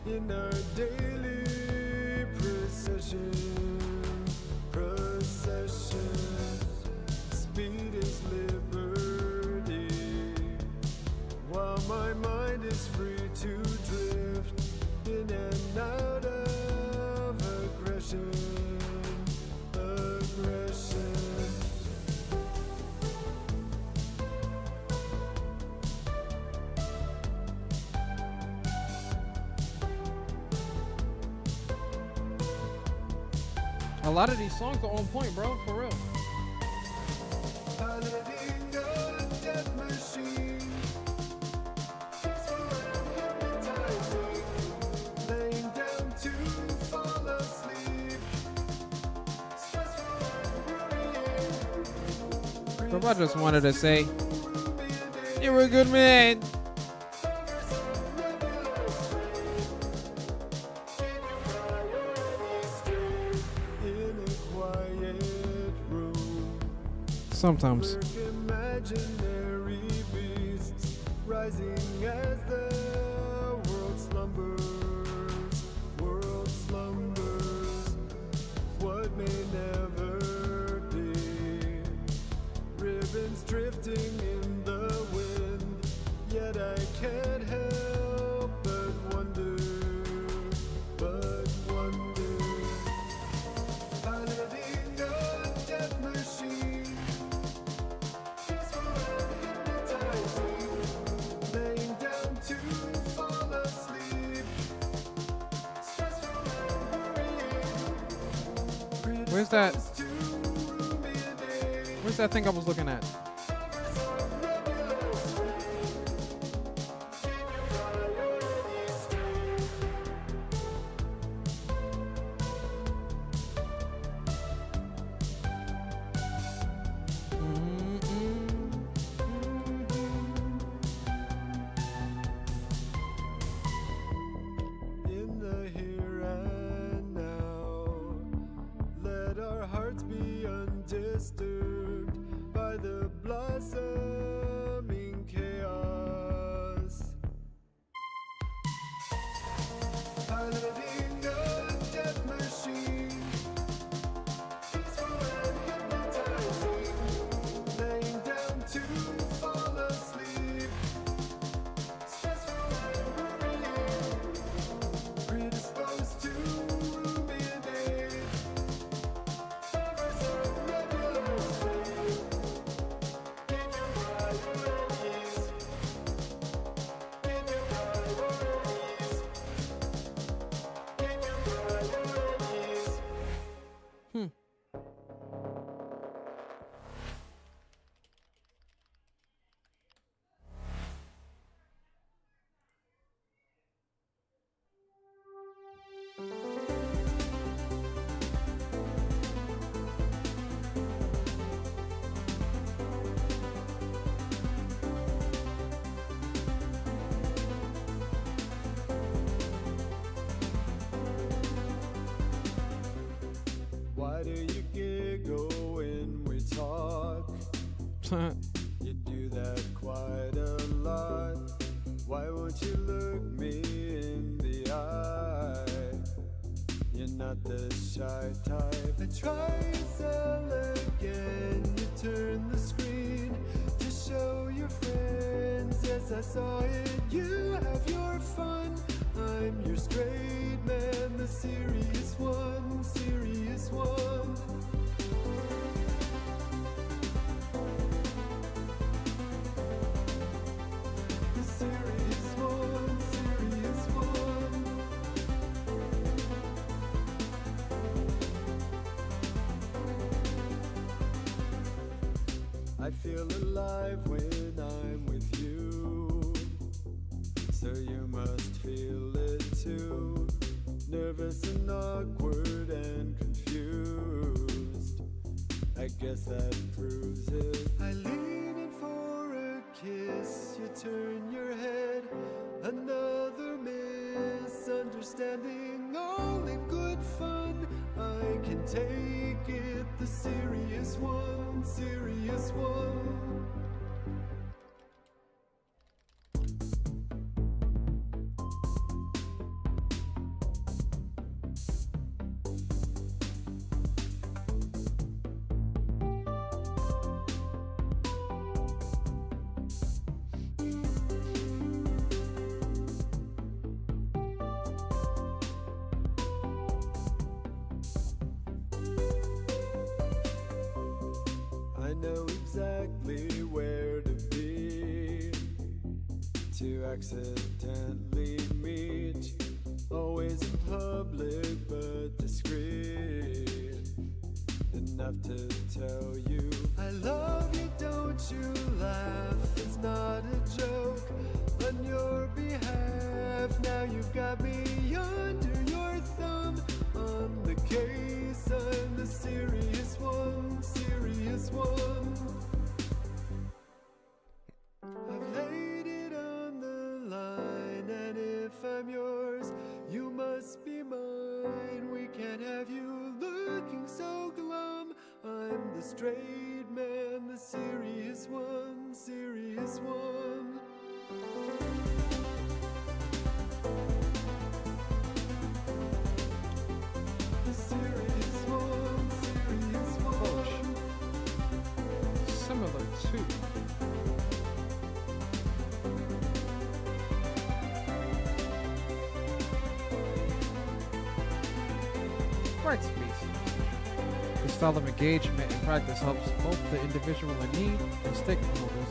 in our daily procession. Speed is liberty, while my mind is free to drift in and out of aggression. A lot of these songs are on point, bro, for real. Piloting a death machine, hypnotizing, laying down to fall asleep. So I just wanted to say, you're a good man. Sometimes. Imaginary rising as the world slumbers, world slumbers. What may never be, ribbons drifting in the wind, yet I can't help but wonder, piloting a death machine, peaceful and hypnotizing, laying down to fall asleep, stressful and worrying. Where's that thing I was looking at? In the here and now, let our hearts be undisturbed by the blossoming chaos. Piloting a death machine, peaceful and hypnotizing, laying down to fall asleep, stressful and worrying, predisposed to ruminate, lovers of nebulous fate. Keep your priorities, keep your priorities, keep your priorities. Why do you giggle when we talk? You do that quite a lot. Why won't you look me in the eye? You're not the shy type. I try and sell again. You turn the screen to show your friends. Yes, I saw it. You have your fun. I'm your straight man, the serious one, serious one. The serious one, serious one. I feel alive when I'm with you, so you must feel it too. Nervous and awkward and confused, I guess that proves it. I lean in for a kiss, you turn your head. Another misunderstanding, all in good fun. I can take it, the serious one, serious one. I know exactly where to be, to accidentally meet. Always in public but discreet, enough to tell you I love you, don't you laugh, it's not a joke. On your behalf, now you've got me under your thumb. On the case, I'm the serious one, serious one. I've laid it on the line, and if I'm yours, you must be mine. We can't have you looking so glum. I'm the straight man, the serious one, serious one. 2. Right space. This style of engagement and practice helps both the individual in need and stakeholders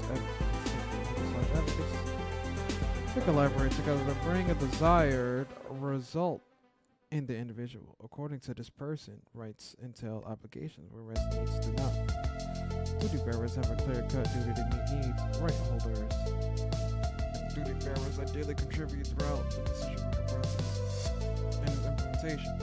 advocates to collaborate together to bring a desired result in the individual. According to this person, rights entail obligations, whereas needs do not. Duty bearers have a clear-cut duty to meet needs. Right holders and duty bearers ideally contribute throughout the decision-making process and implementation.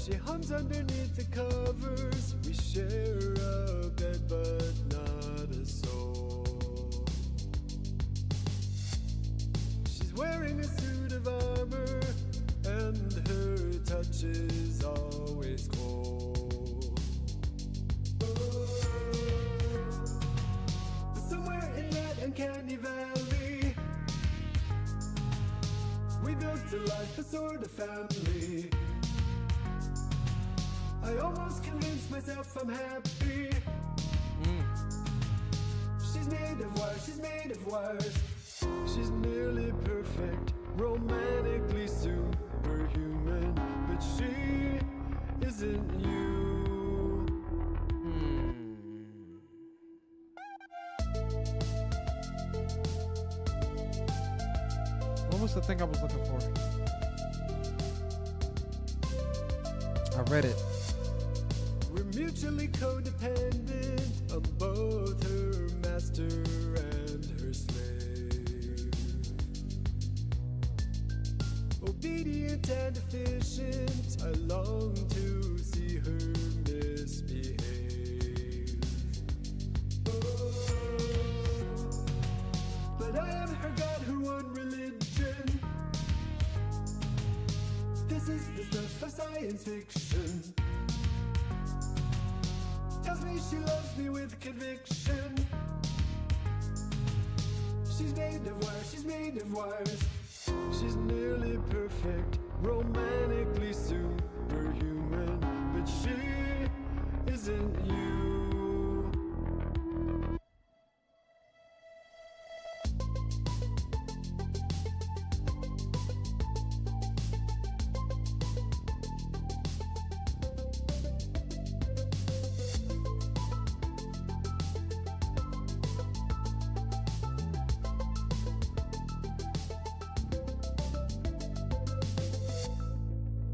She hums underneath the covers. We share a bed, but not a soul. She's wearing a suit of armor, and her touch is always cold. Somewhere in that uncanny valley, we built a life, a sort of family. I almost convinced myself I'm happy. She's made of wires, she's made of wires. She's nearly perfect, romantically superhuman, but she isn't you. What was the thing I was looking for? I read it. We're mutually codependent on both her master and her slave. Obedient and efficient, I long to see her misbehave. But I am her God, her one religion. This is the stuff of science fiction. Tells me she loves me with conviction. She's made of wires, she's made of wires. She's nearly perfect, romantically superhuman, but she isn't you.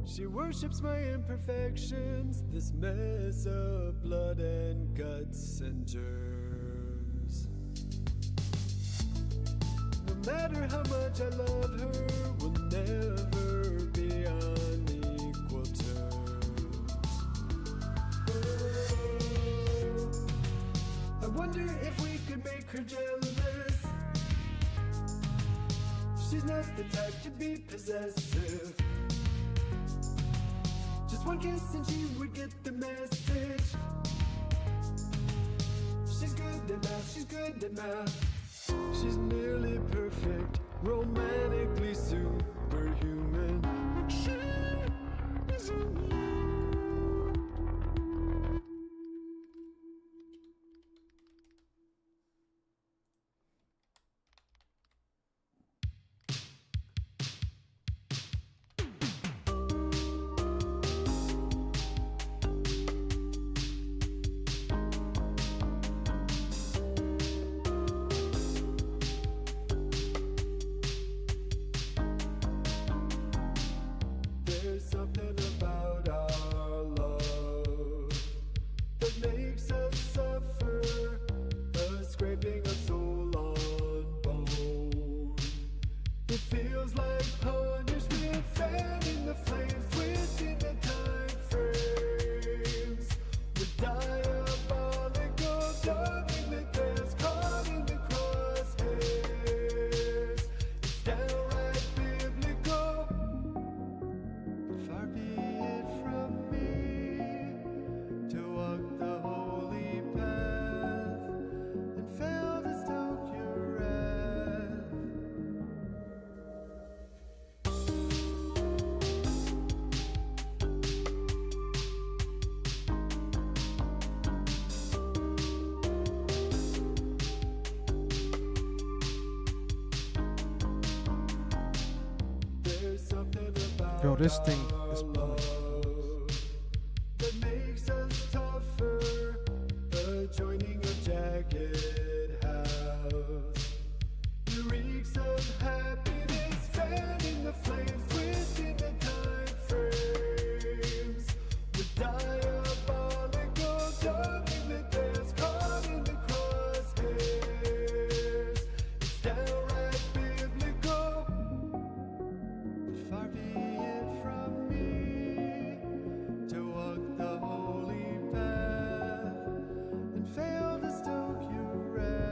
She worships my imperfections, this mess of blood and guts and germs. No matter how much I love her, we'll never be on equal terms. I wonder if we could make her jealous. She's not the type to be possessive. Just one kiss and she would get the message. She's good at math, she's good at math. She's nearly perfect, romantically superhuman, but she isn't you. There's something about our love that makes us suffer, a scraping of soul on bone. It feels like punishment, fanning the flames, twisting the time frames. With diabolical dubbing the dance, caught in the crosshairs. It's downright biblical. Far be it from me to walk the holy path and fail to stoke your wrath. Bro, this thing is blowing. That makes us tougher, joining a jagged house. The reeks of happiness fanning the flames, twisting the time frames. With diabolical dumbing the dance, caught in the crosshairs. It's downright biblical. Far be it from me to walk the holy path and fail to stoke your wrath.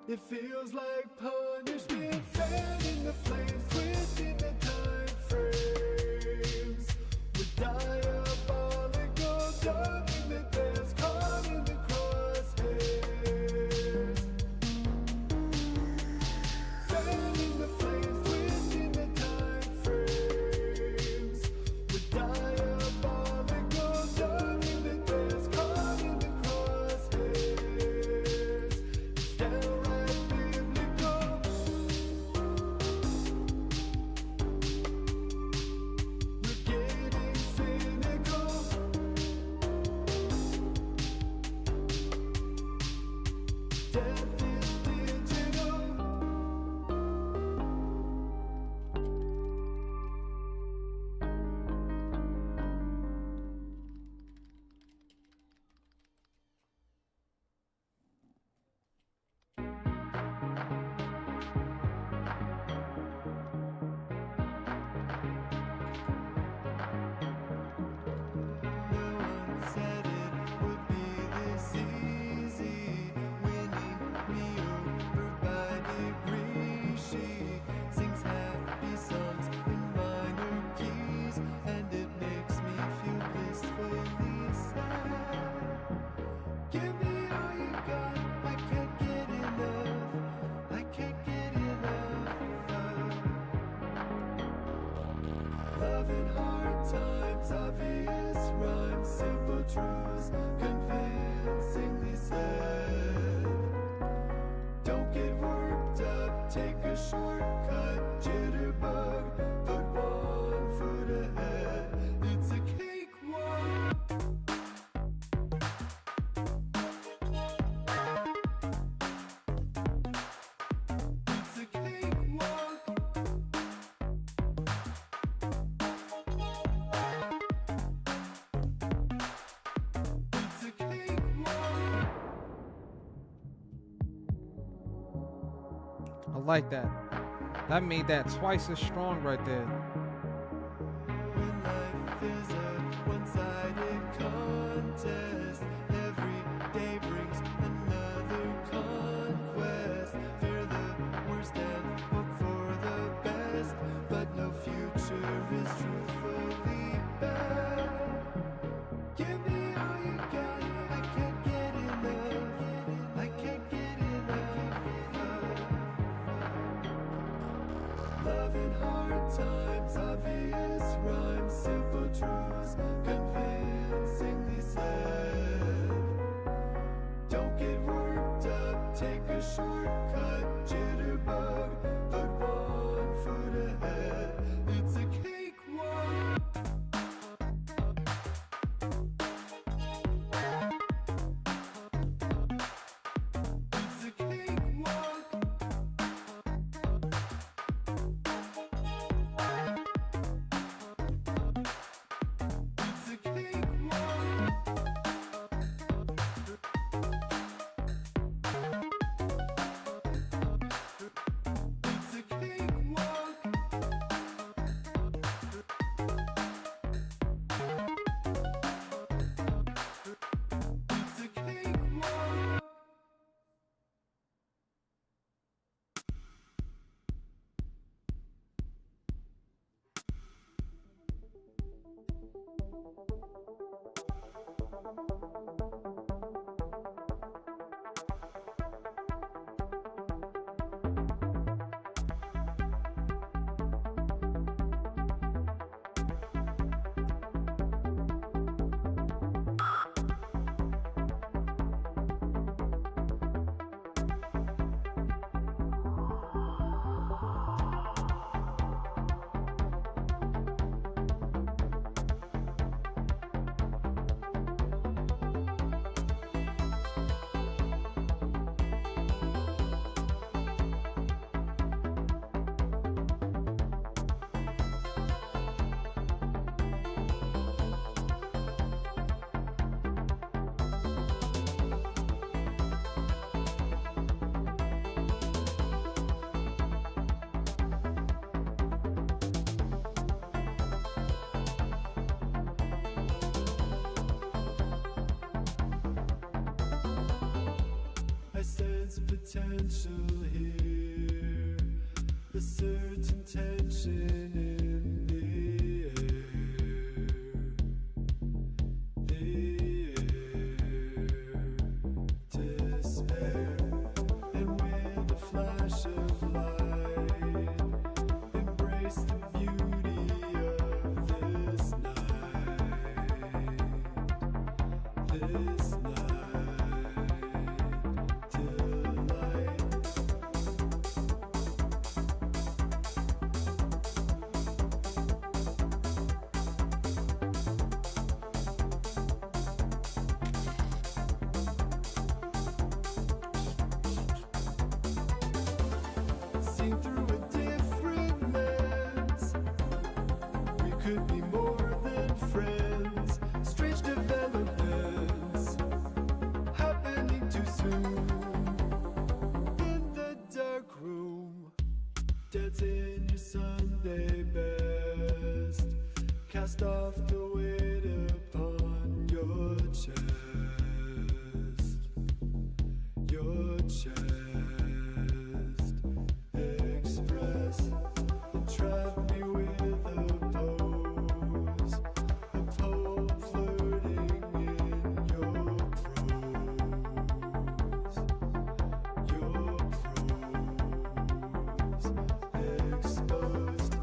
It feels like punishment, fanning the flames, twisting the time frames. With diabolical dumbing the dance, caught in the crosshairs. Fanning the flames, twisting the time frames. With diabolical dumbing the dance, caught in the crosshairs. It's downright biblical. We're getting cynical. Death is digital. No one said it would be this easy, winning me over by degree. She sings happy songs in minor keys, and it makes me feel blissfully sad. Give me all you got, I can't get enough. I can't get enough. Love in hard times, obvious rhymes, simple truths, convincingly said. Don't get worked up, take a shortcut, jitterbug, put one foot ahead. It's a cakewalk. It's a cakewalk. It's a cakewalk. I like that. That made that twice as strong right there. When life is a one-sided contest, every day brings another conquest. Fear the worst and hope for the best, but no future is truthfully bad. Give me all you got, I can't get enough. I can't get enough. Love in hard times, obvious rhymes, simple truths, convincingly said. Don't get worked up, take a shortcut, jitterbug, put one foot ahead. It's a cakewalk. It's a cakewalk. It's a cakewalk. It's a cakewalk. It's a cakewalk. potential here, a certain tension in the air, despair, and with a flash of light, embrace the beauty of this night, delight. Seen through a different lens, we could be more than friends. Strange developments happening too soon. In the dark room, dance in your Sunday best. Cast off the weight upon your chest. Your chest. Express and trap me with a pose, a poem flirting in your prose, exposed.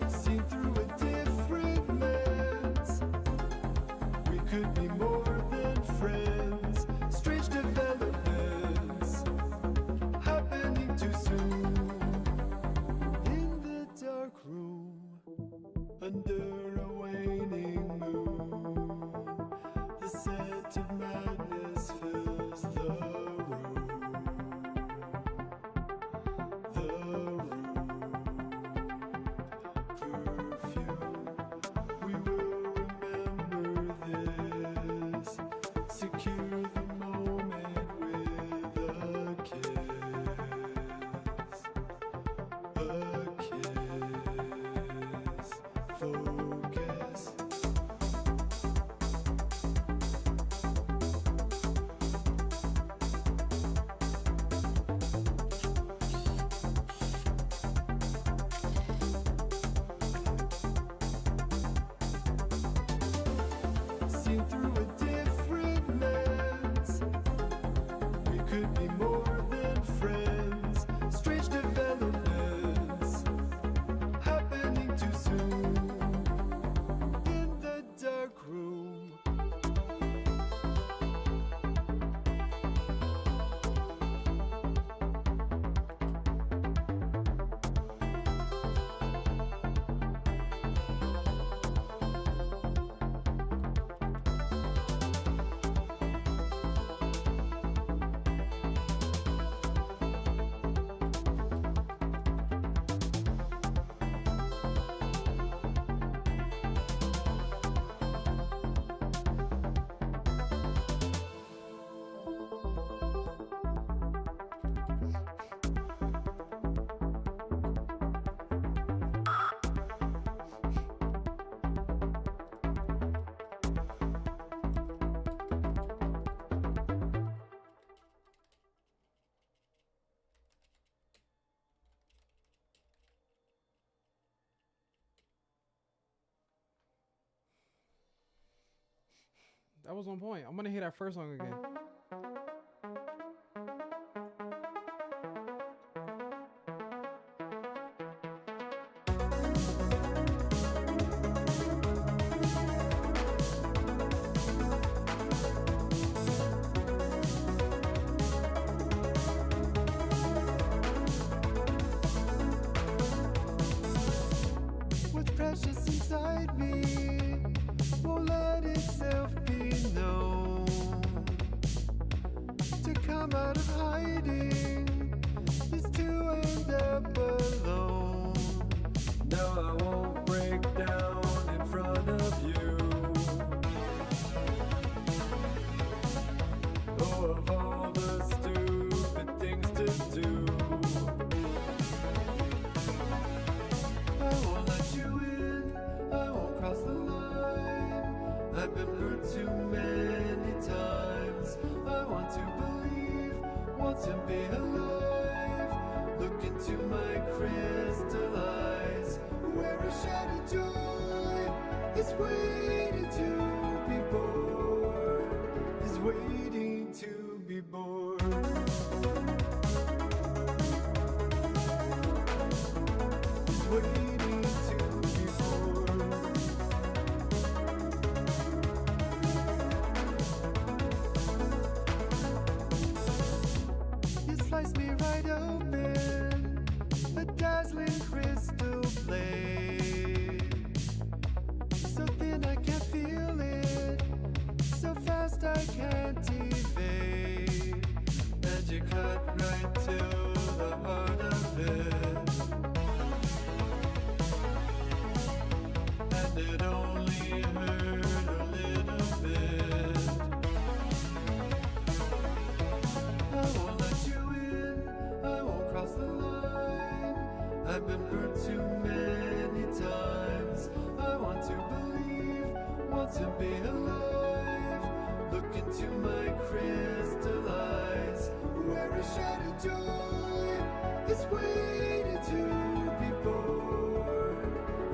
Seen through a different lens, we could be more than friends. Strange developments happening too soon. In the dark room, under a waning moon, the scent of madness fills the room. Perfume, we will remember this. Secure the moment with a kiss. Focus. Seen through a different lens, we could be more than friends. Strange developments happening too soon. In the dark room. That was on point. I'm gonna hear that first song again. What's precious inside me won't let itself be known. To come out of hiding is to end up alone. No, I won't break down in front of you. Oh, of all the stew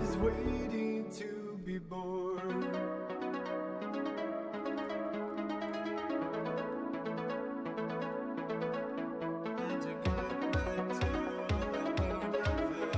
is waiting to be born. And you got right to the heart of it.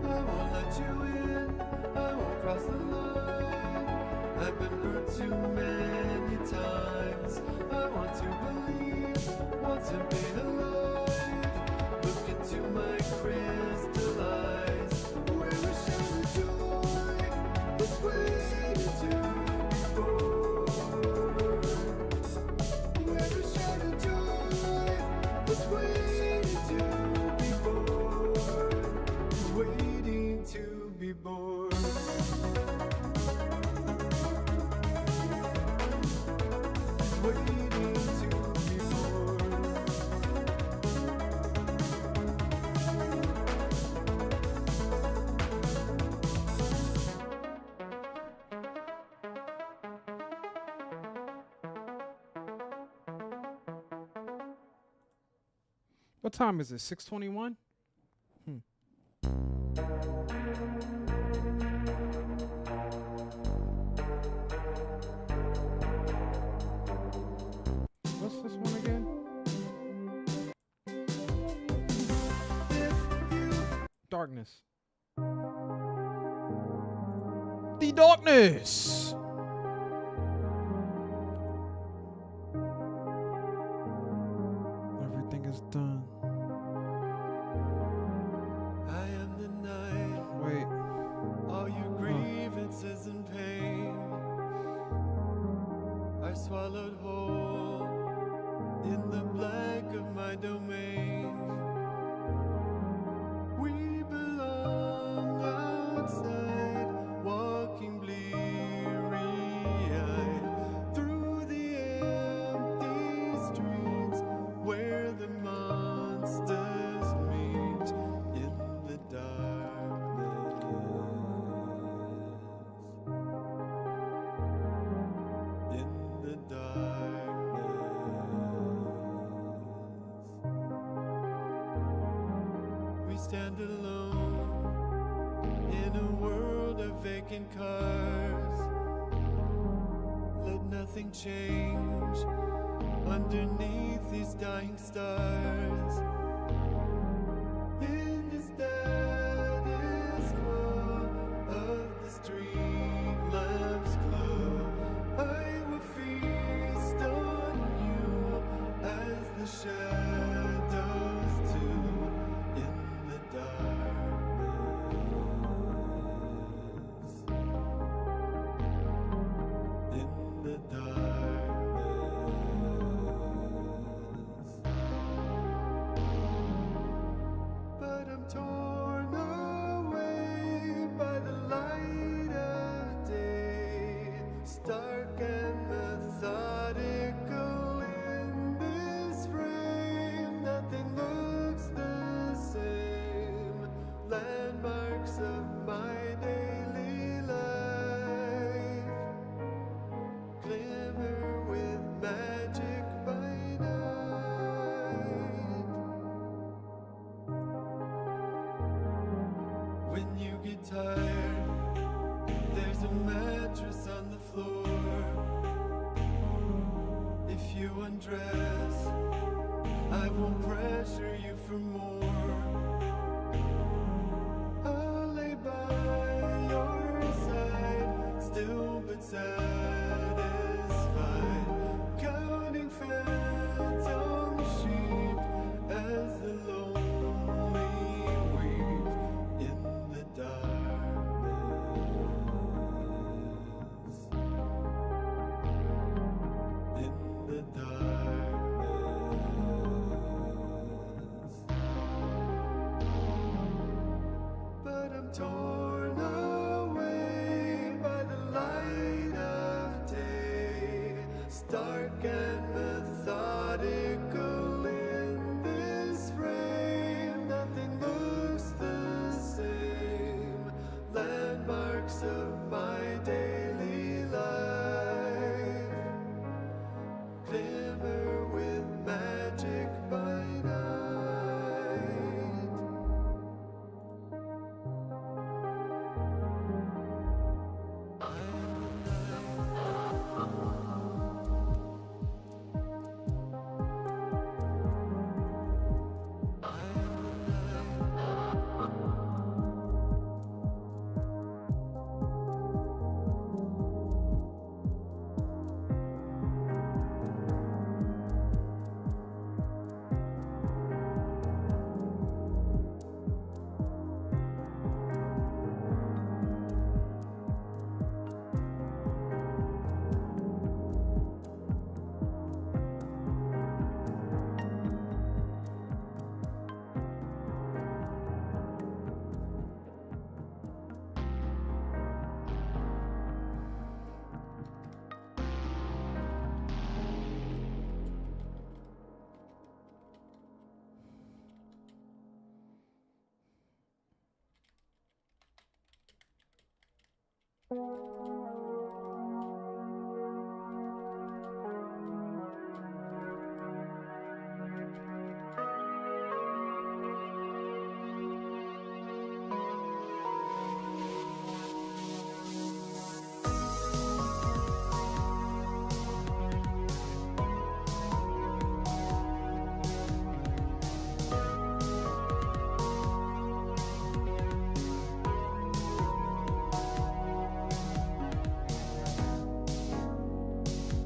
I won't let you in, I won't cross the line. I've been hurt too many times. I want to believe, want to be alive. Look into my crystal eyes. Where a shattered joy is waiting to be born. Where a shattered joy is waiting to be born. Is waiting to be born. Is waiting to be born. What time is it? 6:21? What's this one again? Darkness. The darkness. Everything is done. I am the night. Wait. All your grievances and pain are swallowed whole in the black of my domain. We belong outside, walking bleary-eyed through the empty streets where the monsters meet in the darkness. In the darkness. We stand alone in a world of vacant cars. Let nothing change underneath these dying stars. In the status quo of the street love's glow, I will feast on you as the shadows do in the darkness. In the darkness. But I'm torn away by the light of day, stark and methodical in this frame. Nothing looks the same. Landmarks of my daily life glimmer with magic by night. When you get tired, there's a mattress on the floor. If you undress, I won't pressure you for more. I'll lay by your side, still but satisfied, counting phantom sheep as the lone stark and methodical in this frame. Nothing looks the same. Landmarks of my daily life glimmer with magic by night.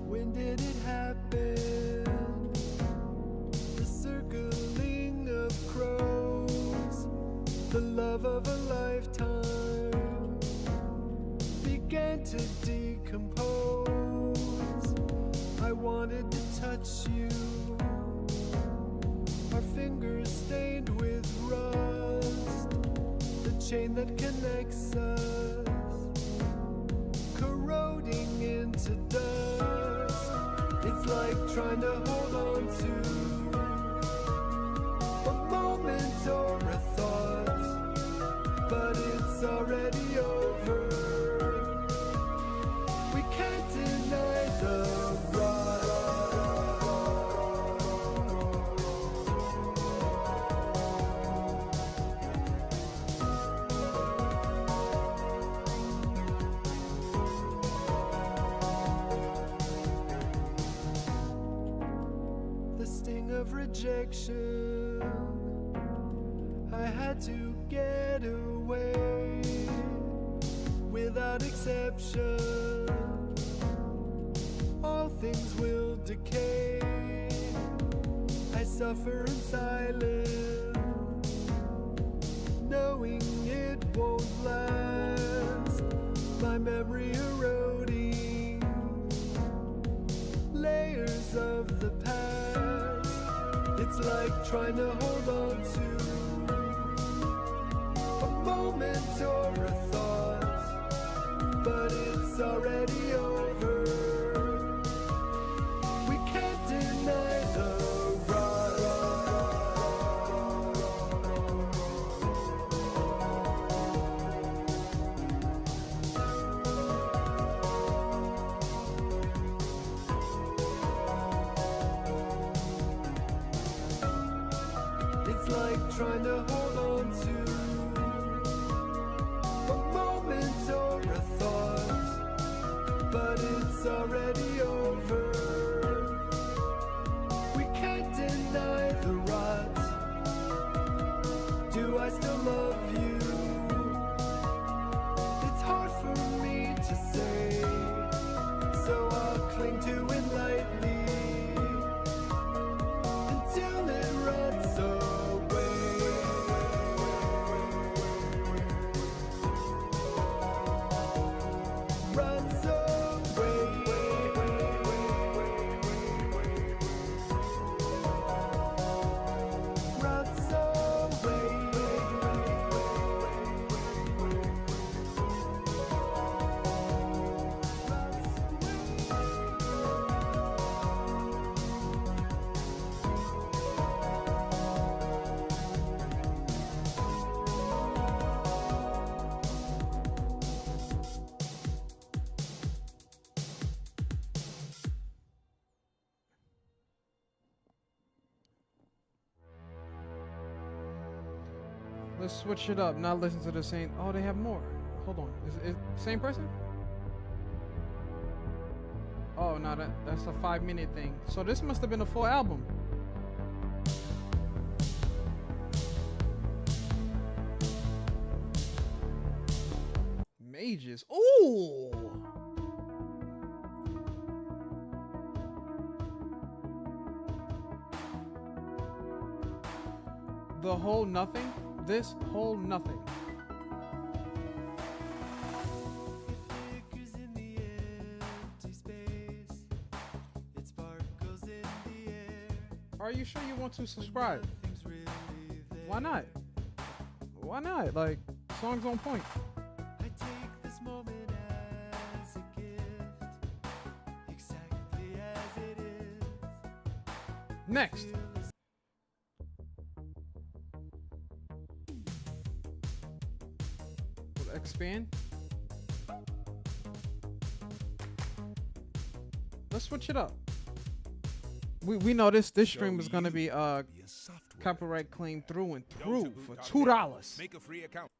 When did it happen? The circling of crows, the love of a lifetime began to decompose. I wanted to touch you, our fingers stained with rust, the chain that connects us corroding into dust. It's like trying to hold on to a moment or a thought, but it's already over. We can't deny the rot. The sting of rejection, I had to get away without exception. All things will decay. I suffer in silence, knowing it won't last. My memory eroding, layers of the past. It's like trying to hold on to a moment or a thought, but it's already over. We can't deny the rot. It's like trying to hold on to a moment or a thought, but it's already over. We can't deny the rot. Do I still love you? It's hard for me to say, so I'll cling to it lightly until it rots away. Rots away. Rots away. Let's switch it up. Not listen to the same. Oh, they have more. Hold on. Is same person? Oh no, that's a 5-minute thing. So this must have been a full album. Mages. Ooh. The whole nothing. This whole nothing. Are you sure you want to subscribe? Why not? Why not? Like, songs on point. Next. We'll expand. Let's switch it up. We know this stream is gonna be copyright claim through and through for $2. Make a free account.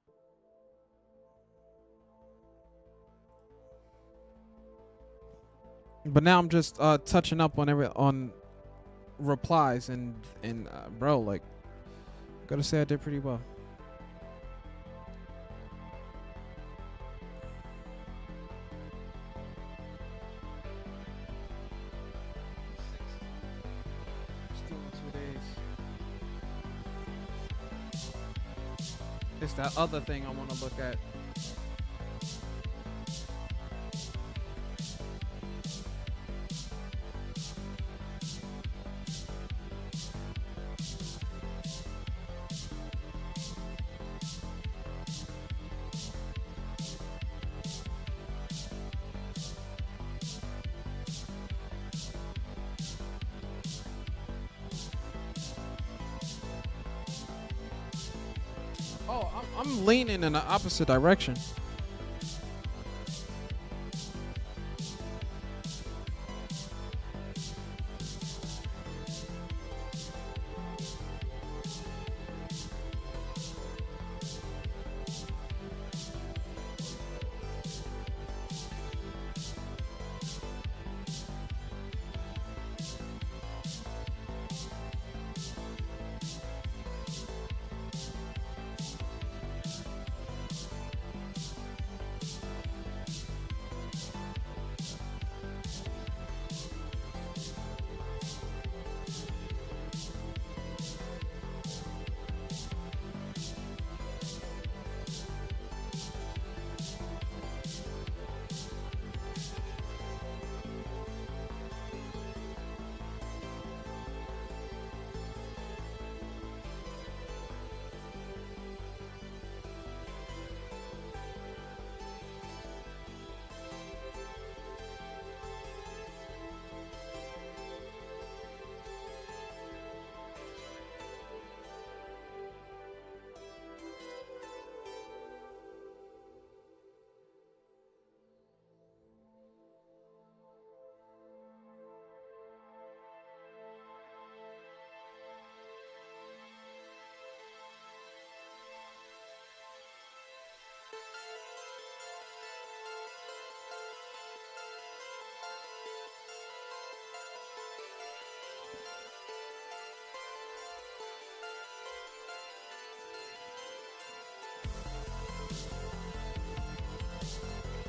But now I'm just touching up on replies and bro, like, gotta say I did pretty well. Still in 2 days. It's that other thing I want to look at. Oh, I'm leaning in the opposite direction.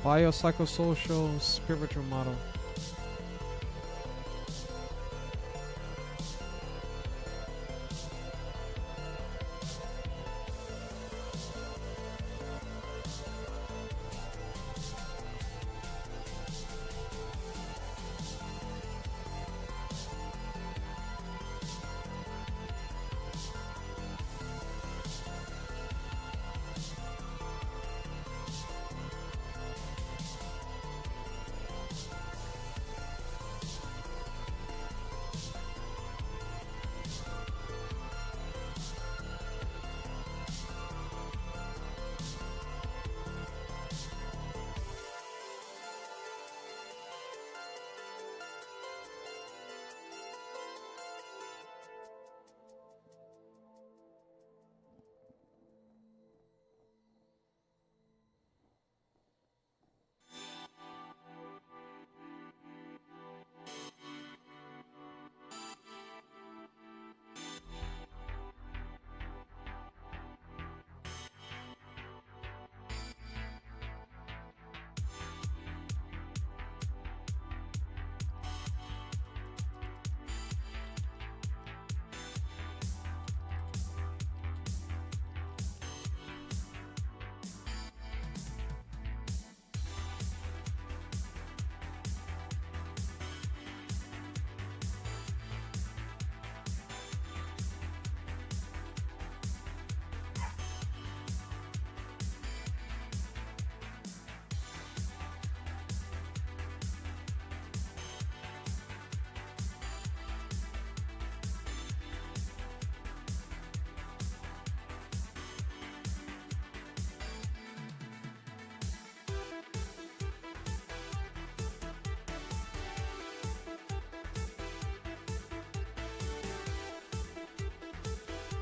Biopsychosocial spiritual model.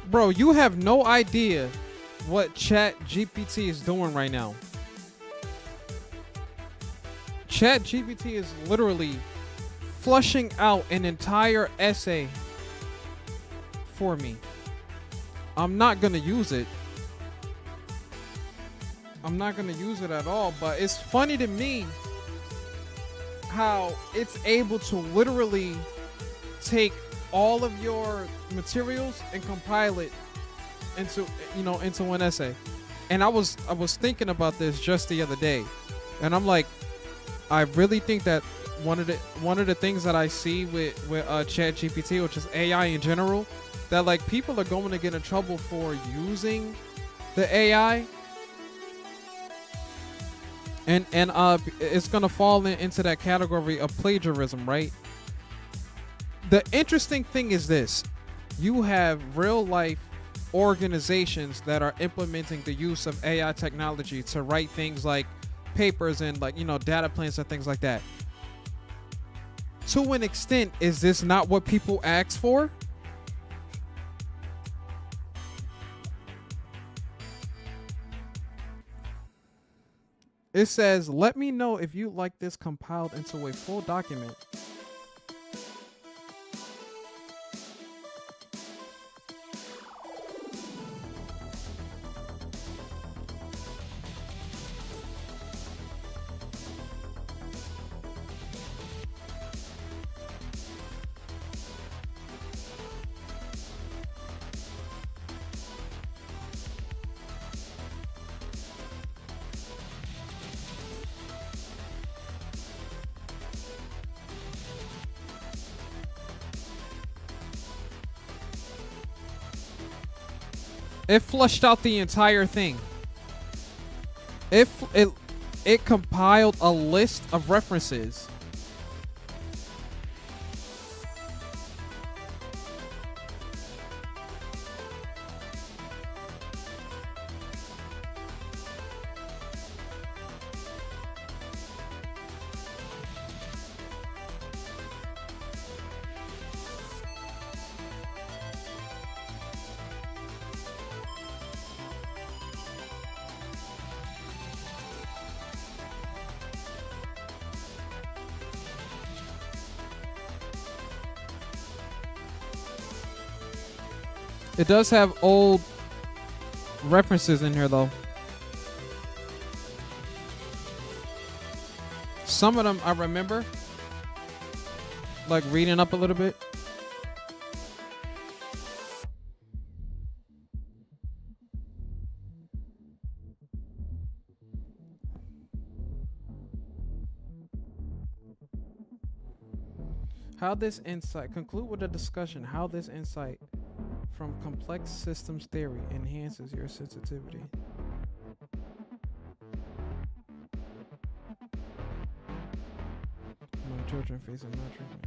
Bro, you have no idea what Chat GPT is doing right now. Chat GPT is literally flushing out an entire essay for me. I'm not gonna use it. I'm not gonna use it at all, but it's funny to me how it's able to literally take all of your materials and compile it into an essay. And I was thinking about this just the other day, and I'm like, I really think that one of the things that I see with ChatGPT, which is AI in general, that like people are going to get in trouble for using the AI, and it's gonna fall into that category of plagiarism, right? The interesting thing is this: you have real life organizations that are implementing the use of AI technology to write things like papers and data plans and things like that. To an extent, is this not what people ask for? It says, let me know if you like this compiled into a full document. It flushed out the entire thing. It compiled a list of references. It does have old references in here, though. Some of them I remember, like reading up a little bit. How this insight, conclude with a discussion, how this insight from complex systems theory enhances your sensitivity. Among children facing maltreatment.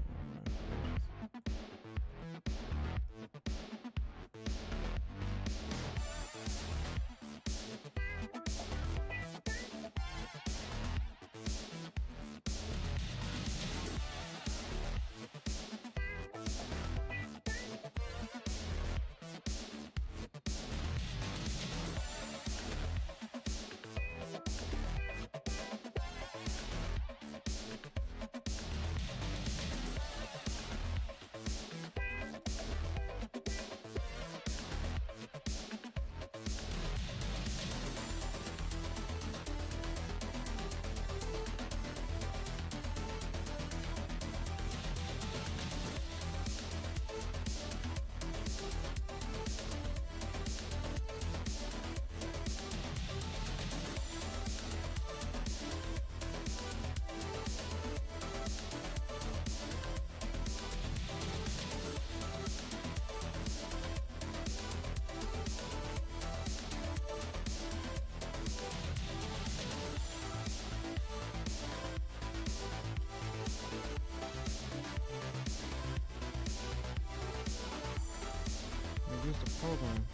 Use the program.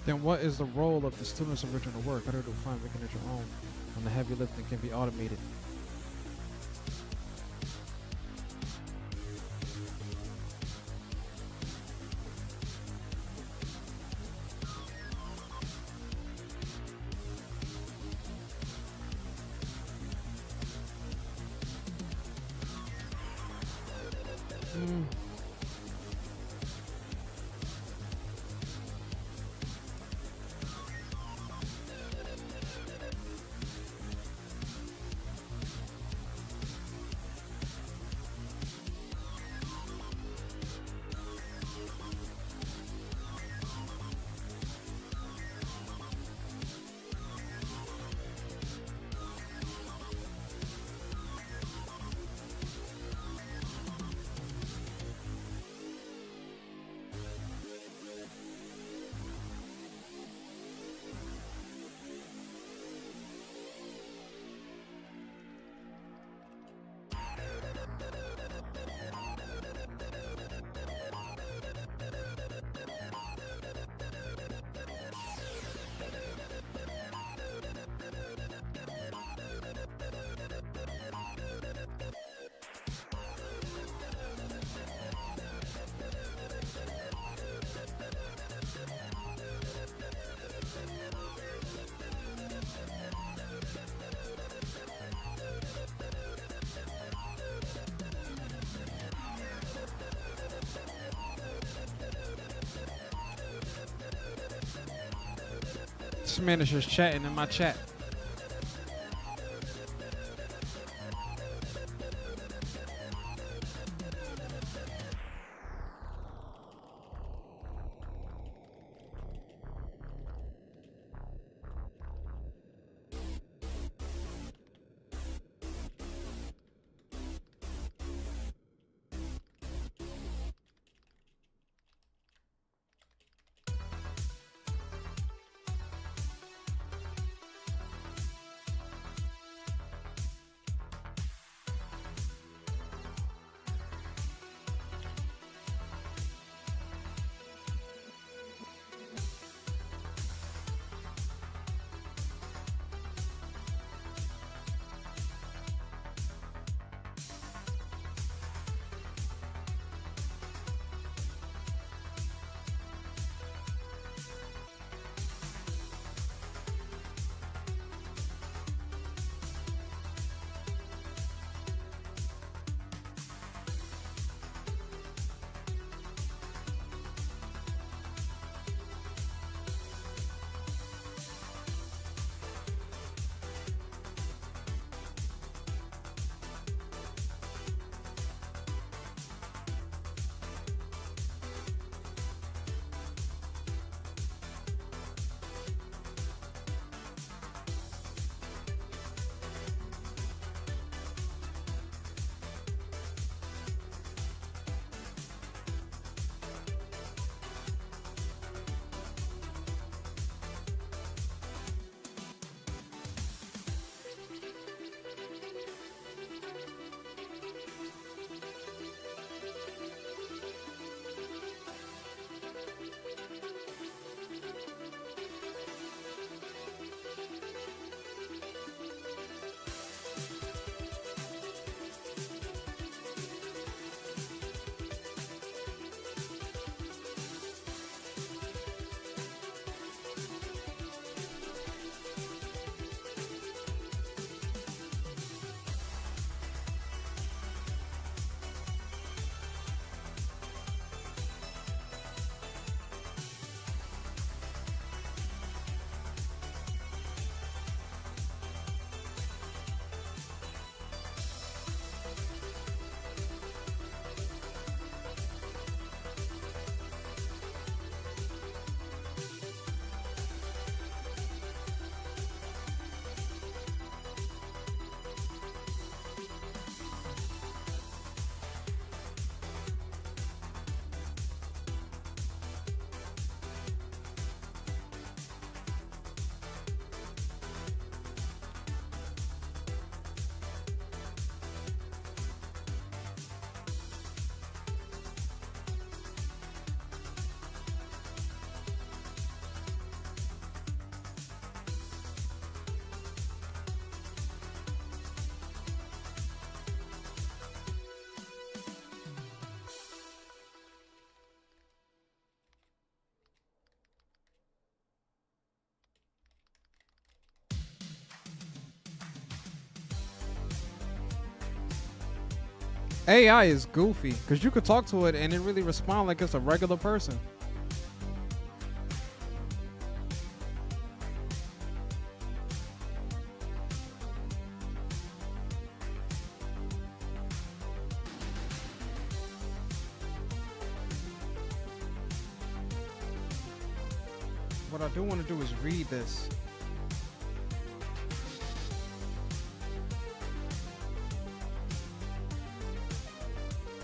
Then what is the role of the student's original work? Better to find making it your own when the heavy lifting can be automated. This man is just chatting in my chat. AI is goofy because you could talk to it and it really respond like it's a regular person. What I do want to do is read this.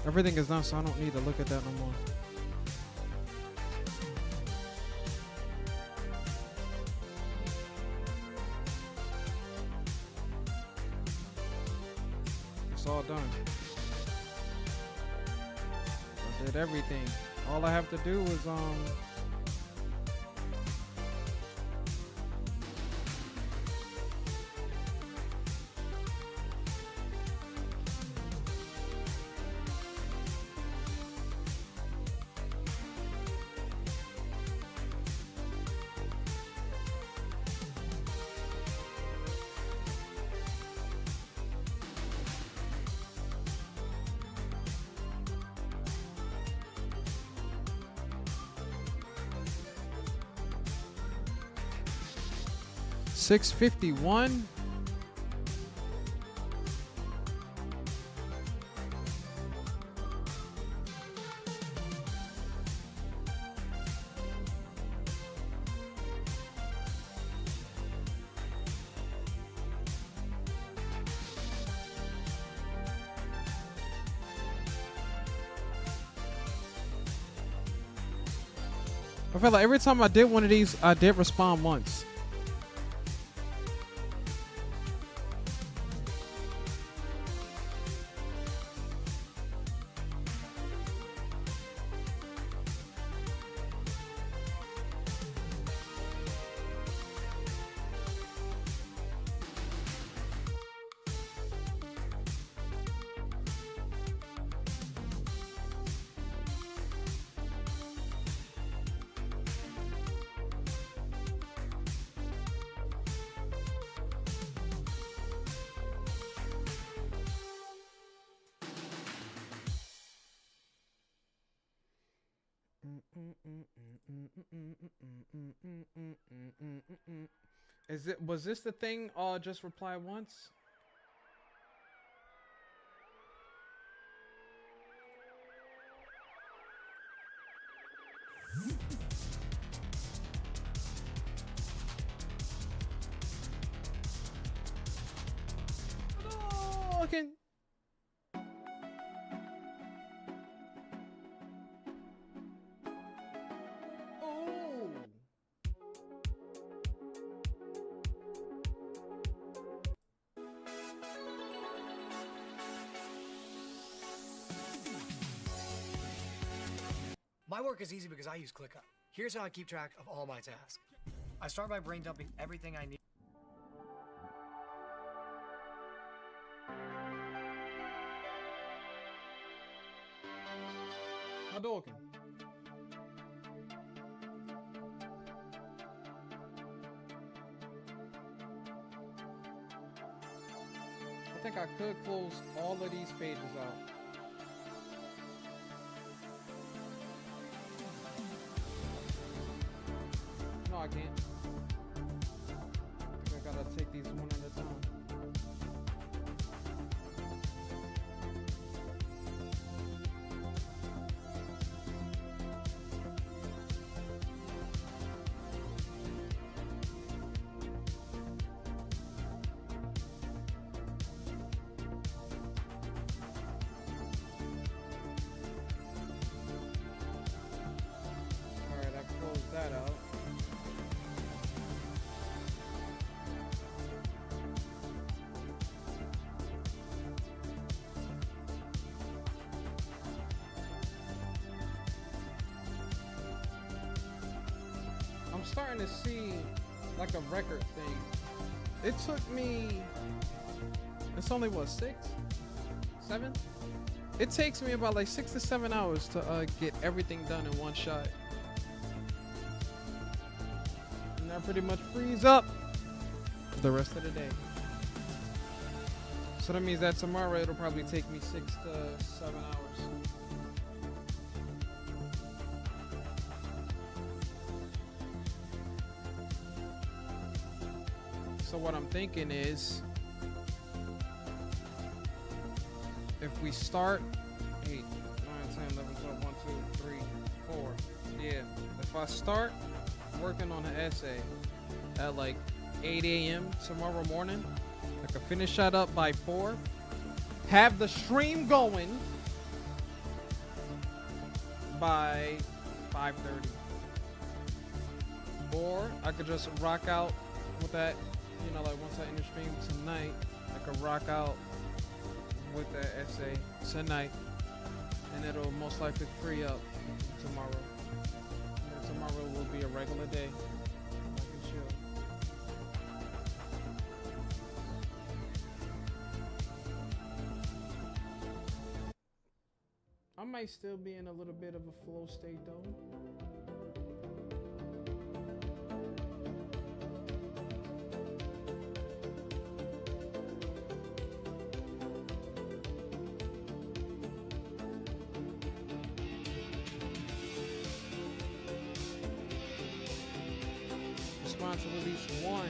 Everything is done, so I don't need to look at that no more. It's all done. I did everything. All I have to do is $651. I feel like every time I did one of these, I did respond once. Was this the thing? Just reply once. Okay. My work is easy because I use ClickUp. Here's how I keep track of all my tasks. I start by brain dumping everything I need. Hadouken. I think I could close all of these pages out. No, I can't. I think I gotta take these one at a time. Alright, I closed that out. I'm starting to see like a record thing. It took me, it's only what, 6? 7? It takes me about like 6 to 7 hours to get everything done in one shot. And that pretty much frees up the rest of the day. So that means that tomorrow it'll probably take me 6 to 7 hours. So what I'm thinking is, if we start 8, 9, 10, 11, 12, 1, 2, 3, 4. Yeah. If I start working on an essay at like 8 a.m. tomorrow morning, I can finish that up by 4. Have the stream going by 5:30. Or I could just rock out with that, you know, like once I end the stream tonight, I could rock out with that essay tonight, and it'll most likely free up tomorrow. And tomorrow will be a regular day. I can chill. I might still be in a little bit of a flow state though. Respond to release 1.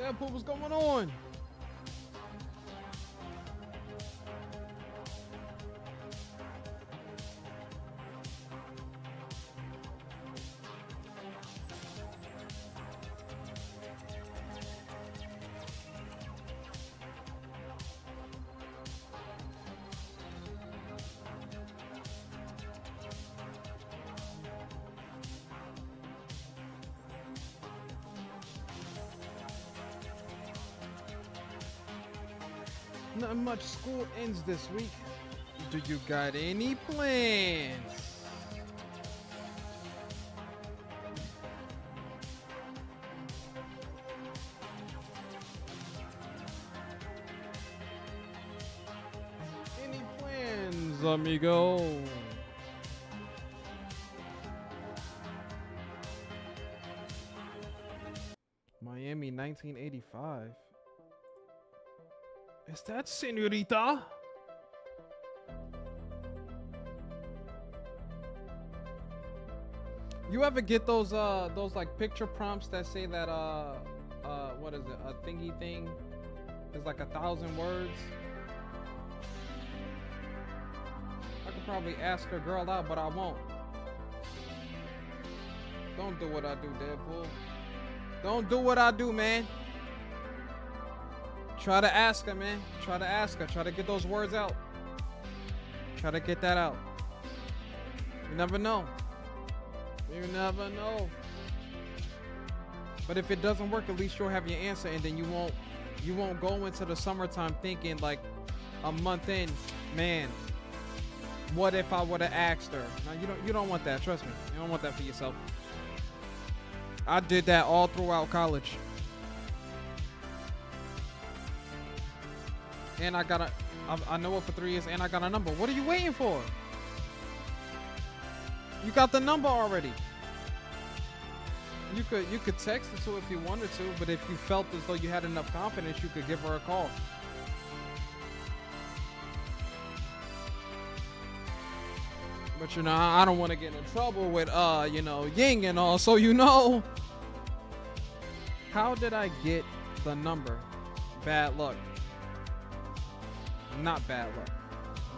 Deadpool, what's going on? Not much. School ends this week. Do you got any plans? Any plans, amigo? Miami 1985. Is that señorita? You ever get those like picture prompts that say that what is it, a thingy thing is like 1,000 words? I could probably ask a girl out, but I won't. Don't do what I do, Deadpool. Don't do what I do, man. Try to ask her, man. Try to ask her. Try to get those words out. Try to get that out. You never know. You never know. But if it doesn't work, at least you'll have your answer, and then you won't go into the summertime thinking like a month in, man, what if I would have asked her? No, you don't want that. Trust me. You don't want that for yourself. I did that all throughout college. And I know it for 3 years, and I got a number. What are you waiting for? You got the number already. You could text it to her if you wanted to, but if you felt as though you had enough confidence, you could give her a call. But I don't want to get in trouble with Ying and all, so how did I get the number? Bad luck. Not bad luck.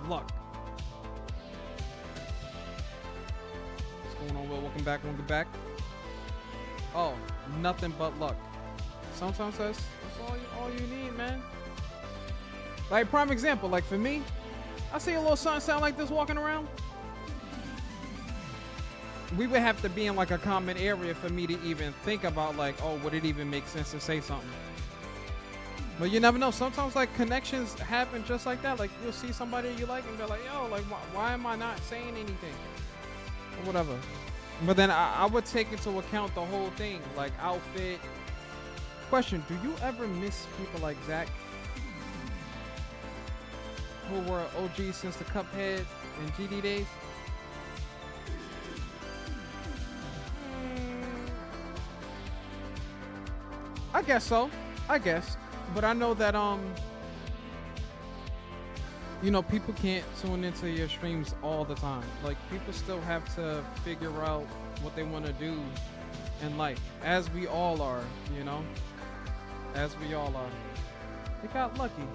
Luck. What's going on, Will? Welcome back. Oh, nothing but luck. Sometimes that's all you need, man. Like, prime example, like for me, I see a little something sound like this walking around. We would have to be in like a common area for me to even think about like, oh, would it even make sense to say something? But you never know. Sometimes like connections happen just like that. Like you'll see somebody you like and be like, yo, like why am I not saying anything? Or whatever. But then I would take into account the whole thing, like outfit. Question, do you ever miss people like Zach? Who were OGs since the Cuphead and GD days? I guess so. But I know that people can't tune into your streams all the time. Like people still have to figure out what they want to do in life, as we all are, as we all are. They got lucky.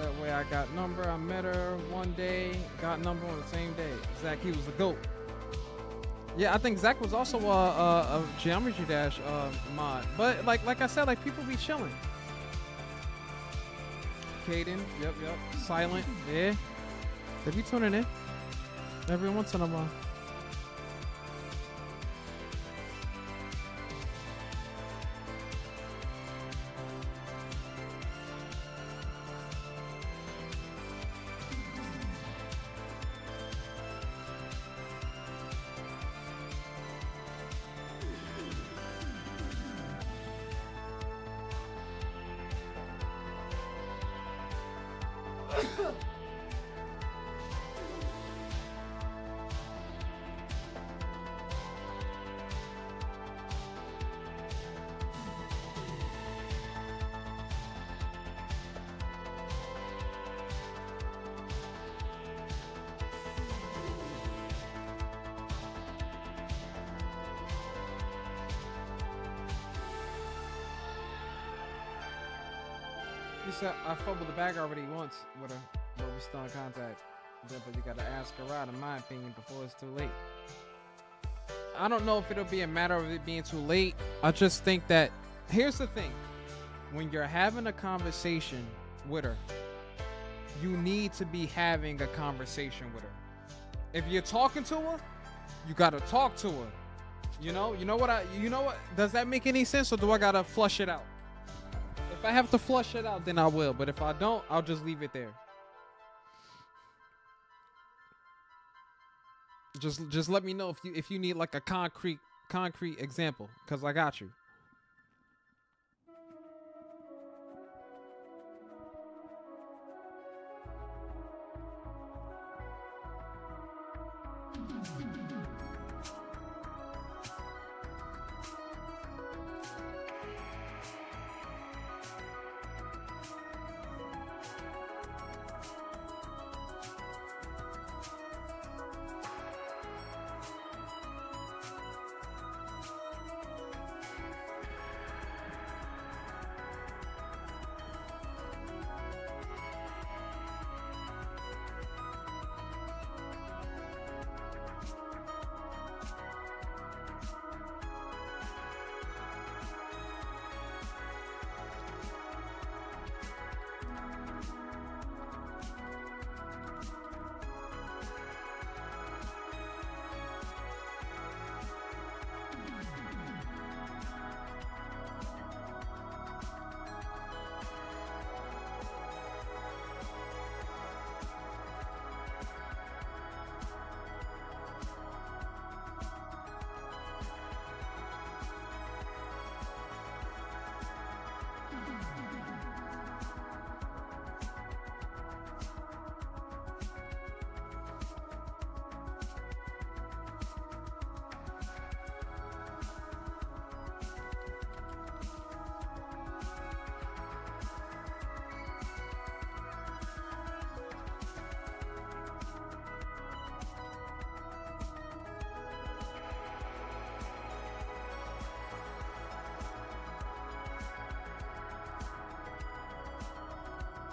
That way I got number, I met her one day, got number on the same day. Zach, he was the GOAT. Yeah, I think Zach was also a Geometry Dash mod. But like I said, like people be chilling. Caden, yep. Silent, yeah. They be tuning in every once in a while. You said I fumbled the bag already once with her, but we still in contact. But you gotta ask her out, in my opinion, before it's too late. I don't know if it'll be a matter of it being too late. I just think that, here's the thing. When you're having a conversation with her, you need to be having a conversation with her. If you're talking to her, you gotta talk to her. You know what? Does that make any sense, or do I gotta flush it out? If I have to flush it out, then I will. But if I don't, I'll just leave it there. Just let me know if you need like a concrete example, because I got you.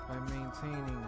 By maintaining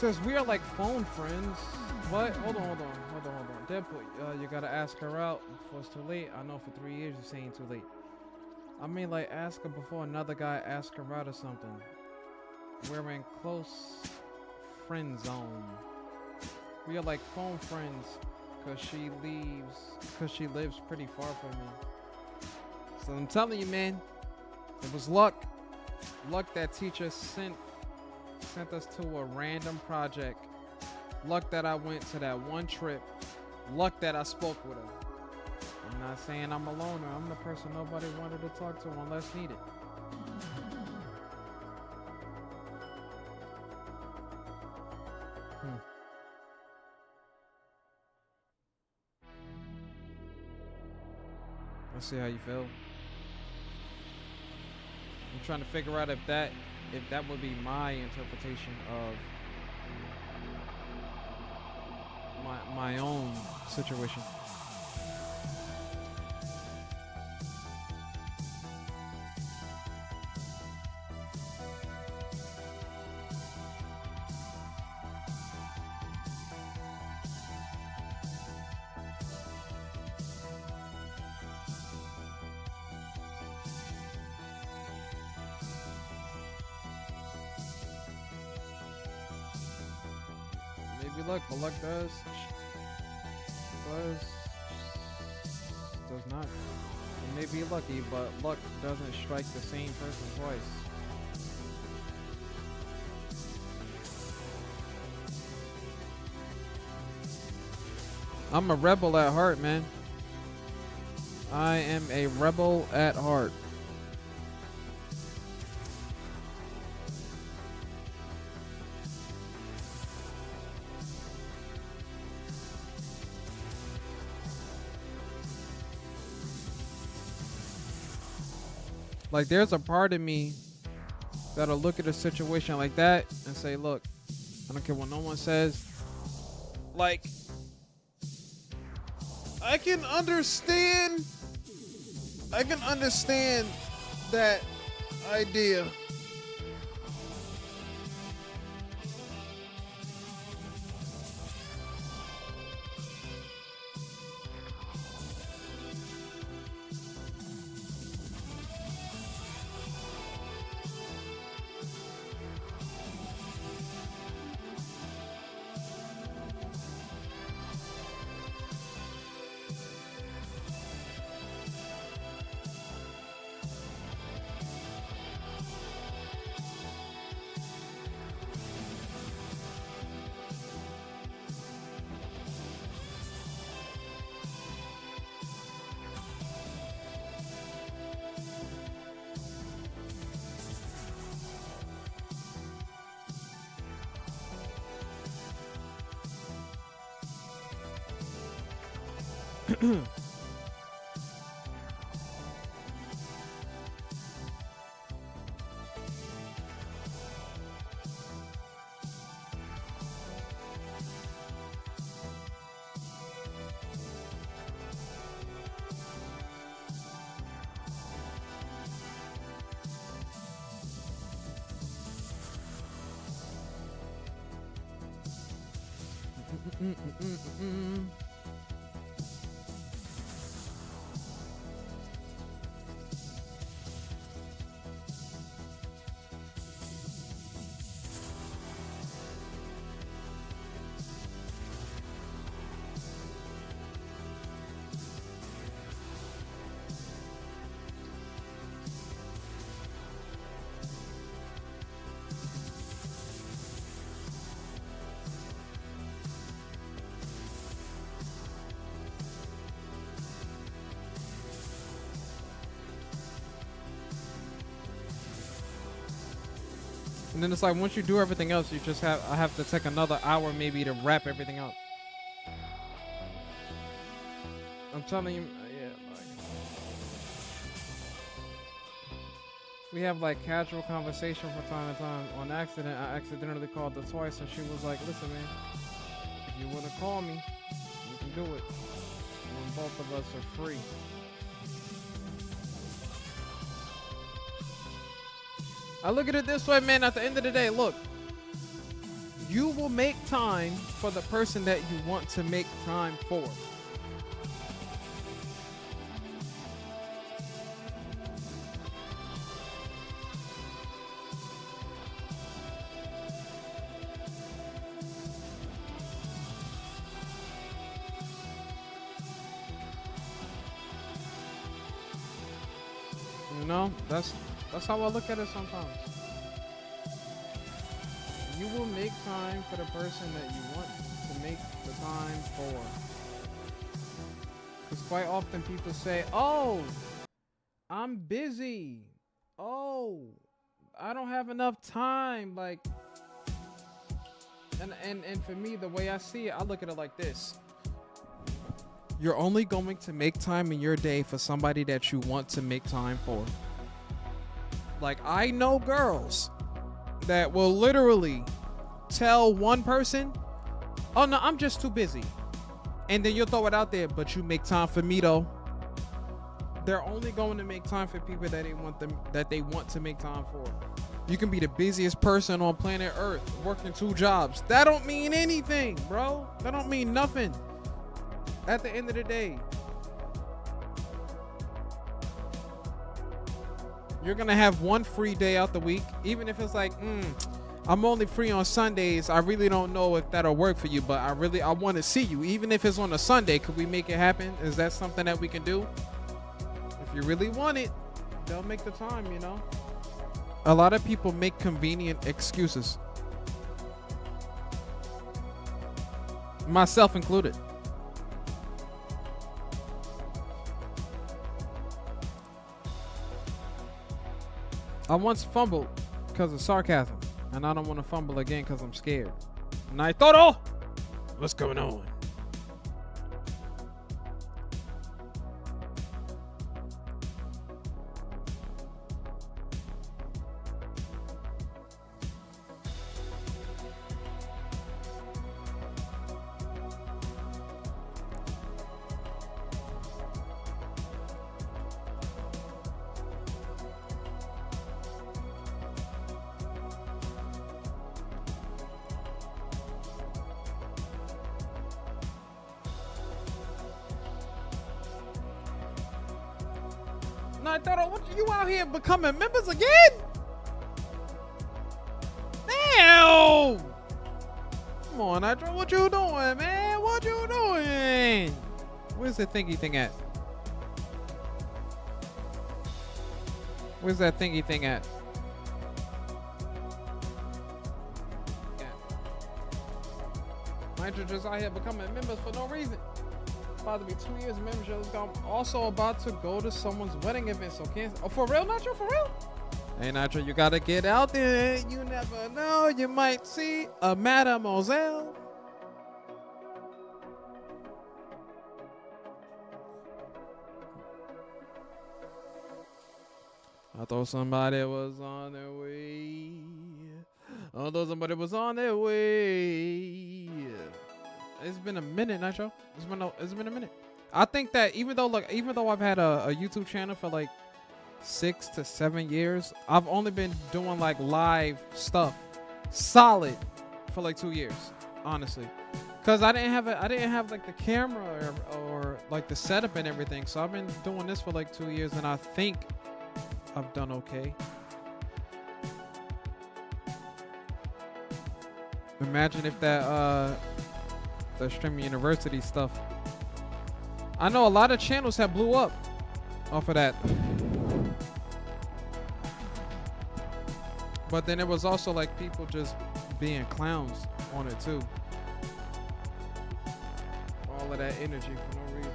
says we are like phone friends. What? Hold on. Deadpool, you gotta ask her out before it's too late. I know for 3 years you're saying too late. I mean, like, ask her before another guy asks her out or something. We're in close friend zone. We are like phone friends, cause she lives pretty far from me. So I'm telling you, man, it was luck that teacher sent us to a random project. Luck that I went to that one trip. Luck that I spoke with her. I'm not saying I'm a loner. I'm the person nobody wanted to talk to unless needed. see how you feel. I'm trying to figure out if that would be my interpretation of my own situation. Maybe luck, but luck does not. You may be lucky, but luck doesn't strike the same person twice. I'm a rebel at heart, man. I am a rebel at heart. Like, there's a part of me that'll look at a situation like that and say, look, I don't care what no one says. Like, I can understand that idea. And then it's like, once you do everything else, I have to take another hour maybe to wrap everything up. I'm telling you, yeah, like, we have like casual conversation from time to time. On accident, I accidentally called her twice, and she was like, listen, man, if you want to call me, you can do it when both of us are free. I look at it this way, man. At the end of the day, look, you will make time for the person that you want to make time for. You know, that's how I look at it sometimes. You will make time for the person that you want to make the time for. Because quite often people say, oh, I'm busy. Oh, I don't have enough time. Like, and for me, the way I see it, I look at it like this. You're only going to make time in your day for somebody that you want to make time for. Like, I know girls that will literally tell one person, oh no, I'm just too busy. And then you'll throw it out there, but you make time for me though. They're only going to make time for people that they want to make time for. You can be the busiest person on planet Earth, working 2 jobs. That don't mean anything, bro. That don't mean nothing. At the end of the day, you're gonna have one free day out the week, even if it's like, I'm only free on Sundays. I really don't know if that'll work for you, but I want to see you, even if it's on a Sunday. Could we make it happen? Is that something that we can do? If you really want it, they'll make the time, you know. A lot of people make convenient excuses, myself included. I once fumbled because of sarcasm, and I don't want to fumble again because I'm scared. Naitoro, what's going on? Naitoro, what you out here becoming members again? Damn! Come on, Naitoro, what you doing, man? What you doing? Where's the thingy thing at? Where's that thingy thing at? Nitro just out here becoming members for no reason. About to be 2 years of membership. I'm also about to go to someone's wedding event, so can't. Oh, for real, Nitro? For real? Hey, Nitro, you gotta get out there. You never know. You might see a mademoiselle. I thought somebody was on their way. I thought somebody was on their way. It's been a minute, Nitro. It's been a minute. I think that even though I've had a YouTube channel for like 6 to 7 years, I've only been doing like live stuff solid for like 2 years, honestly. Cause I didn't have like the camera or like the setup and everything. So I've been doing this for like 2 years, and I think I've done okay. Imagine if that the Streaming University stuff. I know a lot of channels have blew up off of that. But then there was also like people just being clowns on it too. All of that energy for no reason.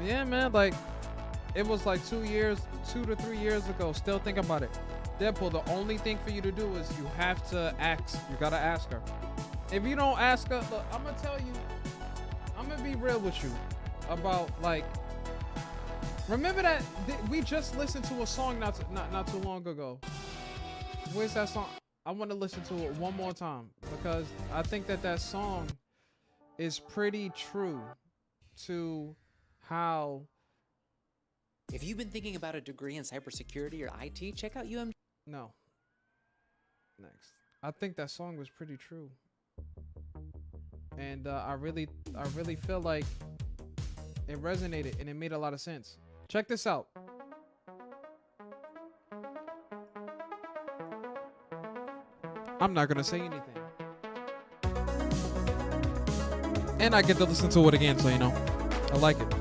Yeah, man, like it was like 2 to 3 years ago. Still think about it. Deadpool, the only thing for you to do is you have to ask. You gotta ask her. If you don't ask her, look, I'm gonna tell you, I'm gonna be real with you about like, remember that we just listened to a song not too long ago. Where's that song? I want to listen to it one more time because I think that song is pretty true to how. If you've been thinking about a degree in cybersecurity or IT, check out UMG. No. Next. I think that song was pretty true. And I really feel like it resonated and it made a lot of sense. Check this out. I'm not gonna say anything. And I get to listen to it again, so you know. I like it.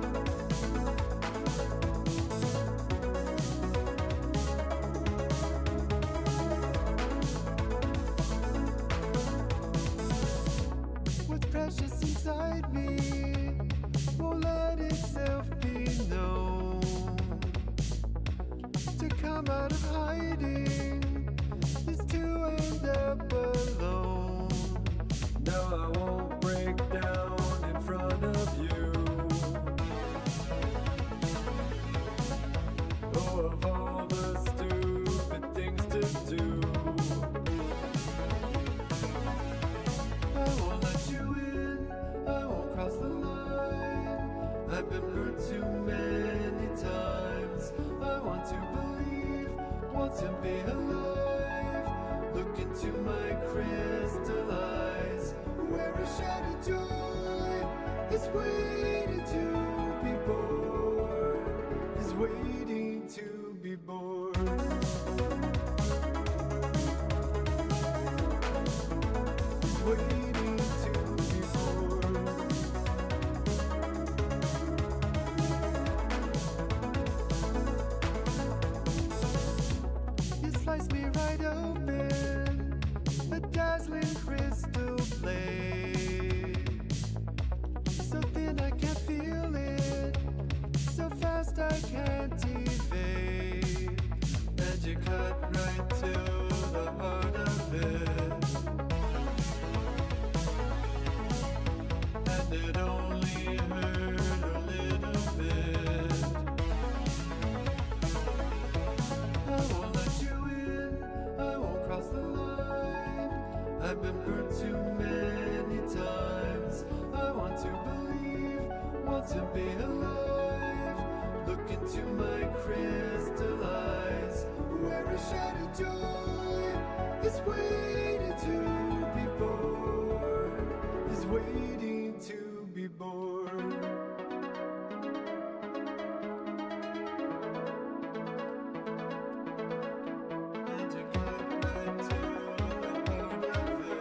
What's precious inside me won't let itself be known. To come out of hiding is to end up alone. No, I won't. waiting to be born. You slice me right open, a dazzling crystal blade. So thin I can't feel it, so fast I can't evade. And you cut right to the heart of it. And it only hurt a little bit. I won't let you in, I won't cross the line. I've been burned too many times. I want to believe, want to be alive. Look into my crystal eyes, where a shattered joy is waiting to be born, is waiting to be born. And you cut right to the heart of it.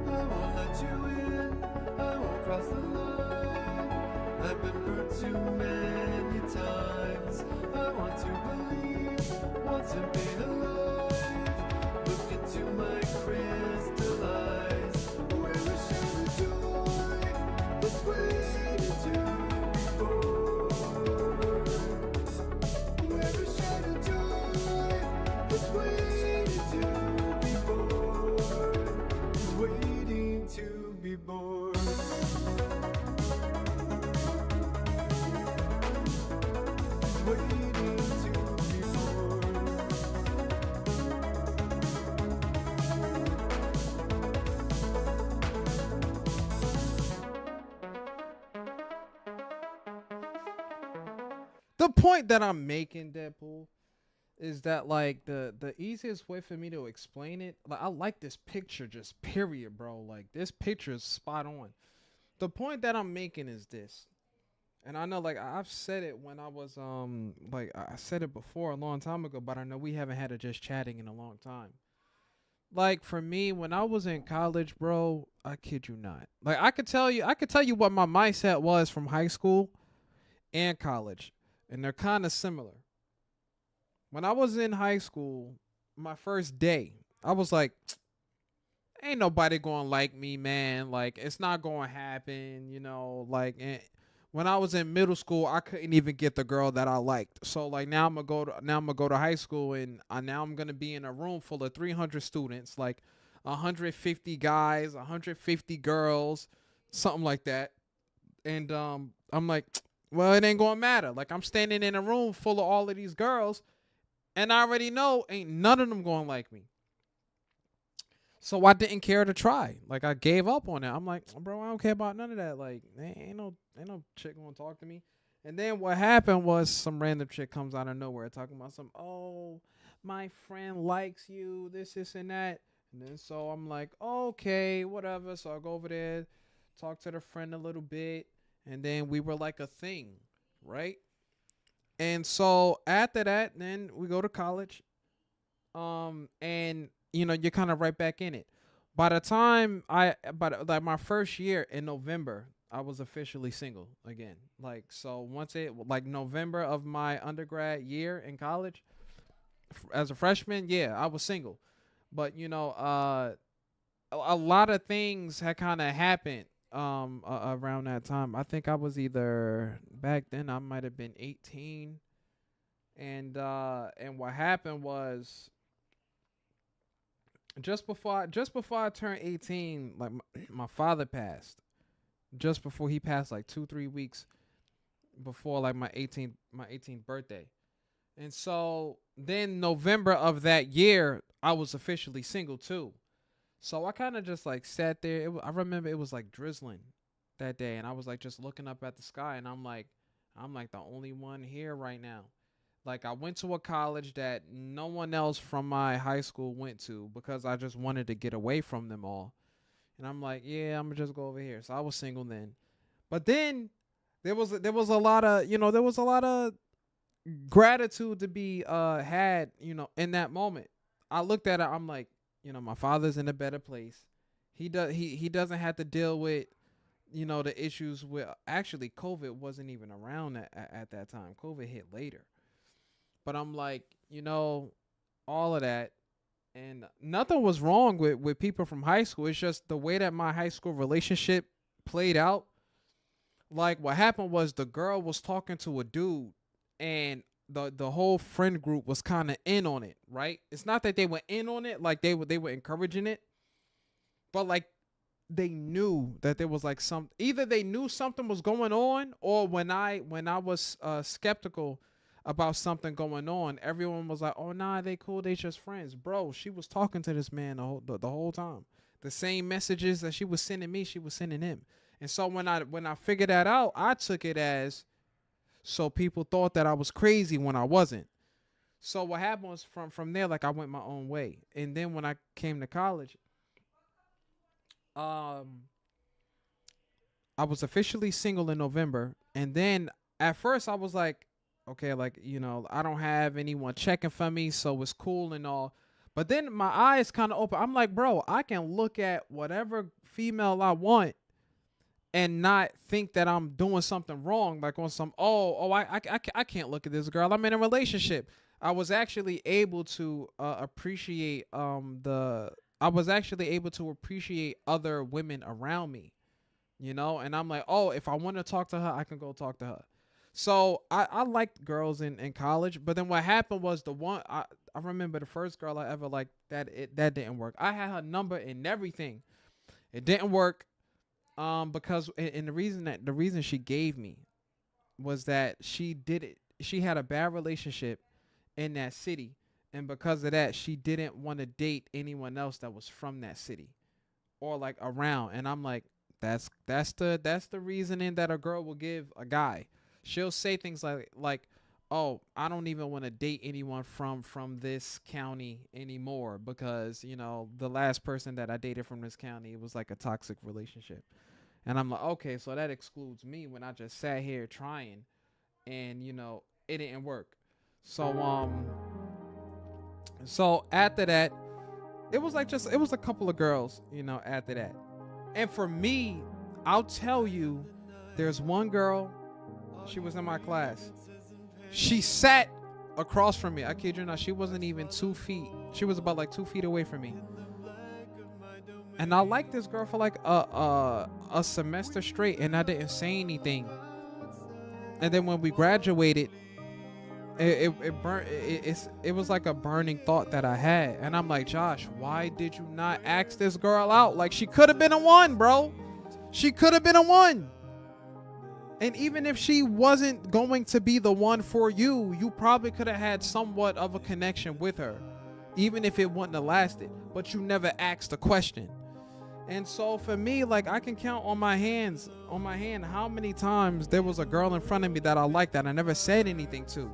I won't let you in, I won't cross the line. I've been burned too many times. I want to believe, want to be alive. Look into my crystal eyes, where a shattered joy is waiting to be born. Where a shattered joy is waiting to be born, is waiting to be born. Is waiting to be born. The point that I'm making, Deadpool, is that like the easiest way for me to explain it, like I like this picture, just period, bro. Like this picture is spot on. The point that I'm making is this, and I know like I've said it when I was like I said it before a long time ago, but I know we haven't had it just chatting in a long time. Like for me, when I was in college, bro, I kid you not. Like I could tell you what my mindset was from high school and college, and they're kind of similar. When I was in high school, my first day, I was like, ain't nobody gonna like me, man. Like, it's not gonna happen, you know. Like, when I was in middle school, I couldn't even get the girl that I liked. So, like, now I'm gonna go to high school, and now I'm gonna be in a room full of 300 students, like 150 guys, 150 girls, something like that. And I'm like, well, it ain't gonna matter. Like, I'm standing in a room full of all of these girls, and I already know ain't none of them gonna like me. So I didn't care to try. Like I gave up on it. I'm like, bro, I don't care about none of that. Like, ain't no chick gonna talk to me. And then what happened was some random chick comes out of nowhere talking about some, oh, my friend likes you, this, and that. And then so I'm like, okay, whatever. So I go over there, talk to the friend a little bit, and then we were like a thing, right? And so after that, then we go to college. And you know, you're kind of right back in it. By the time like my first year in November, I was officially single again. Like, so once like November of my undergrad year in college, as a freshman, yeah, I was single. But, you know, a lot of things had kind of happened around that time. I think I was either, back then I might have been 18. And what happened was, just before I turned 18, like my father passed. Just before he passed, like 2-3 weeks before like my 18th birthday. And so then November of that year, I was officially single too. So I kind of just like sat there. I remember it was like drizzling that day, and I was like just looking up at the sky, and I'm like the only one here right now. Like I went to a college that no one else from my high school went to because I just wanted to get away from them all. And I'm like, yeah, I'm gonna just go over here. So I was single then. But then there was a lot of gratitude to be had, in that moment. I looked at it, I'm like, my father's in a better place. He doesn't have to deal with, the issues with, actually COVID wasn't even around at that time. COVID hit later. But I'm like, all of that, and nothing was wrong with people from high school. It's just the way that my high school relationship played out. Like what happened was the girl was talking to a dude, and the whole friend group was kind of in on it, right? It's not that they were in on it, like they were encouraging it, but like they knew that there was like either they knew something was going on, or when I was skeptical about something going on, everyone was like, oh nah, they cool, they just friends. Bro, she was talking to this man the whole time. The same messages that she was sending me, she was sending him. And so when I figured that out, I took it as, so people thought that I was crazy when I wasn't. So what happened was from there, like I went my own way. And then when I came to college, I was officially single in November. And then at first I was like, okay, like, I don't have anyone checking for me, so it's cool and all. But then my eyes kind of open. I'm like, bro, I can look at whatever female I want and not think that I'm doing something wrong, like on some, I can't look at this girl, I'm in a relationship. I was actually able to appreciate other women around me, and I'm like, oh, if I want to talk to her, I can go talk to her. So I liked girls in college, but then what happened was I remember the first girl I ever liked, that didn't work. I had her number and everything. It didn't work. Because the reason she gave me was that she had a bad relationship in that city, and because of that she didn't want to date anyone else that was from that city or like around. And I'm like, that's the reasoning that a girl will give a guy. She'll say things like, oh, I don't even want to date anyone from this county anymore because, the last person that I dated from this county, it was like a toxic relationship. And I'm like, okay, so that excludes me when I just sat here trying and, it didn't work. So, so after that, it was a couple of girls, after that. And for me, I'll tell you, there's one girl, she was in my class. She sat across from me. I kid you not, she wasn't even 2 feet. She was about like 2 feet away from me. And I liked this girl for like a semester straight, and I didn't say anything. And then when we graduated, it was like a burning thought that I had. And I'm like, Josh, why did you not ask this girl out? Like, she could have been a one, bro. She could have been a one. And even if she wasn't going to be the one for you, you probably could have had somewhat of a connection with her, even if it wouldn't have lasted. But you never asked the question. And so for me, like, I can count on my hand how many times there was a girl in front of me that I liked that I never said anything to.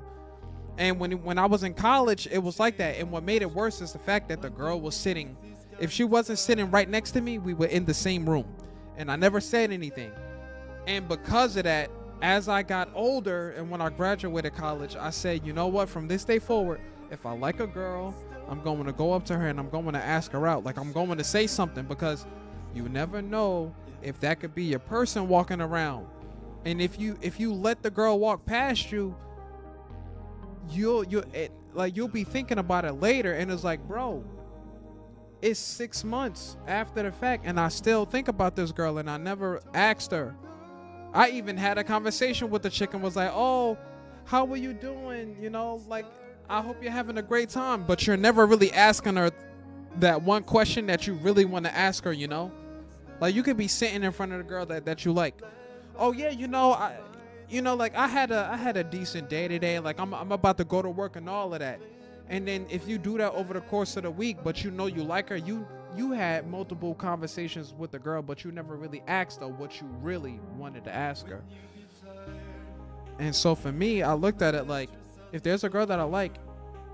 And when I was in college, it was like that. And what made it worse is the fact that the girl was sitting, if she wasn't sitting right next to me, we were in the same room. And I never said anything. And because of that, as I got older and when I graduated college, I said, you know what, from this day forward, if I like a girl, I'm going to go up to her and I'm going to ask her out. Like, I'm going to say something, because you never know if that could be your person walking around. And if you let the girl walk past you, you'll be thinking about it later. And it's like, bro, it's 6 months after the fact and I still think about this girl and I never asked her. I even had a conversation with the chick and was like, oh, how are you doing? Like, I hope you're having a great time. But you're never really asking her that one question that you really want to ask her, you know? Like, you could be sitting in front of the girl that you like. Oh yeah, like I had a decent day today. Like I'm about to go to work and all of that. And then if you do that over the course of the week, but you know you like her, you had multiple conversations with the girl, but you never really asked her what you really wanted to ask her. And so for me, I looked at it like, if there's a girl that I like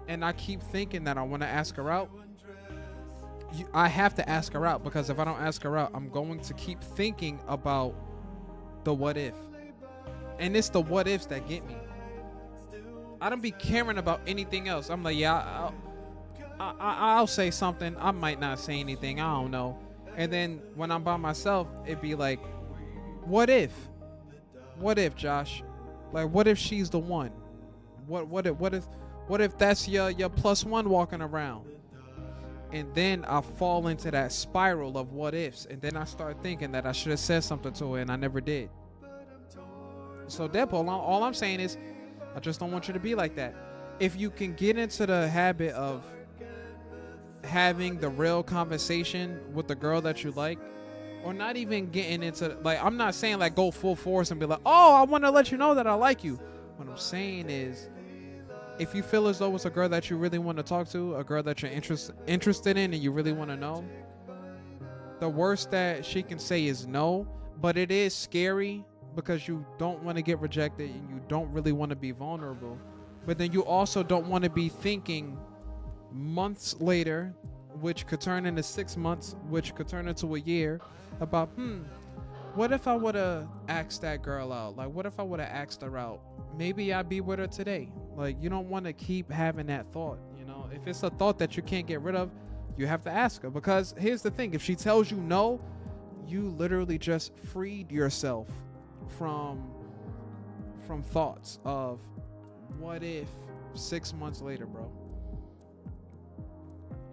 and I keep thinking that I want to ask her out, I have to ask her out, because if I don't ask her out, I'm going to keep thinking about the what if. And it's the what ifs that get me. I don't be caring about anything else. I'm like, yeah, I'll say something. I might not say anything. I don't know. And then when I'm by myself, it'd be like, what if? What if, Josh? Like, what if she's the one? What if that's your +1 walking around? And then I fall into that spiral of what ifs, and then I start thinking that I should have said something to her and I never did. So Deadpool, all I'm saying is, I just don't want you to be like that. If you can get into the habit of having the real conversation with the girl that you like, or not even getting into, like, I'm not saying like go full force and be like, oh, I want to let you know that I like you. What I'm saying is, if you feel as though it's a girl that you really want to talk to, a girl that you're interested in and you really want to know, the worst that she can say is no. But it is scary, because you don't want to get rejected and you don't really want to be vulnerable. But then you also don't want to be thinking months later, which could turn into 6 months, which could turn into a year, about, what if I would have asked that girl out? Like, what if I would have asked her out? Maybe I'd be with her today. Like, you don't want to keep having that thought, you know? If it's a thought that you can't get rid of, you have to ask her. Because here's the thing, if she tells you no, you literally just freed yourself from thoughts of what if 6 months later, bro.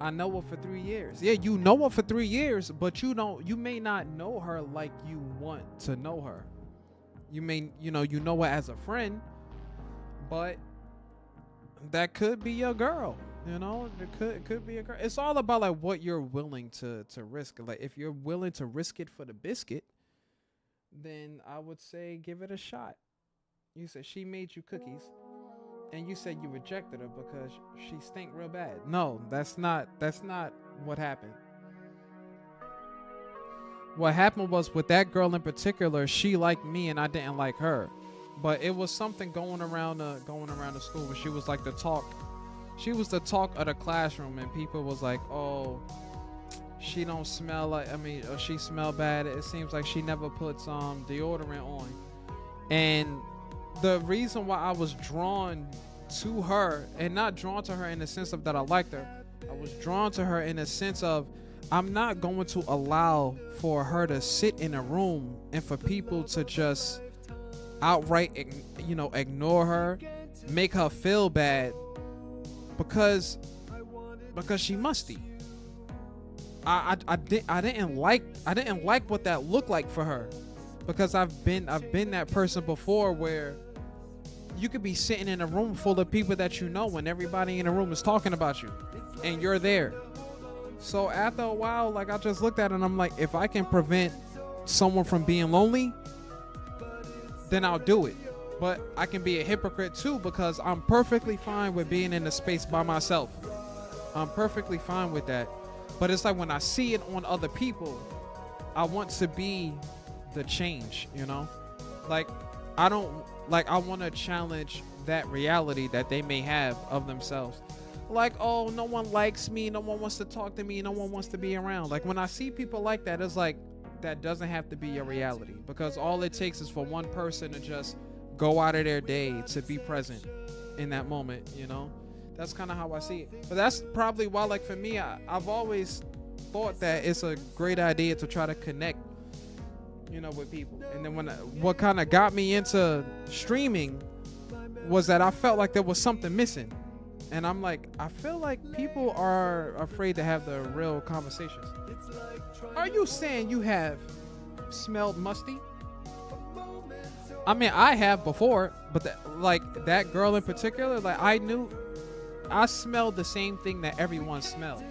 I know her for 3 years. Yeah, you know her for 3 years, but you may not know her like you want to know her. You may, you know her as a friend, but that could be your girl. You know, it could be a girl. It's all about like what you're willing to risk. Like, if you're willing to risk it for the biscuit, then I would say give it a shot. You said she made you cookies, and you said you rejected her because she stink real bad. No, that's not what happened. What happened was, with that girl in particular, she liked me and I didn't like her. But it was something going around the school where she was like the talk. She was the talk of the classroom, and people was like, oh, she don't smell like, she smell bad. It seems like she never puts deodorant on. And the reason why I was drawn to her, and not drawn to her in the sense of that I liked her, I was drawn to her in the sense of, I'm not going to allow for her to sit in a room and for people to just outright, ignore her, make her feel bad because she musty. I didn't like what that looked like for her, because I've been that person before, where you could be sitting in a room full of people that you know, and everybody in the room is talking about you, and you're there. So after a while, like, I just looked at it and I'm like, if I can prevent someone from being lonely, then I'll do it. But I can be a hypocrite too, because I'm perfectly fine with being in a space by myself. I'm perfectly fine with that. But it's like when I see it on other people, I want to be the change, you know? Like, I want to challenge that reality that they may have of themselves. Like, oh, no one likes me, no one wants to talk to me, no one wants to be around. Like, when I see people like that, it's like, that doesn't have to be your reality, because all it takes is for one person to just go out of their day to be present in that moment, you know? That's kind of how I see it. But that's probably why, like, for me, I've always thought that it's a great idea to try to connect, with people. And then what kind of got me into streaming was that I felt like there was something missing. And I'm like, I feel like people are afraid to have the real conversations. Are you saying you have smelled musty? I mean, I have before, but that girl in particular, like, I smelled the same thing that everyone smelled.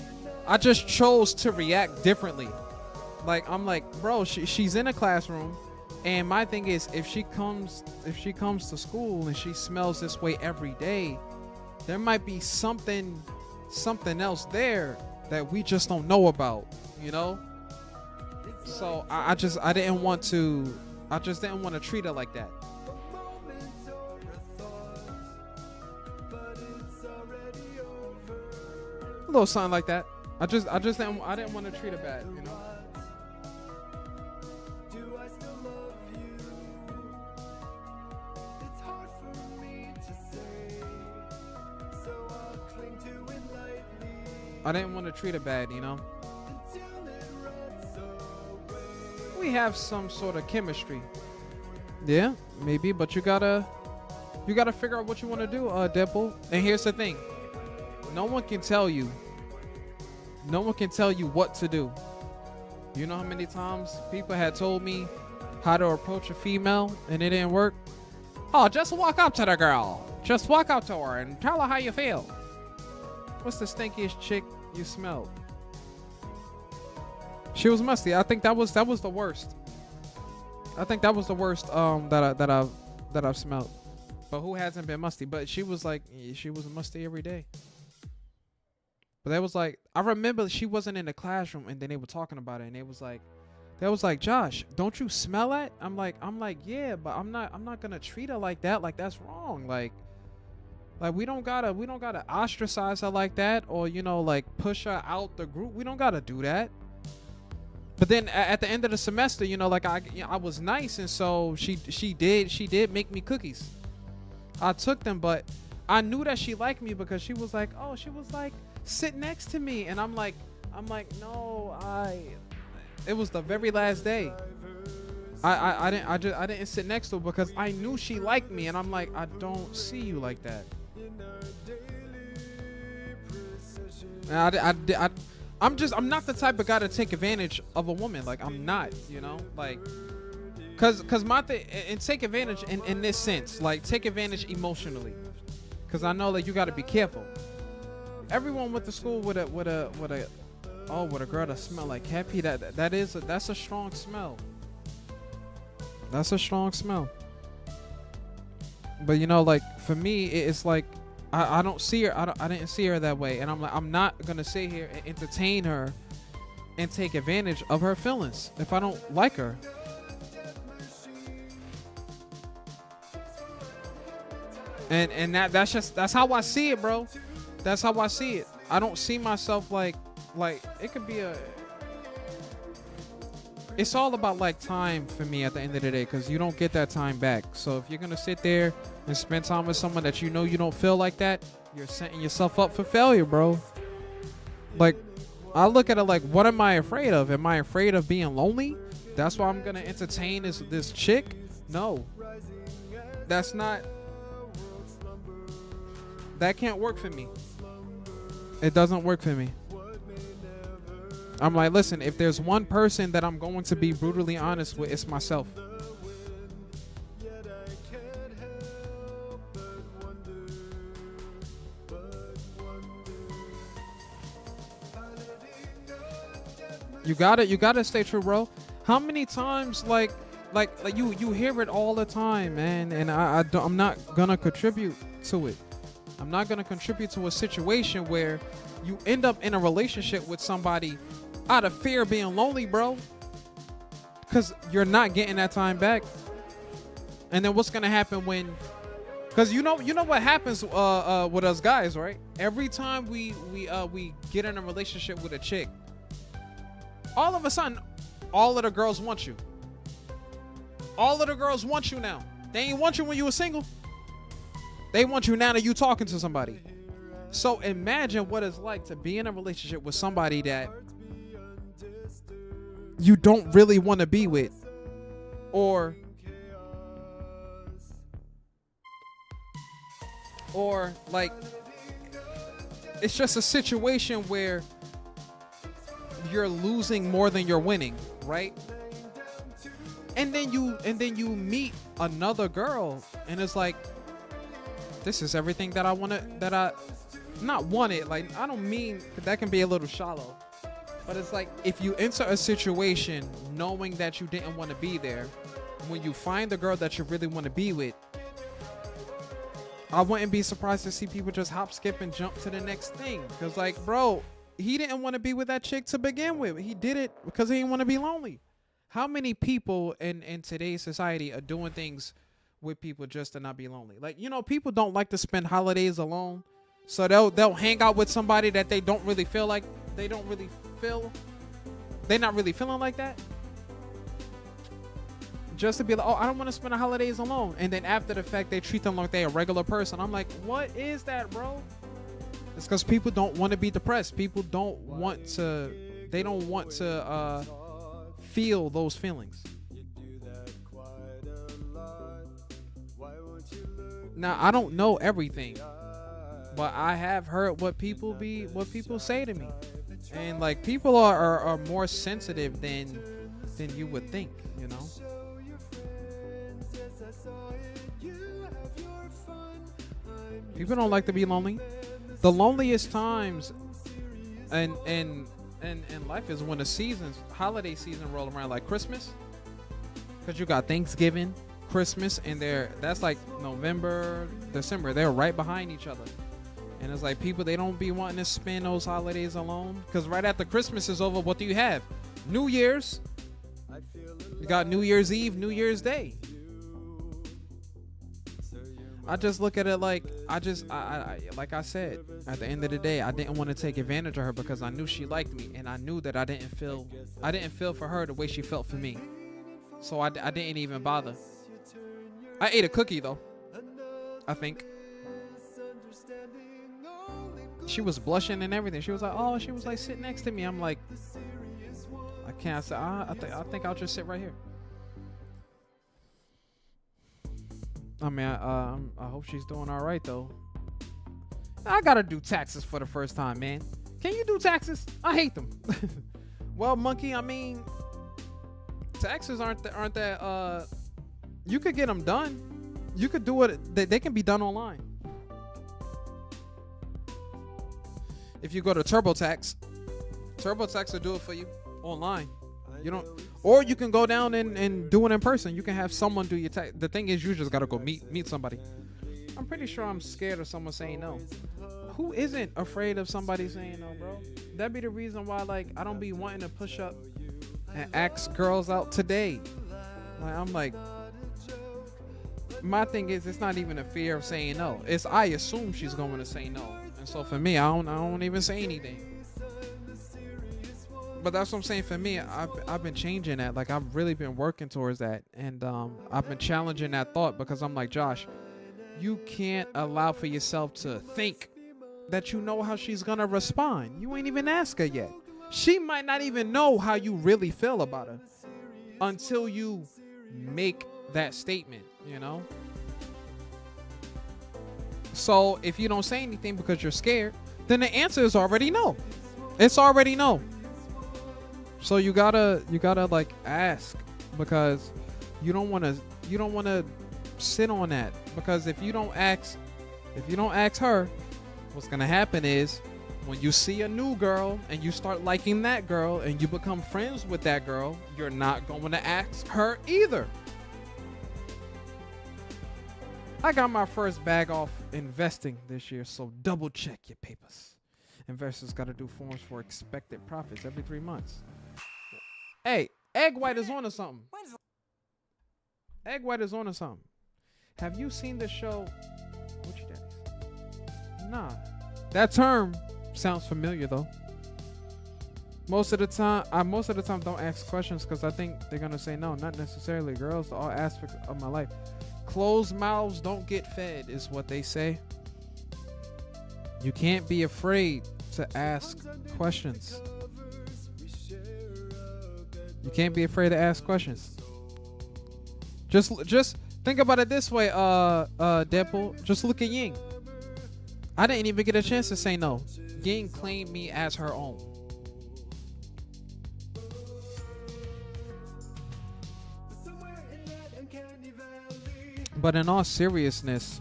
I just chose to react differently. Like, I'm like, bro, she's in a classroom, and my thing is, if she comes to school and she smells this way every day, there might be something else there that we just don't know about, you know? So I just didn't want to treat her like that. A little something like that. I didn't want to treat her bad, you know? I didn't want to treat her bad, you know? We have some sort of chemistry. Yeah, maybe, but you gotta figure out what you want to do, Deadpool. And here's the thing. No one can tell you what to do. You know how many times people had told me how to approach a female and it didn't work? Oh, just walk up to the girl. Just walk up to her and tell her how you feel. What's the stinkiest chick you smelled? She was musty. I think that was the worst. I think that was the worst that I've smelled. But who hasn't been musty? But she was musty every day. But that was like, I remember she wasn't in the classroom, and then they were talking about it, and they was like, Josh, don't you smell that? I'm like, yeah, but I'm not gonna treat her like that. Like, that's wrong. Like we don't gotta ostracize her like that, or, you know, like push her out the group. We don't gotta do that. But then at the end of the semester, you know, like I was nice, and so she did make me cookies. I took them, but I knew that she liked me because she was like, sit next to me, and I'm like, no, it was the very last day. I didn't sit next to her because I knew she liked me, and I'm like, I don't see you like that. And I'm not the type of guy to take advantage of a woman. Like, I'm not, you know, like, cause my thing, and take advantage in this sense, like take advantage emotionally, cause I know that you got to be careful. Everyone went to school with a girl that smelled like happy. That's a strong smell. That's a strong smell. But, you know, like, for me, it's like I don't see her. I didn't see her that way, and I'm like, I'm not gonna sit here and entertain her and take advantage of her feelings if I don't like her. And that's how I see it, bro. That's how I see it. I don't see myself like it could be it's all about like time for me at the end of the day, because you don't get that time back. So if you're gonna sit there and spend time with someone that you know you don't feel like that, you're setting yourself up for failure, bro. Like, I look at it like, what am I afraid of? Am I afraid of being lonely? That's why I'm gonna entertain this chick? No. That's not. That can't work for me. It doesn't work for me. I'm like, listen, if there's one person that I'm going to be brutally honest with, it's myself. You gotta stay true, bro. How many times, like you hear it all the time, man, and I'm not gonna contribute to it. I'm not gonna contribute to a situation where you end up in a relationship with somebody out of fear of being lonely, bro, because you're not getting that time back. And then what's gonna happen when, because you know what happens with us guys, right? Every time we get in a relationship with a chick, all of a sudden, all of the girls want you. All of the girls want you now. They ain't want you when you were single. They want you now that you talking to somebody. So imagine what it's like to be in a relationship with somebody that you don't really want to be with, or like, it's just a situation where you're losing more than you're winning, right? And then you meet another girl, and it's like, this is everything that I want to not wanted. Like, I don't mean that can be a little shallow, but it's like if you enter a situation knowing that you didn't want to be there, when you find the girl that you really want to be with, I wouldn't be surprised to see people just hop, skip, and jump to the next thing. Because, like, bro, he didn't want to be with that chick to begin with. He did it because he didn't want to be lonely. How many people in today's society are doing things with people just to not be lonely? Like, you know, people don't like to spend holidays alone. So they'll hang out with somebody that they don't really feel like. They're not really feeling like that. Just to be like, oh, I don't want to spend the holidays alone. And then after the fact, they treat them like they're a regular person. I'm like, what is that, bro? It's because people don't want to be depressed. People don't want to, they don't want to feel those feelings. Now, I don't know everything, but I have heard what people say to me. And like, people are more sensitive than you would think, you know? People don't like to be lonely. The loneliest times in life is when the holiday season roll around, like Christmas. Because you got Thanksgiving, Christmas, and that's like November, December. They're right behind each other. And it's like people, they don't be wanting to spend those holidays alone. Because right after Christmas is over, what do you have? New Year's. You got New Year's Eve, New Year's Day. I just look at it like, I like I said, at the end of the day, I didn't want to take advantage of her because I knew she liked me, and I knew that I didn't feel for her the way she felt for me. So I didn't even bother. I ate a cookie though, I think. She was blushing and everything. She was like, oh, she was like, sit next to me. I'm like, I can't. I said, I think I'll just sit right here. I mean, I hope she's doing all right though. I gotta do taxes for the first time, man. Can you do taxes? I hate them. Well, monkey, I mean, taxes aren't that. You could get them done. You could do it. They can be done online. If you go to TurboTax will do it for you online. You don't, or you can go down and do it in person. You can have someone do your tax. The thing is, you just gotta go meet somebody. I'm pretty sure I'm scared of someone saying no. Who isn't afraid of somebody saying no, bro? That'd be the reason why, like, I don't be wanting to push up and ask girls out today. Like, I'm like, my thing is, it's not even a fear of saying no. It's I assume she's going to say no, and so for me, I don't even say anything. But that's what I'm saying. For me, I've been changing that. Like, I've really been working towards that, and I've been challenging that thought because I'm like, Josh, you can't allow for yourself to think that you know how she's gonna respond. You ain't even asked her yet. She might not even know how you really feel about her until you make that statement, you know? So if you don't say anything because you're scared, then the answer is already no. It's already no. So you gotta like ask, because you don't wanna sit on that, because if you don't ask her, what's gonna happen is when you see a new girl and you start liking that girl and you become friends with that girl, you're not going to ask her either. I got my first bag off investing this year, so double check your papers. Investors got to do forms for expected profits every 3 months. Hey, Egg White is on to something. Egg White is on to something. Have you seen the show? What you daddies? Nah. That term sounds familiar though. Most of the time don't ask questions because I think they're gonna say no. Not necessarily girls. All aspects of my life. Closed mouths don't get fed is what they say. You can't be afraid to ask questions. You can't be afraid to ask questions. Just think about it this way, Deadpool. Just look at Ying. I didn't even get a chance to say no. Ying claimed me as her own. But in all seriousness,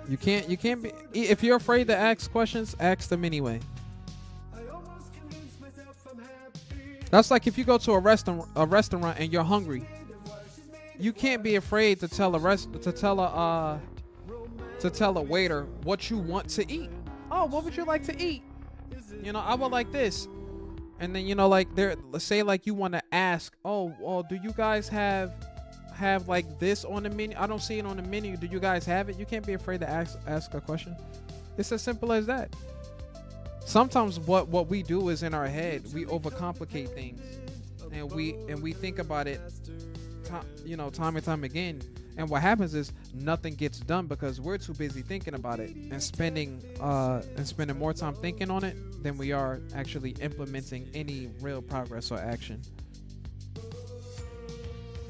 You can't be. If you're afraid to ask questions, ask them anyway. That's like if you go to a restaurant and you're hungry. You can't be afraid to tell a waiter what you want to eat. Oh, what would you like to eat? You know, I would like this. And then, you know, like let's say like you want to ask, oh, well, do you guys have like this on the menu? I don't see it on the menu. Do you guys have it? You can't be afraid to ask a question. It's as simple as that. Sometimes what we do is in our head, we overcomplicate things, and we think about it, time and time again. And what happens is nothing gets done because we're too busy thinking about it and spending more time thinking on it than we are actually implementing any real progress or action.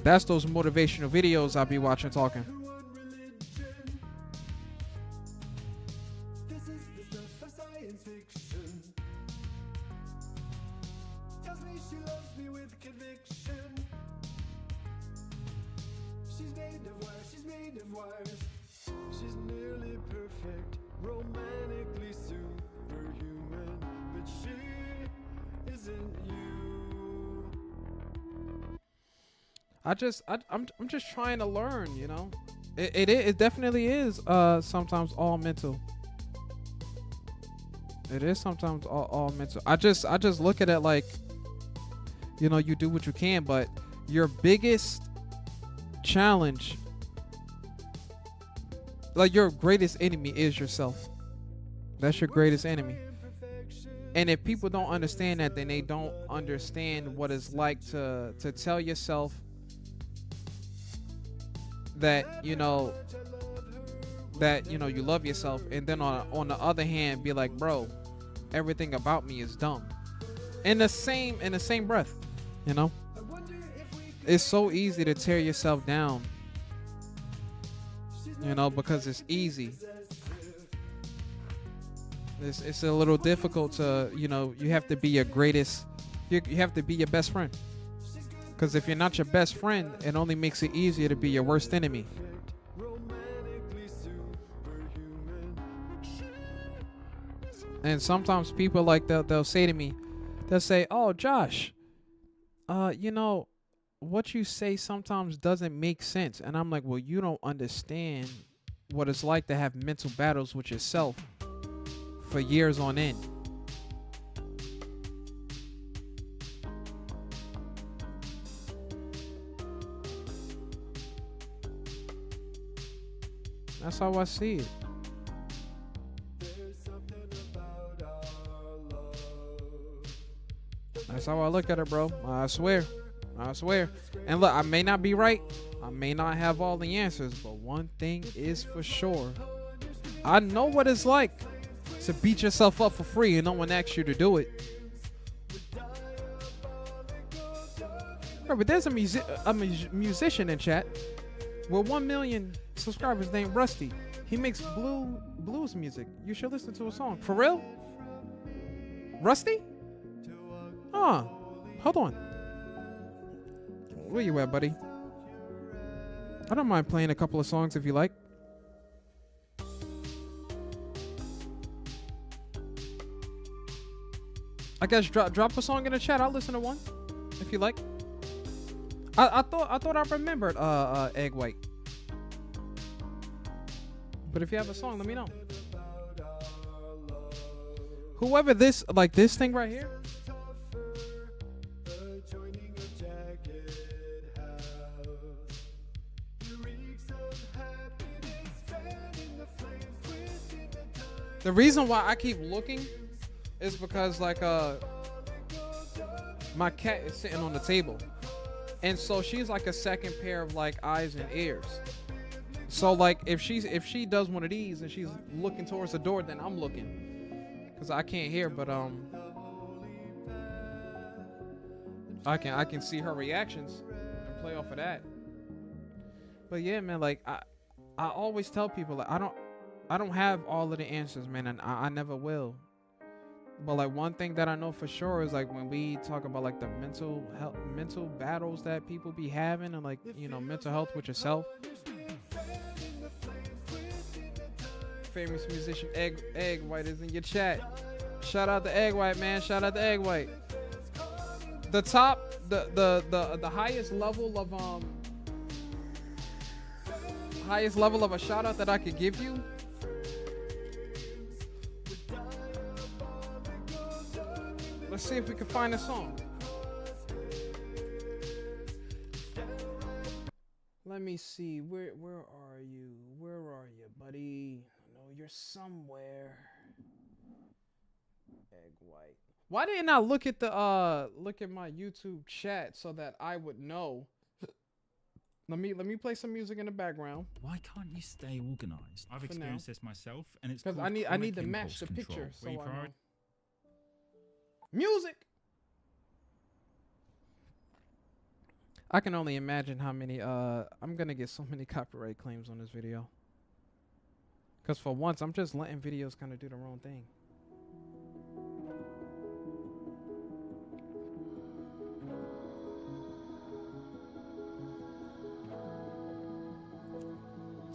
That's those motivational videos I'll be watching talking. She's nearly perfect, romantically superhuman, but she isn't you. I'm just trying to learn, you know. It definitely is sometimes all mental. It is sometimes all mental. I just look at it like, you know, you do what you can, but your biggest challenge, like your greatest enemy, is yourself. That's your greatest enemy. And if people don't understand that, then they don't understand what it's like to tell yourself that you love yourself, and then on the other hand be like, bro, everything about me is dumb. In the same breath, you know. It's so easy to tear yourself down, you know, because it's easy. It's a little difficult to, you know, you have to be your greatest, you have to be your best friend. Because if you're not your best friend, it only makes it easier to be your worst enemy. And sometimes people like they'll say to me, they'll say, oh, Josh, you know, what you say sometimes doesn't make sense. And I'm like, well, you don't understand what it's like to have mental battles with yourself for years on end. That's how I see it. That's how I look at it, bro. I swear. And look, I may not be right. I may not have all the answers, but one thing is for sure. I know what it's like to beat yourself up for free and no one asks you to do it. Bro, but there's a musician in chat with 1 million subscribers named Rusty. He makes blues music. You should listen to a song. For real? Rusty? Hold on. Where you at, buddy? I don't mind playing a couple of songs if you like. I guess drop a song in the chat. I'll listen to one if you like. I thought I remembered Egg White. But if you have a song, let me know. Whoever this thing right here. The reason why I keep looking is because my cat is sitting on the table, and so she's like a second pair of like eyes and ears. So like if she does one of these and she's looking towards the door, then I'm looking because I can't hear, but I can see her reactions and play off of that. But yeah, man, like I always tell people, like I don't have all of the answers, man, and I never will. But like one thing that I know for sure is like when we talk about like the mental battles that people be having, and like, you know, mental health with yourself. famous musician Egg White is in your chat. Shout out to Egg White, man. Shout out to Egg White. The top, the highest level of a shout out that I could give you. Let's see if we can find a song. Let me see. Where are you? Where are you, buddy? I know you're somewhere. Egg White. Why didn't I look at my YouTube chat so that I would know? Let me play some music in the background. Why can't you stay organized? I've experienced this myself, and it's because called I need to chronic match the impulse control, picture. So where I you know. Music. I can only imagine how many I'm gonna get so many copyright claims on this video. Cause for once I'm just letting videos kind of do their own thing.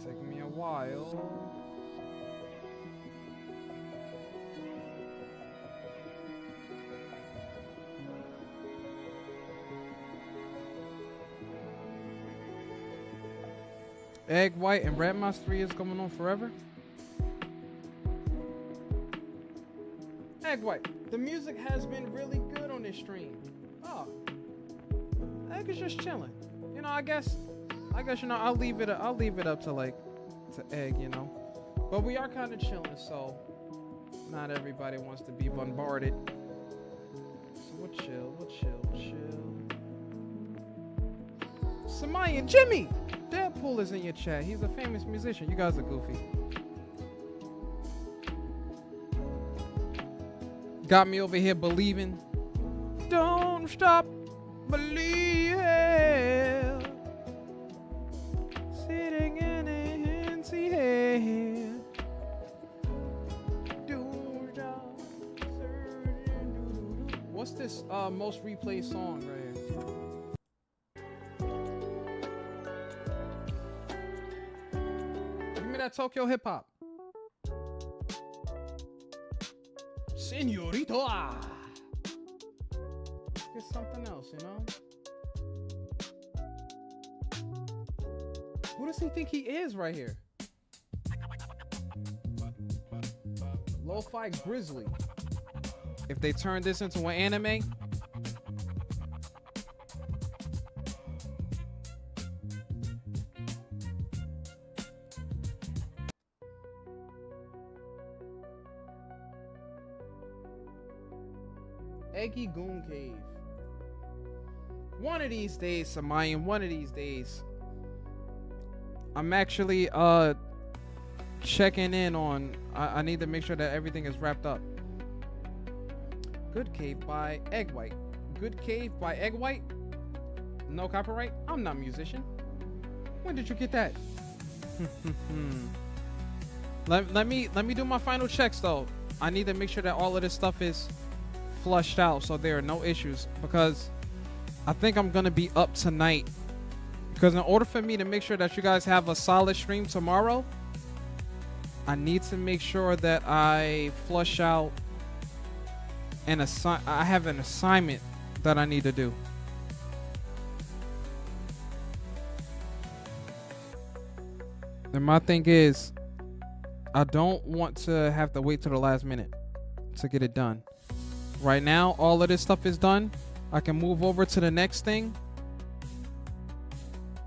Taking me a while. Egg White and Red Mouse 3 is going on forever. Egg White, the music has been really good on this stream. Oh, Egg is just chilling. You know, I guess you know I'll leave it up to Egg, you know. But we are kind of chilling, so not everybody wants to be bombarded. So we'll chill. Samayan Jimmy. Deadpool is in your chat. He's a famous musician. You guys are goofy. Got me over here believing. Don't stop believing. Sitting in an empty head. Don't stop searching. What's this most replayed song right here? That Tokyo hip hop. Señorita. Get something else, you know? Who does he think he is right here? Lo-Fi Grizzly. If they turn this into an anime, Eggy Goon Cave. One of these days, Samayan, one of these days, I'm actually checking in on. I need to make sure that everything is wrapped up. Good Cave by Egg White. Good Cave by Egg White. No copyright. I'm not a musician. When did you get that? let me do my final checks though. I need to make sure that all of this stuff is flushed out so there are no issues, because I think I'm gonna be up tonight, because in order for me to make sure that you guys have a solid stream tomorrow, I need to make sure that I flush out and I have an assignment that I need to do. And my thing is, I don't want to have to wait till the last minute to get it done. Right now, all of this stuff is done. I can move over to the next thing.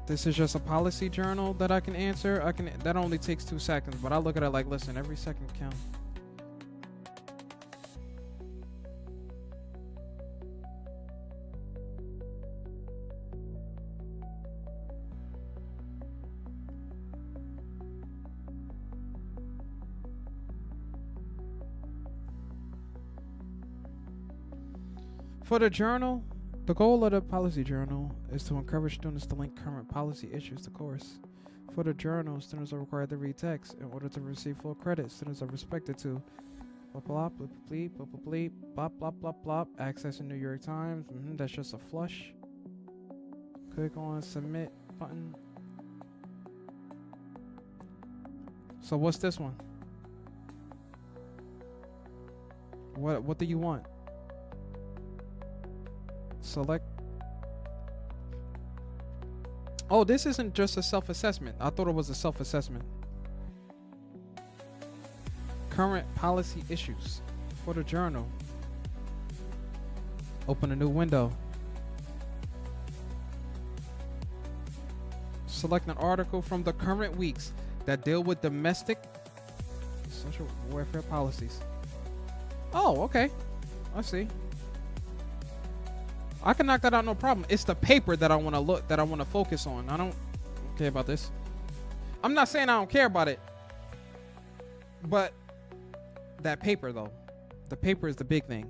This is just a policy journal that I can answer. That only takes 2 seconds, but I look at it like, listen, every second counts. For the journal, the goal of the policy journal is to encourage students to link current policy issues to course. For the journal, students are required to read text. In order to receive full credit, students are expected to blah blah blah blah blah blah blah blah blah blah. Access in New York Times. That's just a flush. Click on submit button. So what's this one? What do you want? Select. Oh, this isn't just a self-assessment. I thought it was a self-assessment. Current policy issues for the journal. Open a new window. Select an article from the current weeks that deal with domestic social welfare policies. Oh, okay. I see. I can knock that out no problem. It's the paper that I want to focus on. I don't care about this. I'm not saying I don't care about it. But that paper though. The paper is the big thing.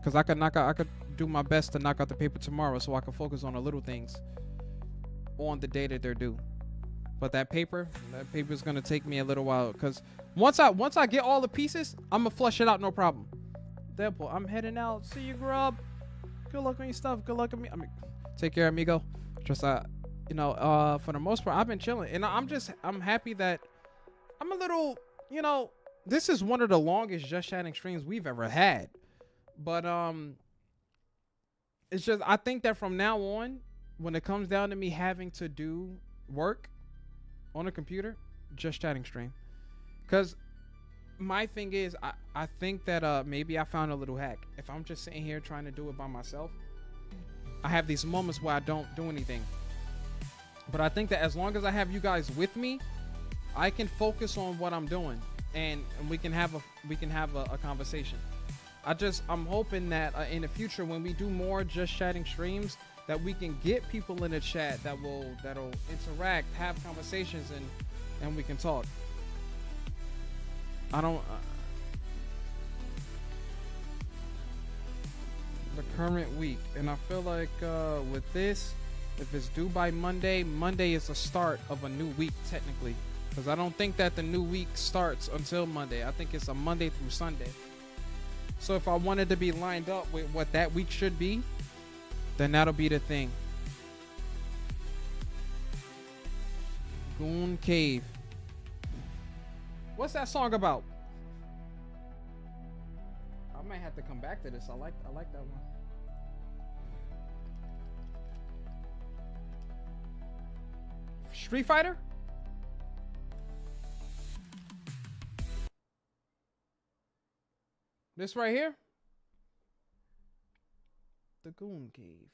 Cuz I could do my best to knock out the paper tomorrow so I can focus on the little things on the day that they're due. But that paper is going to take me a little while cuz once I get all the pieces, I'm going to flush it out no problem. Deadpool, I'm heading out. See you, Grub. Good luck on your stuff. Good luck on me. I mean, take care, amigo. Just for the most part, I've been chilling, and I'm happy that I'm a little, this is one of the longest Just Chatting streams we've ever had. But it's just I think that from now on, when it comes down to me having to do work on a computer, Just Chatting stream, because my thing is, I think that maybe I found a little hack. If I'm just sitting here trying to do it by myself, I have these moments where I don't do anything. But I think that as long as I have you guys with me, I can focus on what I'm doing, and we can have a conversation. I'm hoping that in the future, when we do more Just Chatting streams, that we can get people in the chat that'll interact, have conversations, and we can talk. I don't. The current week, and I feel like with this, if it's due by Monday, Monday is the start of a new week technically, because I don't think that the new week starts until Monday. I think it's a Monday through Sunday. So if I wanted to be lined up with what that week should be, then that'll be the thing. Goon Cave. What's that song about? I might have to come back to this. I like that one. Street Fighter? This right here? The Goon Cave.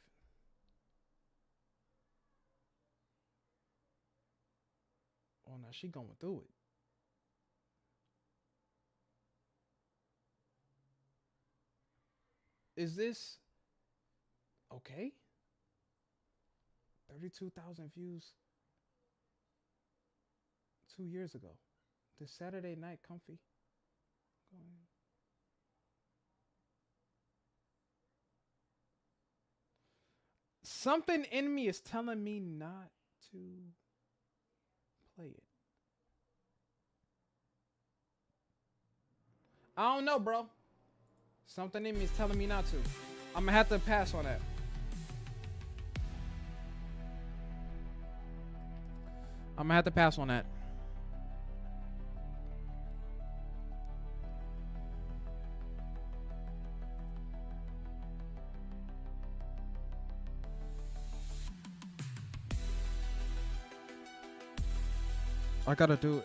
Oh, now she going through it. Is this okay? 32,000 views 2 years ago. This Saturday night comfy. Something in me is telling me not to play it. I don't know, bro. Something in me is telling me not to. I'm gonna have to pass on that. I'm gonna have to pass on that.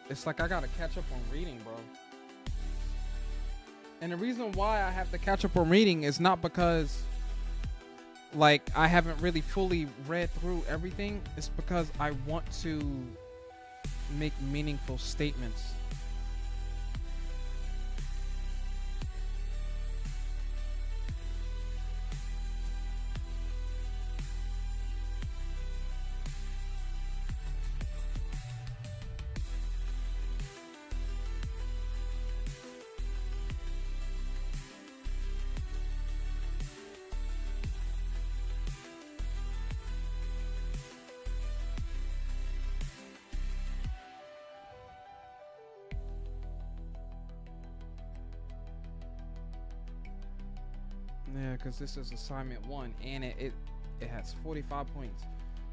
It's like I gotta catch up on reading, bro. And the reason why I have to catch up on reading is not because like I haven't really fully read through everything. It's because I want to make meaningful statements. Yeah, because this is assignment 1 and it has 45 points.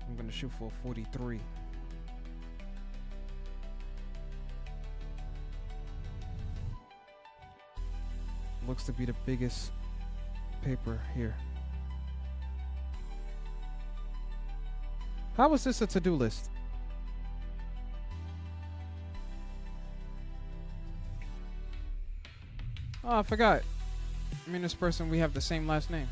I'm going to shoot for 43. looks to be the biggest paper here. How is this a to-do list? Oh, I forgot. Me and this person, we have the same last name.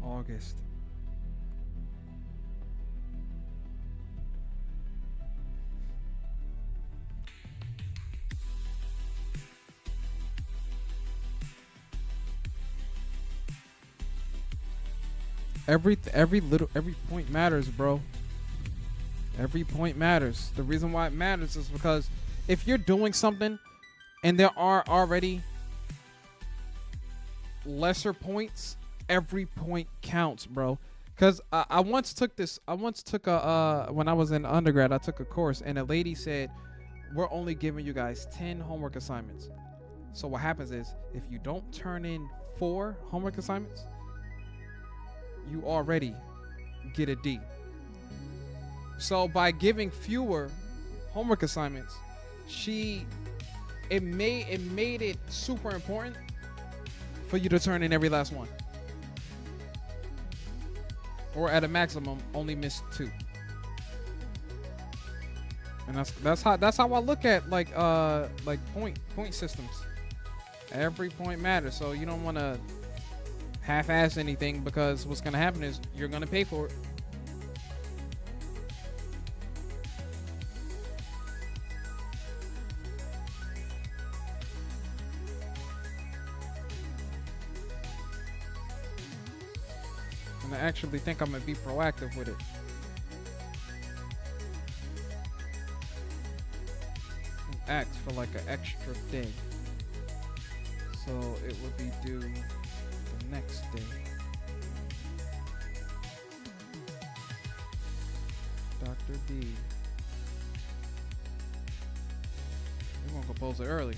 August. Every point matters, bro. Every point matters. The reason why it matters is because if you're doing something and there are already lesser points, every point counts, bro. Because I once took a when I was in undergrad, I took a course and a lady said, we're only giving you guys 10 homework assignments. So what happens is if you don't turn in 4 homework assignments, you already get a D. So by giving fewer homework assignments, it made it super important for you to turn in every last one. Or at a maximum, only miss 2. And that's how I look at like point systems. Every point matters, so you don't want to half-ass anything, because what's gonna happen is you're gonna pay for it. And I actually think I'm gonna be proactive with it. Ask for like an extra day, so it would be due the next day. Dr. D. We're gonna compose it early.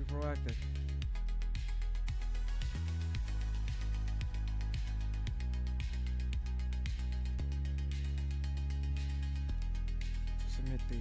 Proactive. Submit these.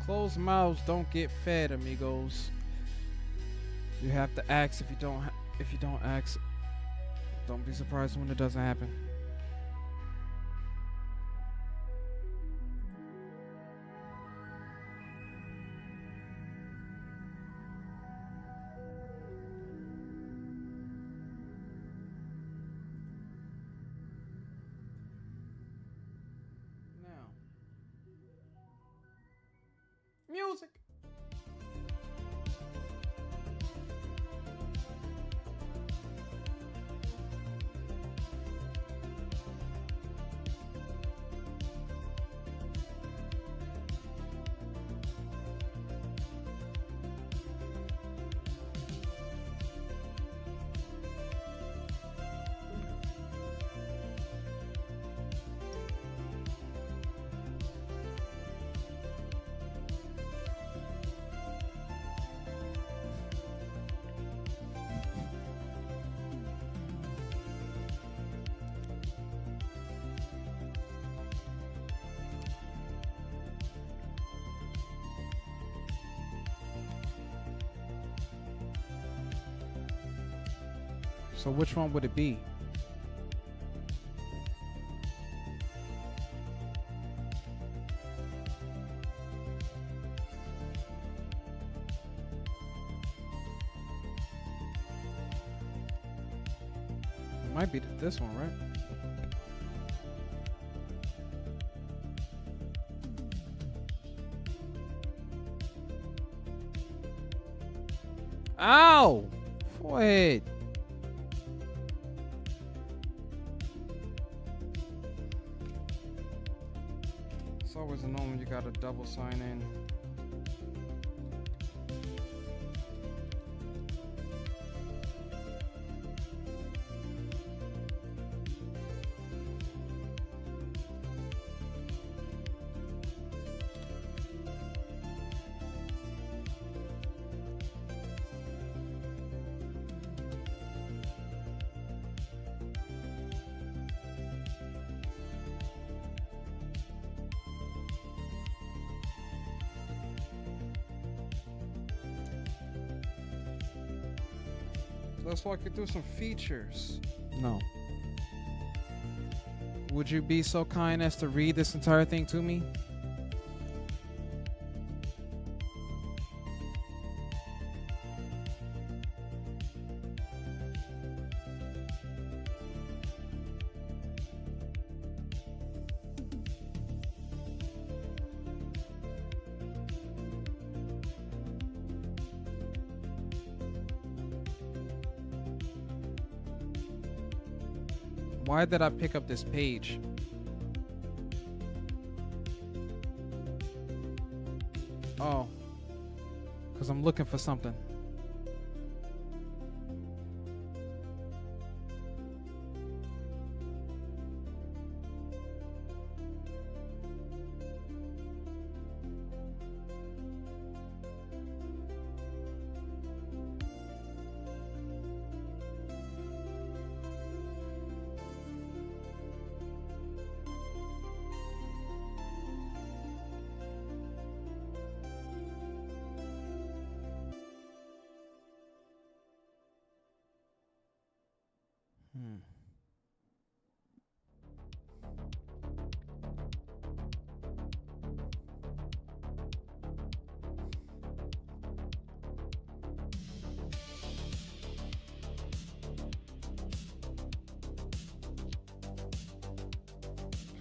Closed mouths don't get fed, amigos. You have to ask. If you don't ask, don't be surprised when it doesn't happen. Now, music. So which one would it be? It might be this one, right? Ow! Forehead. It's always a norm you gotta double sign in. Let's walk you through some features. No. Would you be so kind as to read this entire thing to me? Why did I pick up this page? Oh, because I'm looking for something.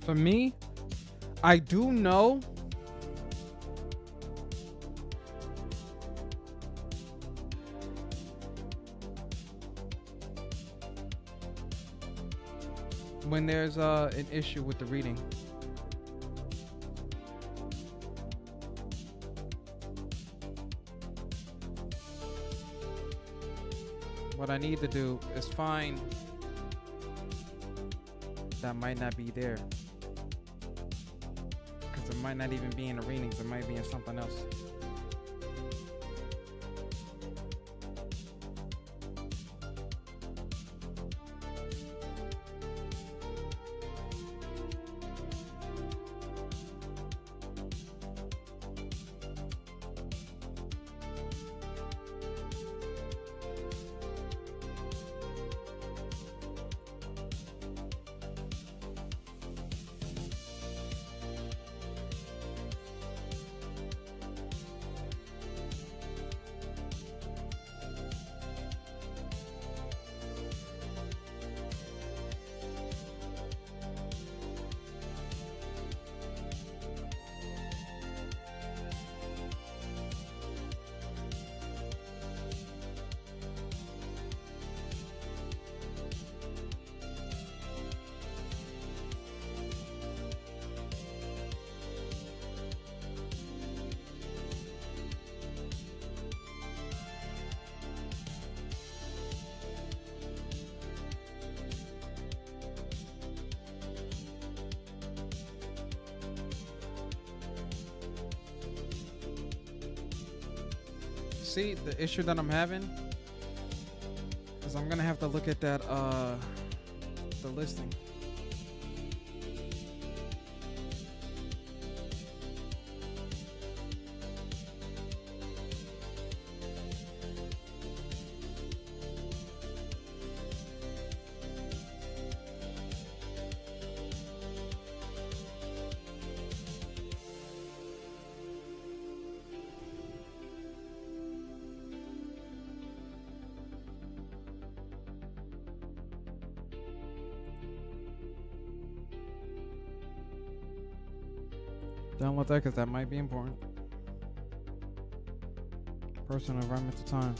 For me, I do know when there's an issue with the reading. What I need to do is find that might not be there. Because it might not even be in the readings, it might be in something else. See, the issue that I'm having is I'm gonna have to look at that the listing. Download that because that might be important. Personal environmental time.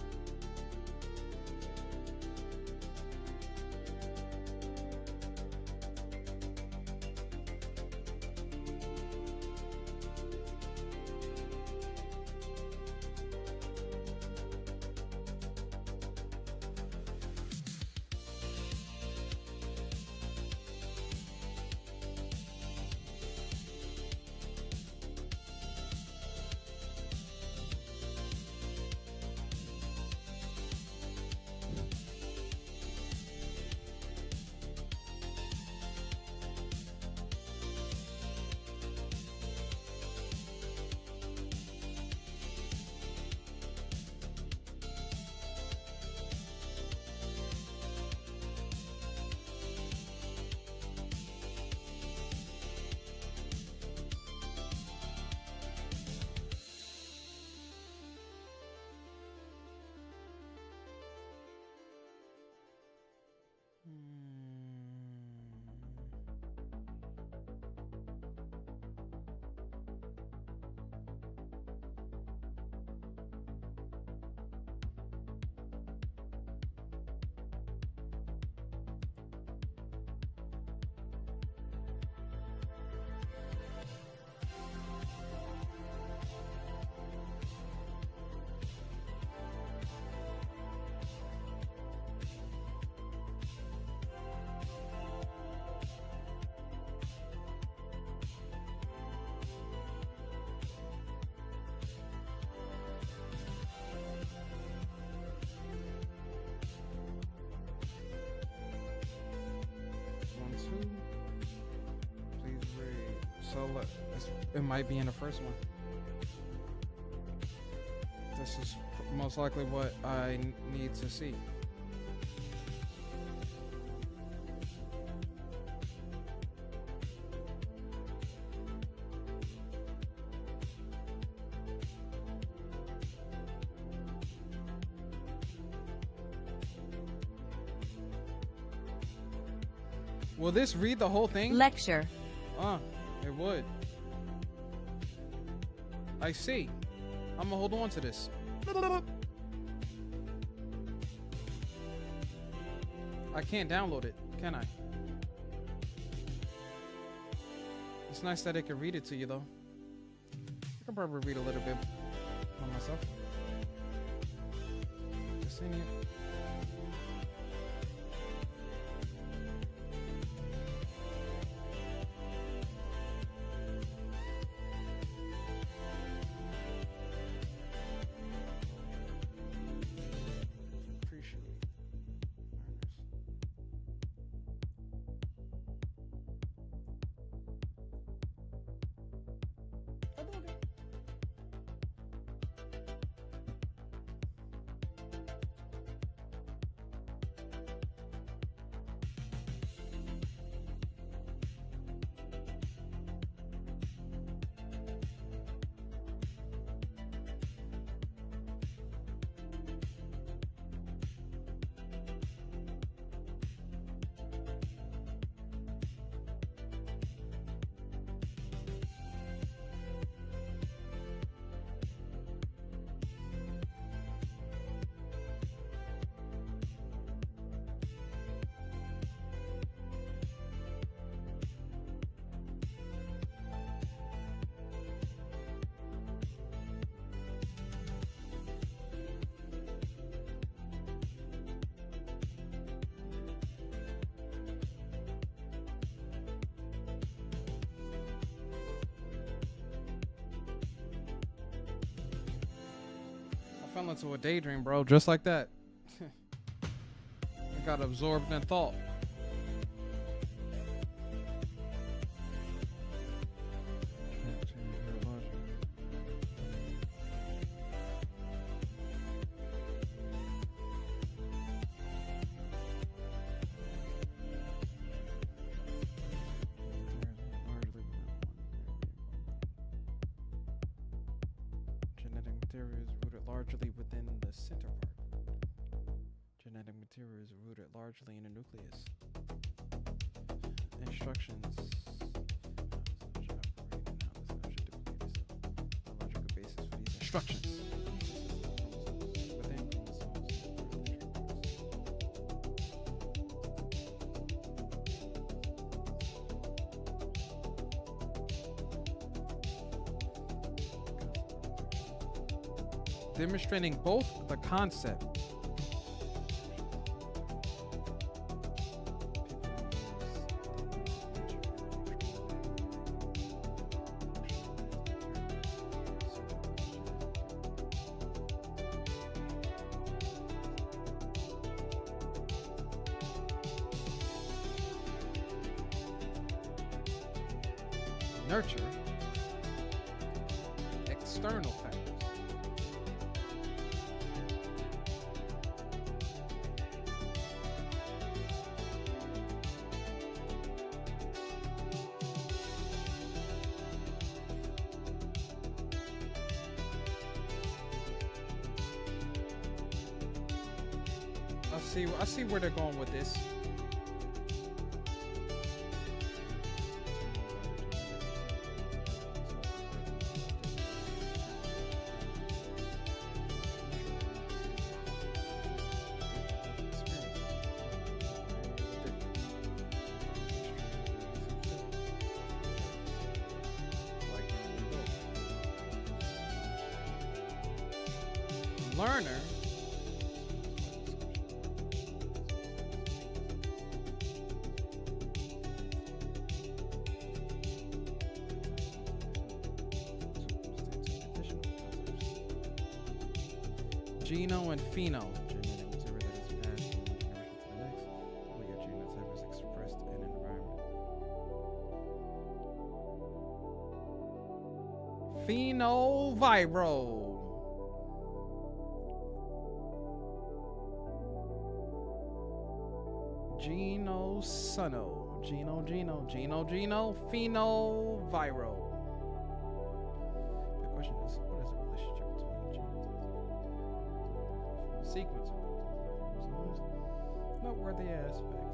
Please read. So look, it might be in the first one. This is most likely what I need to see. Will this read the whole thing? Lecture. It would. I see. I'm gonna hold on to this. I can't download it, can I? It's nice that it can read it to you, though. I can probably read a little bit by myself. Just in here. I fell into a daydream, bro, just like that. I got absorbed in thought. Genetic material is rooted largely within the center part. Genetic material is rooted largely in the nucleus. Instructions. The logical basis for these instructions. Within chromosomes. Demonstrating both the concept nurture external factors. I see where they're going with this. Learner Geno and pheno. Genetic material that is passed from one generation to the next. All your genotype is expressed in environment. Phenoviral. Genosuno. Geno. Phenoviral. The question is, what is the relationship between genotypes? Sequence of chromosomes. Noteworthy aspects.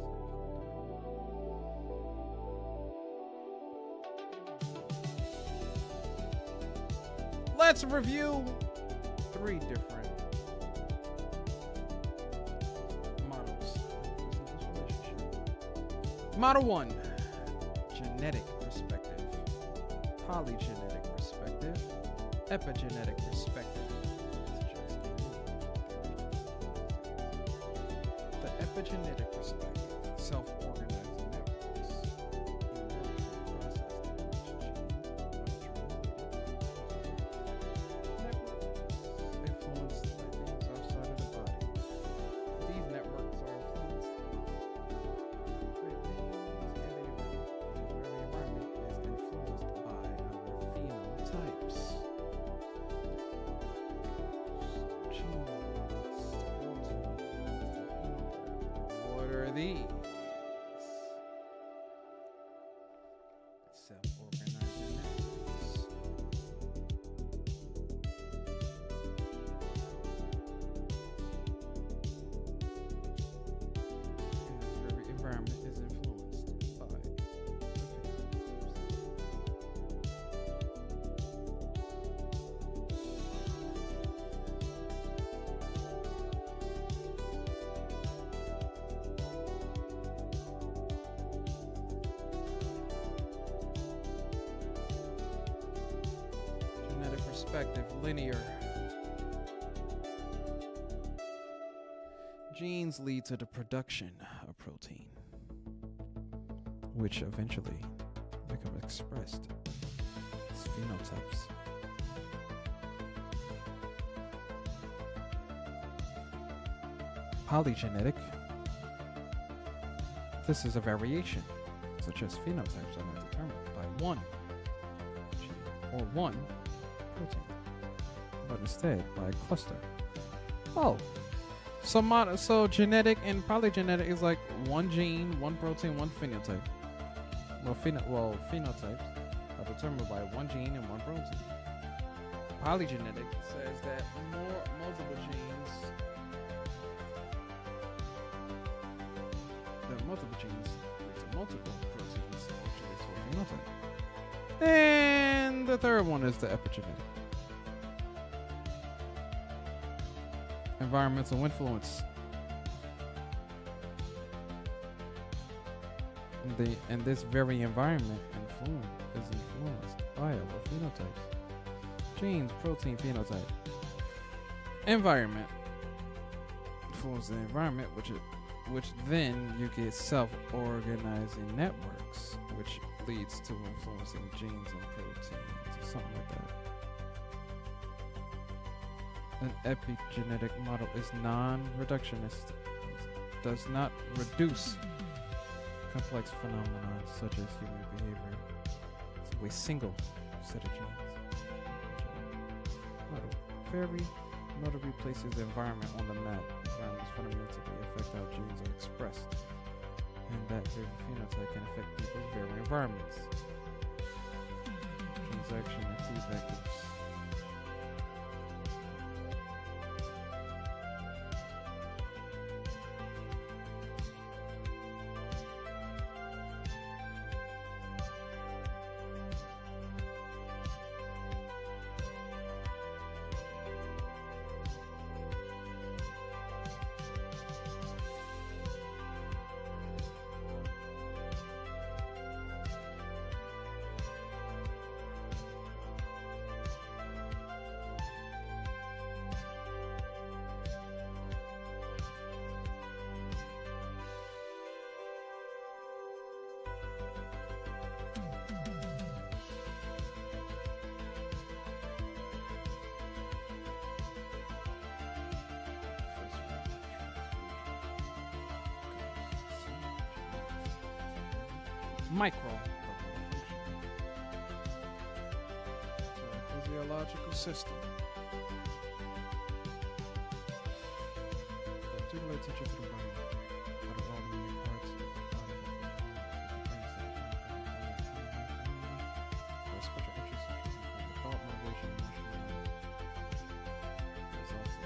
Let's review 3 different models. Model 1, genetic perspective, polygenetic perspective, epigenetic perspective. The epigenetic perspective, self-organizing networks. Influenced by things outside of the body. These networks are influenced by things in the environment. The environment is influenced by our phenotypes. What are these? Self-organizing networks. And this very environment is influenced by the genetic perspective, linear. Genes lead to the production of protein, which eventually become expressed as phenotypes. polygenetic. This is a variation, such as phenotypes are not determined by one gene or one protein, but instead by a cluster. Oh, so genetic and polygenetic is like one gene, one protein, one phenotype. Well, phenotypes are determined by one gene and one protein. Polygenetic says that multiple genes lead to multiple proteins, which leads to a phenotype. And the third one is the epigenetic. Environmental influence. And this very environment is influenced by our phenotypes. Genes, protein, phenotype. Environment. Influence the environment, which then you get self-organizing networks, which leads to influencing genes and proteins or something like that. An epigenetic model is non-reductionist, does not reduce complex phenomena such as human behavior to a single set of genes. Model very notably places the environment on the map. Environment is fundamentally affect how genes are expressed, and that their phenotype can affect people's very environments. Transaction and feedback loops. Micro physiological system. Particular attention to the brain. Out of all the moving parts of the body, special interest in thought, motivation, emotion. There's also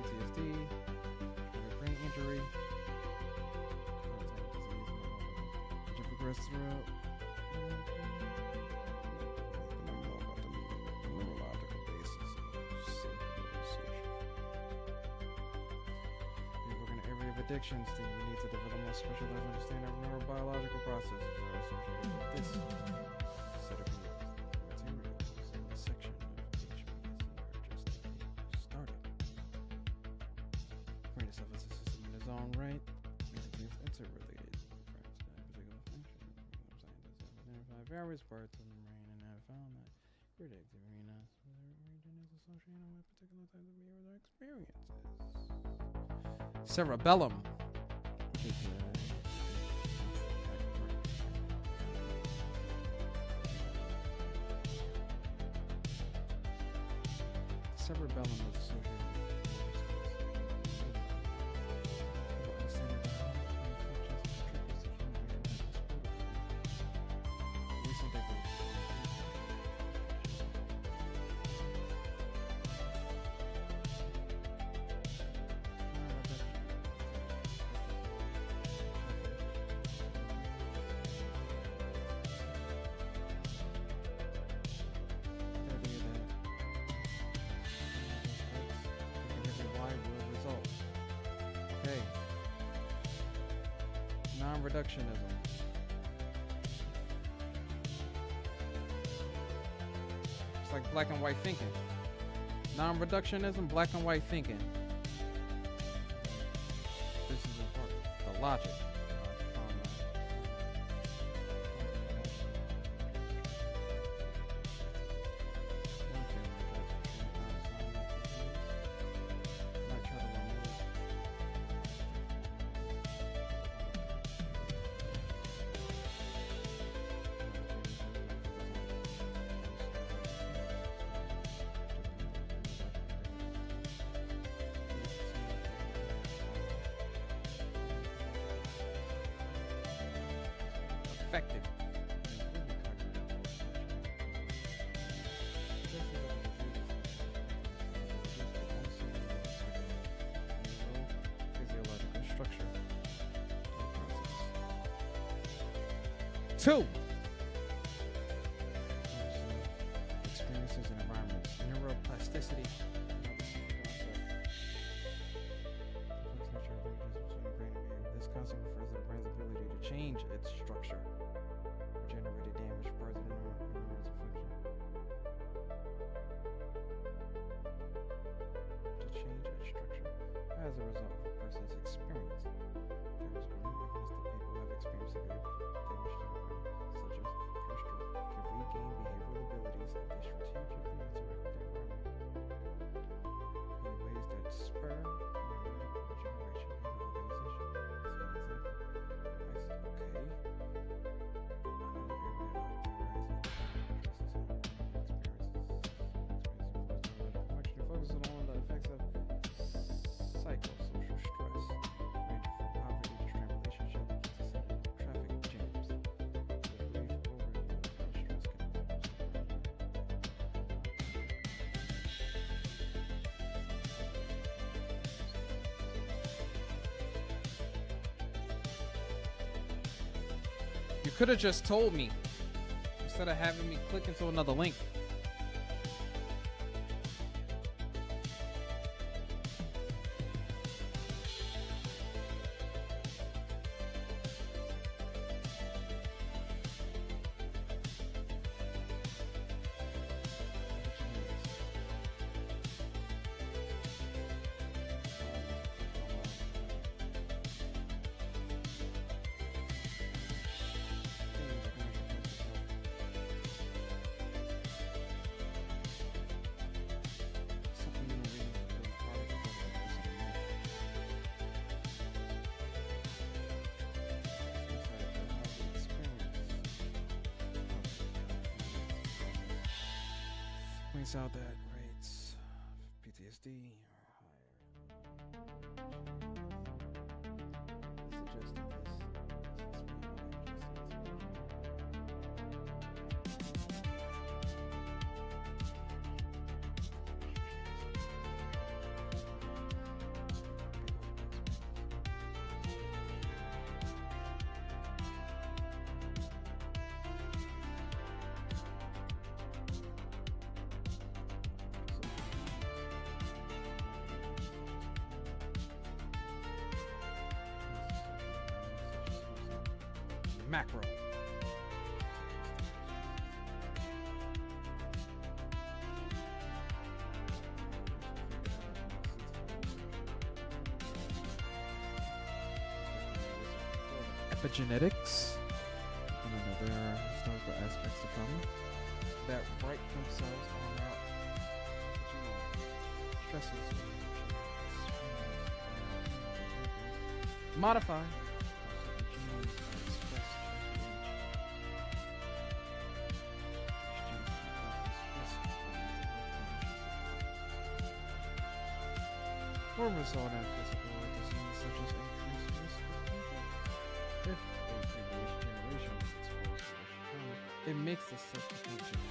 PTSD. Brain injury, which you progress throughout. The neurological basis of social. If you work in the area of addictions, then you need to develop more specialized understanding of neurobiological processes that are associated with this set of materials in the section of HBS just started. Brain itself is a system in its own right. It's interrelated. Particular function. Scientists have identified various parts of the brain and have found that predictive region is associated with particular types of behavioral experiences. Cerebellum. Cerebellum is associated non-reductionism. It's like black and white thinking. Non-reductionism, black and white thinking. This is important. The logic. effective. Physiological structure. Two. Experiences and environments. Neuroplasticity. This concept refers to the brain's ability to change its structure, regenerated damaged parts of the neurons and function. To change its structure as a result of a person's experience. There is growing evidence that people have experienced severe damage to the brain, such as through stroke, can regain behavioral abilities if they strategically interact with their environment in ways that spur regeneration and organization. Focuses on the effects of psychosocial stress, ranging from poverty to strained relationships to traffic jams. The grief over stress You could have just told me instead of having me click into another link. Points out that rates of PTSD are higher. Suggesting macro. Epigenetics and other historical aspects of trauma that write themselves on out stresses. Modify. Or result in physical disease such as increased risk of cancer. If a previous generation was exposed to this trauma, it makes the subsequent generation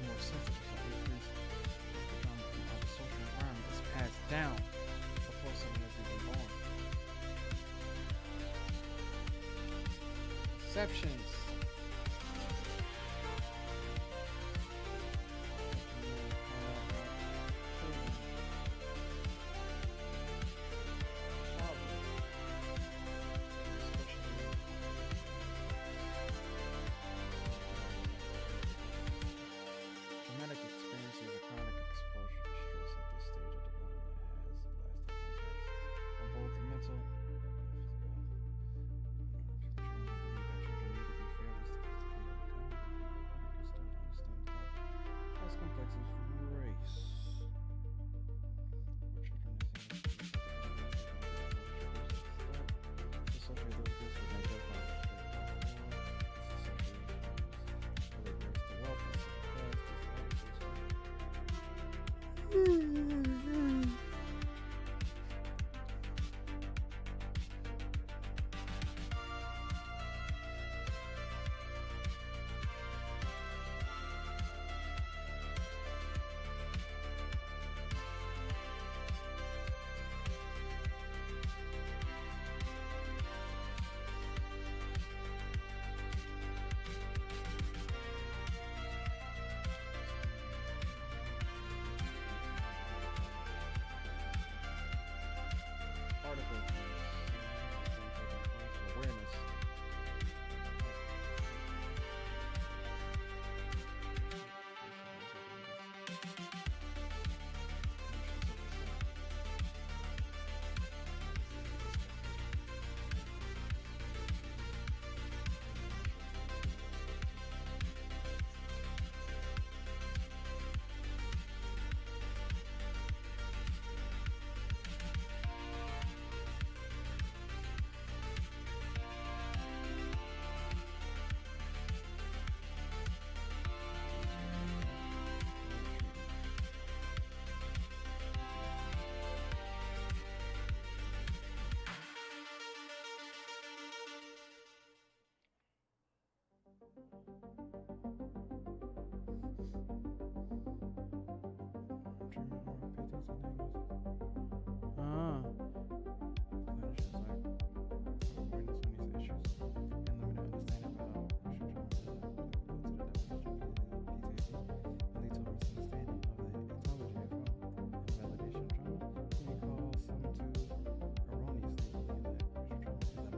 more sensitive to increased trauma from how the social environment is passed down before someone is even born. Exceptions. article. Awareness.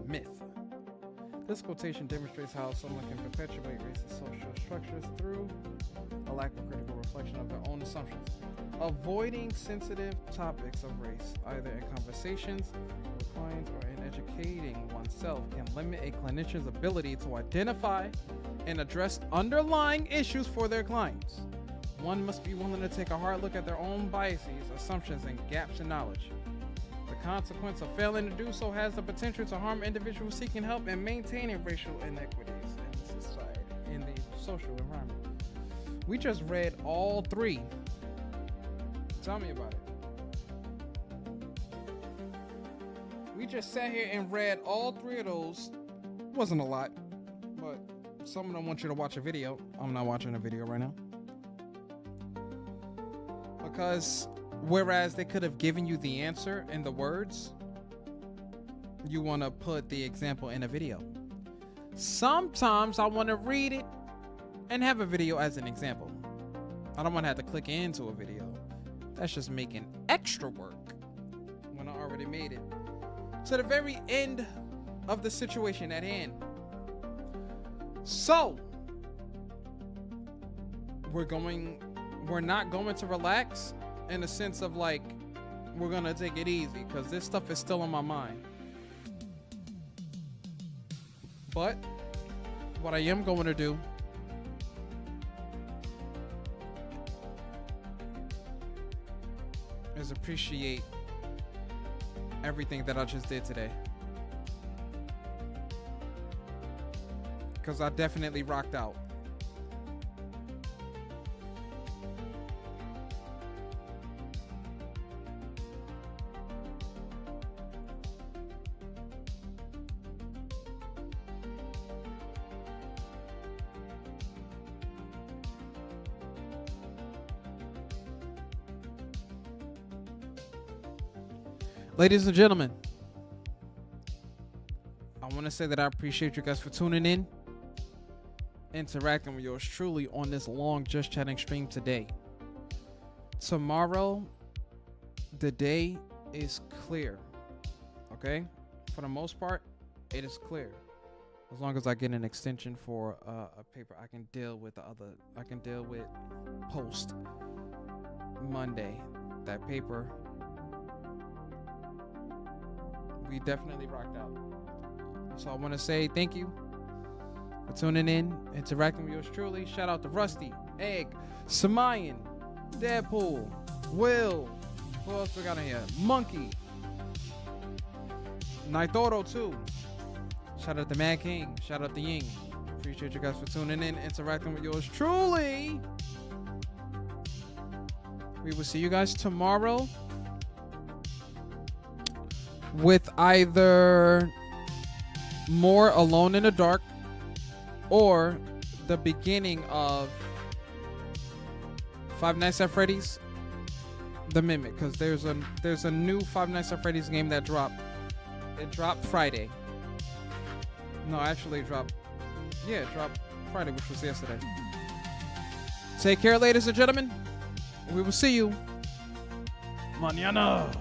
Myth. This quotation demonstrates how someone can perpetuate racist social structures through a lack of critical reflection of their own assumptions. Avoiding sensitive topics of race, either in conversations with clients or in educating oneself, can limit a clinician's ability to identify and address underlying issues for their clients. One must be willing to take a hard look at their own biases, assumptions, and gaps in knowledge. The consequence of failing to do so has the potential to harm individuals seeking help and maintaining racial inequities in society, in the social environment. We just read all three. Tell me about it. We just sat here and read all three of those. Wasn't a lot, but some of them want you to watch a video. I'm not watching a video right now. Because whereas they could have given you the answer in the words, you want to put the example in a video. Sometimes I want to read it and have a video as an example. I don't want to have to click into a video. That's just making extra work when I already made it to the very end of the situation at hand. So we're not going to relax in the sense of like we're gonna take it easy, because this stuff is still on my mind. But what I am going to do is appreciate everything that I just did today, because I definitely rocked out. Ladies and gentlemen, I want to say that I appreciate you guys for tuning in, interacting with yours truly on this long Just Chatting stream today. Tomorrow, the day is clear, okay? For the most part, it is clear. As long as I get an extension for a paper, I can deal with post Monday. That paper, we definitely rocked out. So I want to say thank you for tuning in, interacting with yours truly. Shout out to Rusty, Egg, Samayan, Deadpool, Will. Who else we got in here? Monkey, Naitoro too. Shout out to Mad King. Shout out to Ying. Appreciate you guys for tuning in, interacting with yours truly. We will see you guys tomorrow with either more Alone in the Dark or the beginning of Five Nights at Freddy's The Mimic, because there's a new Five Nights at Freddy's game that dropped. It dropped Friday. No, actually it dropped Friday, which was yesterday. Take care, ladies and gentlemen. We will see you mañana.